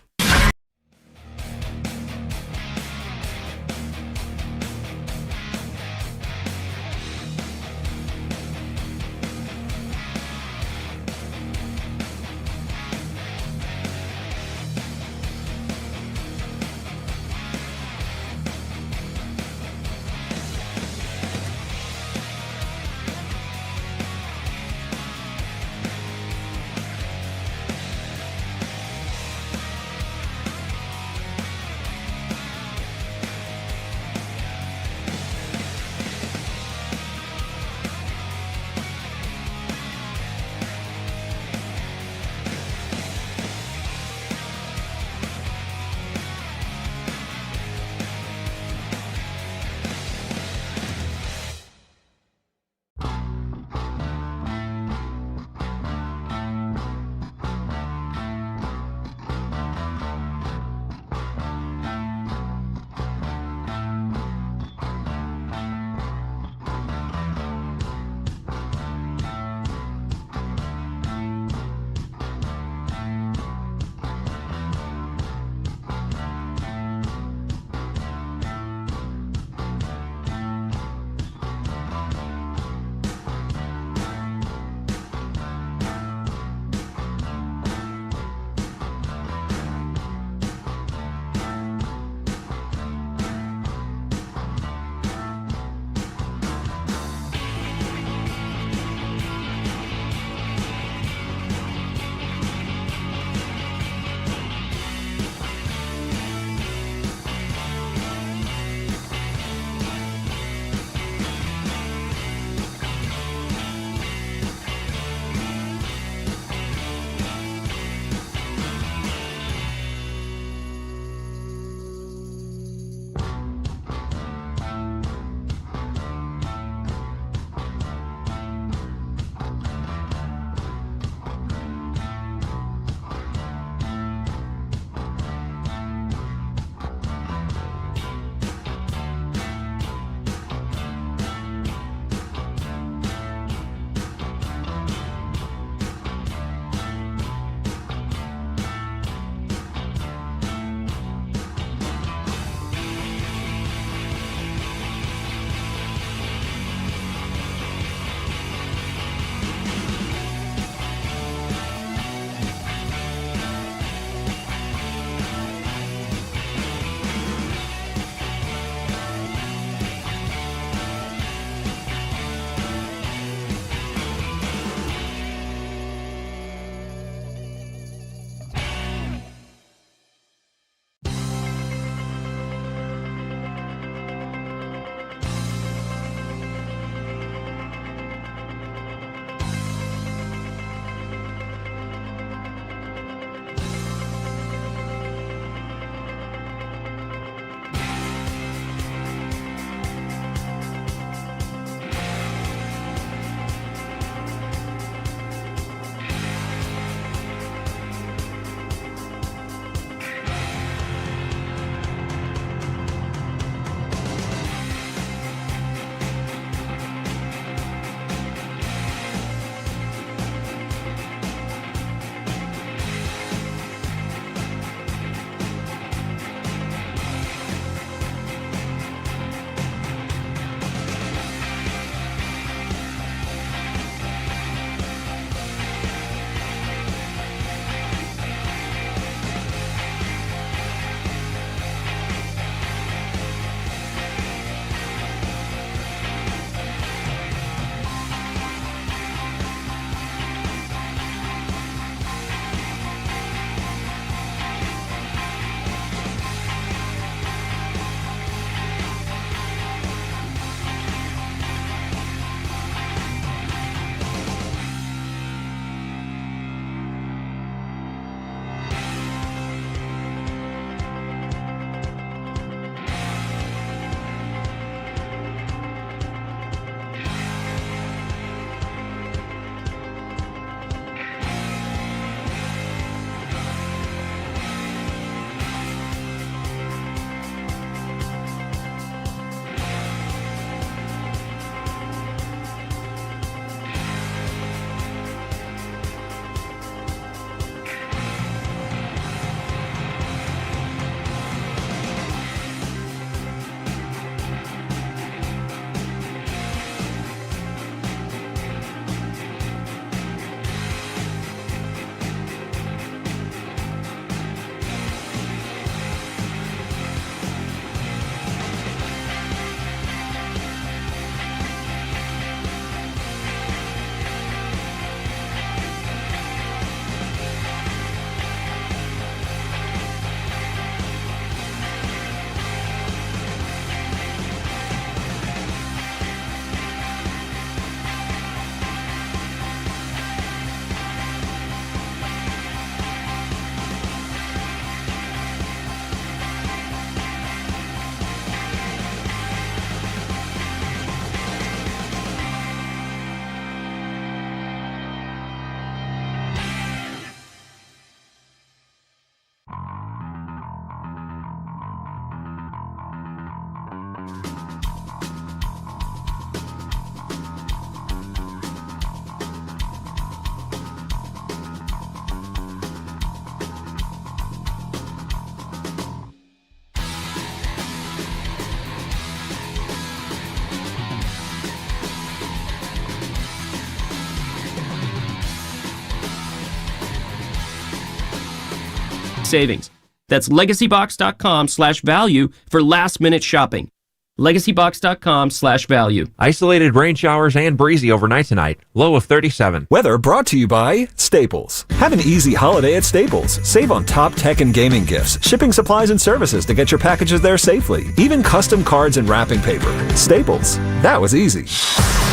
savings. That's legacybox.com/value for last-minute shopping. legacybox.com/value. Isolated rain showers and breezy overnight tonight. Low of 37. Weather brought to you by Staples. Have an easy holiday at Staples. Save on top tech and gaming gifts, shipping supplies and services to get your packages there safely, even custom cards and wrapping paper. Staples. That was easy.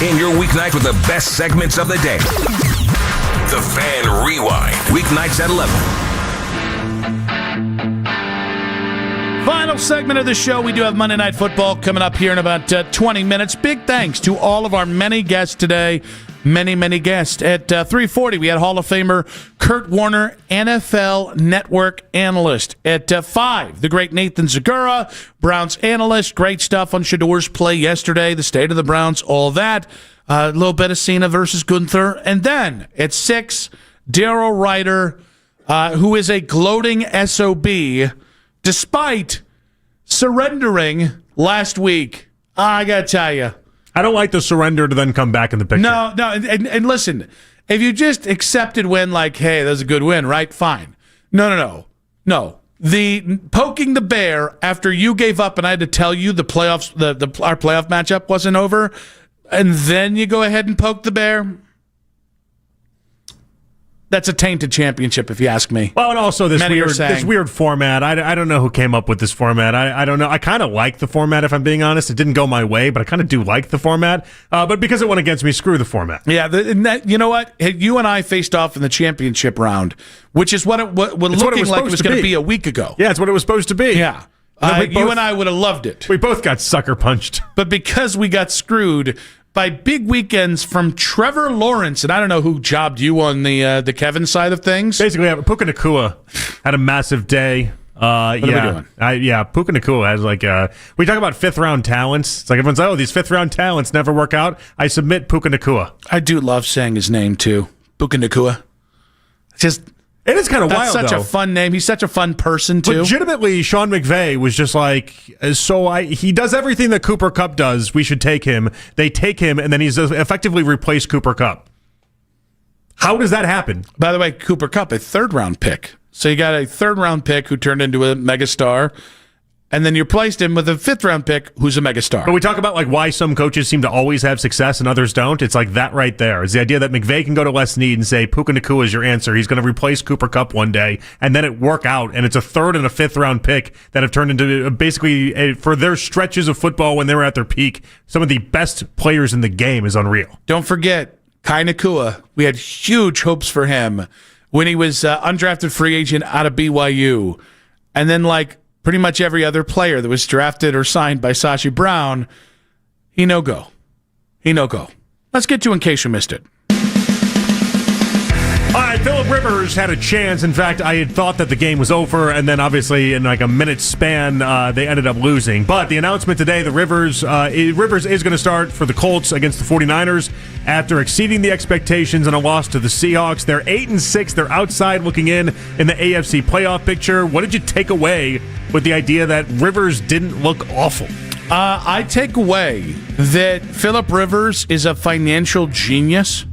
In your weeknight with the best segments of the day. The Fan Rewind. Weeknights at 11. Final segment of the show. We do have Monday Night Football coming up here in about 20 minutes. Big thanks to all of our many guests today. Many guests. At 3:40, we had Hall of Famer Kurt Warner, NFL Network analyst. At 5, the great Nathan Zegura, Browns analyst. Great stuff on Shador's play yesterday, the state of the Browns, all that. A little bit of Cena versus Gunther. And then at 6, Daryl Ryder, who is a gloating SOB, despite surrendering last week. I got to tell you. I don't like the surrender to then come back in the picture. No, and listen, if you just accepted win like, hey, that was a good win, right? Fine. No. The poking the bear after you gave up and I had to tell you the playoffs, our playoff matchup wasn't over, and then you go ahead and poke the bear. That's a tainted championship, if you ask me. Well, and also this weird format. I don't know who came up with this format. I don't know. I kind of like the format, if I'm being honest. It didn't go my way, but I kind of do like the format. But because it went against me, screw the format. Yeah, you know what? You and I faced off in the championship round, which is what looking like it was going to be a week ago. Yeah, it's what it was supposed to be. Yeah. You and I would have loved it. We both got sucker punched. But because we got screwed by big weekends from Trevor Lawrence, and I don't know who jobbed you on the Kevin side of things. Basically, Puka Nacua had a massive day. What are we doing? Puka Nacua has we talk about fifth-round talents. It's like everyone's like, oh, these fifth-round talents never work out. I submit Puka Nacua. I do love saying his name, too. Puka Nacua. It is kind of wild, That's such a fun name. He's such a fun person, too. Legitimately, Sean McVay was just like, he does everything that Cooper Kupp does. We should take him. They take him, and then he's effectively replaced Cooper Kupp. How does that happen? By the way, Cooper Kupp, a third-round pick. So you got a third-round pick who turned into a megastar, and then you replaced him with a fifth-round pick who's a megastar. But we talk about why some coaches seem to always have success and others don't. It's like that right there. It's the idea that McVay can go to Les Snead and say, Puka Nacua is your answer. He's going to replace Cooper Kupp one day, and then it work out, and it's a third and a fifth-round pick that have turned into basically, for their stretches of football when they were at their peak, some of the best players in the game is unreal. Don't forget, Kai Nacua. We had huge hopes for him when he was undrafted free agent out of BYU. And then, pretty much every other player that was drafted or signed by Sashi Brown, he no-go. Let's get to In Case You Missed It. All right, Phillip Rivers had a chance. In fact, I had thought that the game was over, and then obviously in a minute span, they ended up losing. But the announcement today, Rivers is going to start for the Colts against the 49ers after exceeding the expectations in a loss to the Seahawks. They're 8-6. They're outside looking in the AFC playoff picture. What did you take away with the idea that Rivers didn't look awful? I take away that Phillip Rivers is a financial genius.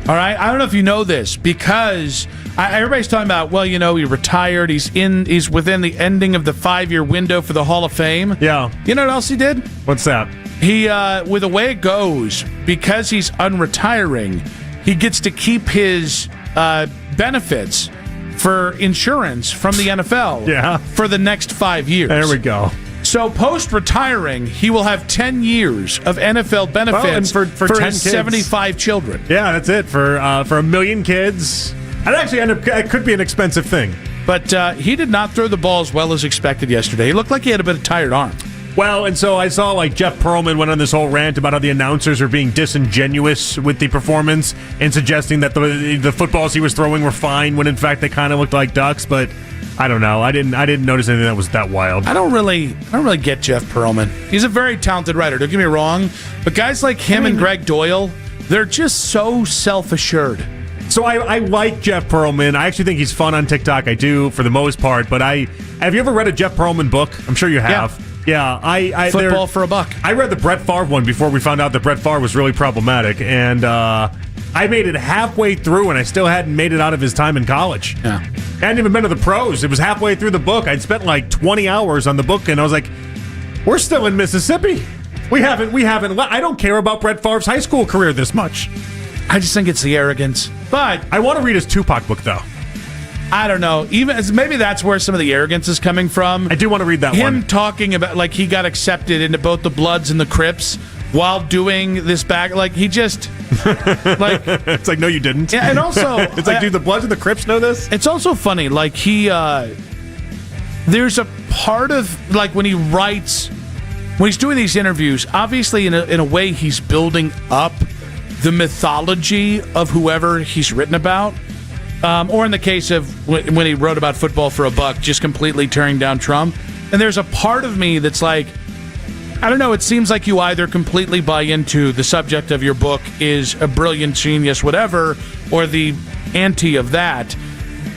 All right, I don't know if you know this, because everybody's talking about, he retired. He's within the ending of the 5-year window for the Hall of Fame. Yeah. You know what else he did? What's that? He, with the way it goes, because he's unretiring, he gets to keep his benefits for insurance from the NFL for the next 5 years. There we go. So post-retiring, he will have 10 years of NFL benefits for 10 his 75 children. Yeah, that's it for 1 million kids. That actually it could be an expensive thing. But he did not throw the ball as well as expected yesterday. He looked like he had a bit of tired arm. Well, and so I saw Jeff Pearlman went on this whole rant about how the announcers are being disingenuous with the performance and suggesting that the footballs he was throwing were fine when in fact they kind of looked like ducks, but I don't know. I didn't notice anything that was that wild. I don't really get Jeff Pearlman. He's a very talented writer, don't get me wrong, but guys like him and Greg Doyle, they're just so self-assured. So I like Jeff Pearlman. I actually think he's fun on TikTok. I do for the most part, but have you ever read a Jeff Pearlman book? I'm sure you have. Yeah, Football for a Buck. I read the Brett Favre one before we found out that Brett Favre was really problematic, and I made it halfway through, and I still hadn't made it out of his time in college. Yeah. I hadn't even been to the pros. It was halfway through the book. I'd spent like 20 hours on the book, and I was like, we're still in Mississippi. We haven't. I don't care about Brett Favre's high school career this much. I just think it's the arrogance. But I want to read his Tupac book, though. I don't know. Maybe that's where some of the arrogance is coming from. I do want to read that one. one. Him talking about, like, he got accepted into both the Bloods and the Crips while doing this back. Like, he just... like it's like, no, you didn't. Yeah, and also... it's like, do the Bloods and the Crips know this? It's also funny. Like, he... there's a part of... Like, when he writes... When he's doing these interviews, obviously, in a way, he's building up the mythology of whoever he's written about. Or in the case of when he wrote about football for a buck, just completely tearing down Trump. And there's a part of me that's like, I don't know, it seems like you either completely buy into the subject of your book is a brilliant genius, whatever, or the anti of that,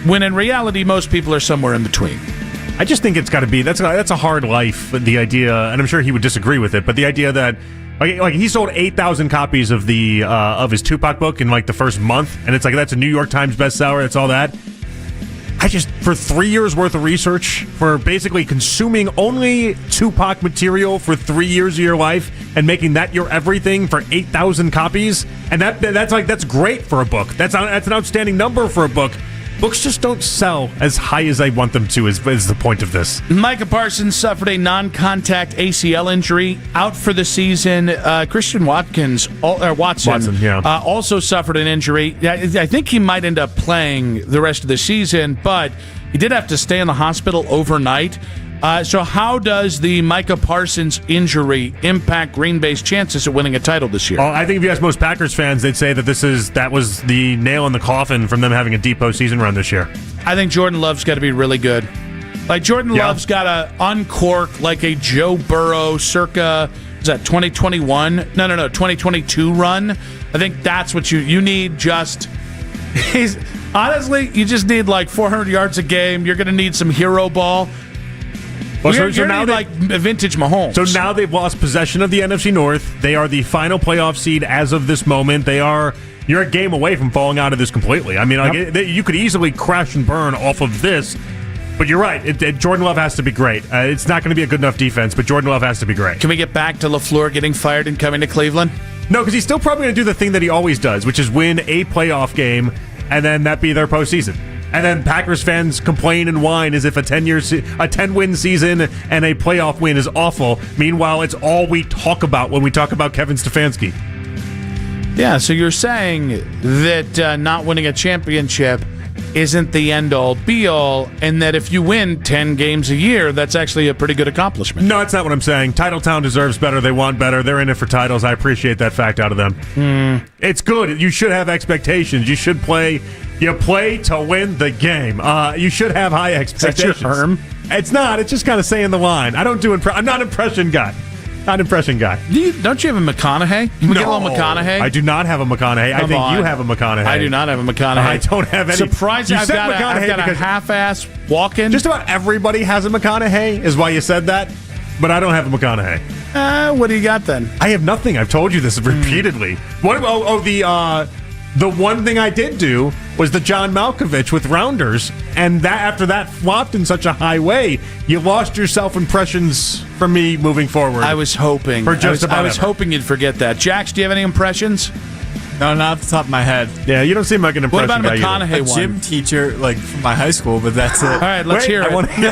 when in reality, most people are somewhere in between. I just think it's got to be, that's a hard life, the idea, and I'm sure he would disagree with it, but the idea that like he sold 8,000 copies of the of his Tupac book in like the first month, and it's like that's a New York Times bestseller. That's all that. I just, for 3 years worth of research, for basically consuming only Tupac material for 3 years of your life and making that your everything for 8,000 copies, and that's great for a book. That's an outstanding number for a book. Books just don't sell as high as I want them to, is the point of this. Micah Parsons suffered a non-contact ACL injury, out for the season. Christian Watson also suffered an injury. I think he might end up playing the rest of the season, but he did have to stay in the hospital overnight. So how does the Micah Parsons injury impact Green Bay's chances of winning a title this year? Well, I think if you ask most Packers fans, they'd say that was the nail in the coffin from them having a deep postseason run this year. I think Jordan Love's got to be really good. Like, Jordan Love's got to uncork like a Joe Burrow circa, is that 2021? No, 2022 run. I think that's what you need. Honestly, you just need like 400 yards a game. You're going to need some hero ball. Well, you're now like a vintage Mahomes. So now they've lost possession of the NFC North. They are the final playoff seed as of this moment. You're a game away from falling out of this completely. I mean, you could easily crash and burn off of this. But you're right. Jordan Love has to be great. It's not going to be a good enough defense, but Jordan Love has to be great. Can we get back to LaFleur getting fired and coming to Cleveland? No, because he's still probably going to do the thing that he always does, which is win a playoff game, and then that be their postseason. And then Packers fans complain and whine as if a 10-win season and a playoff win is awful. Meanwhile, it's all we talk about when we talk about Kevin Stefanski. Yeah, so you're saying that not winning a championship isn't the end-all, be-all, and that if you win 10 games a year, that's actually a pretty good accomplishment. No, that's not what I'm saying. Title Town deserves better. They want better. They're in it for titles. I appreciate that fact out of them. It's good. You should have expectations. You should play... You play to win the game. You should have high expectations. That's your term? It's not. It's just kind of saying the line. I don't do I'm not an impression guy. Not impression guy. Don't you have a McConaughey? You get a little McConaughey? I do not have a McConaughey. I think you have a McConaughey. I do not have a McConaughey. I don't have any. Surprising. I've got a half-ass walk-in. Just about everybody has a McConaughey is why you said that, but I don't have a McConaughey. What do you got then? I have nothing. I've told you this repeatedly. The one thing I did do was the John Malkovich with Rounders, and that after that flopped in such a high way, you lost your self-impressions from me moving forward. I was hoping. I was hoping you'd forget that. Jax, do you have any impressions? No, not off the top of my head. Yeah, you don't seem like an impression guy. What about a McConaughey one? Gym teacher, like from my high school, but that's it. All right, let's hear it. I want to hear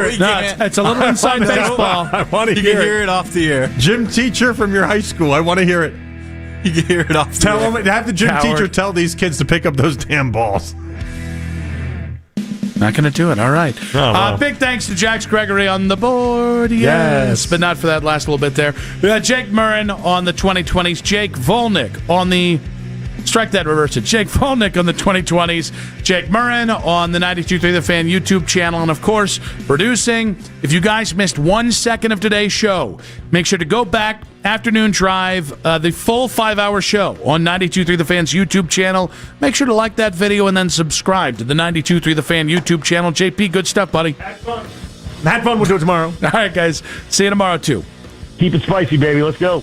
it. No, it's a little inside baseball. I want to You hear can it. hear it off the air. Gym teacher from your high school. I want to hear it. You can hear it off the Tell air. them, have the gym teacher tell these kids to pick up those damn balls. Not going to do it. All right. Oh, wow. Big thanks to Jax Gregory on the board. Yes. But not for that last little bit there. Jake Murrin on the 2020s. Jake Volnick on the... Strike that, reverse it. Jake Volnick on the 2020s. Jake Murrin on the 92.3 The Fan YouTube channel. And, of course, producing. If you guys missed 1 second of today's show, make sure to go back. Afternoon Drive, the full 5-hour show on 92.3 The Fan's YouTube channel. Make sure to like that video and then subscribe to the 92.3 The Fan YouTube channel. JP, good stuff, buddy. Had fun. We'll do it tomorrow. All right, guys. See you tomorrow, too. Keep it spicy, baby. Let's go.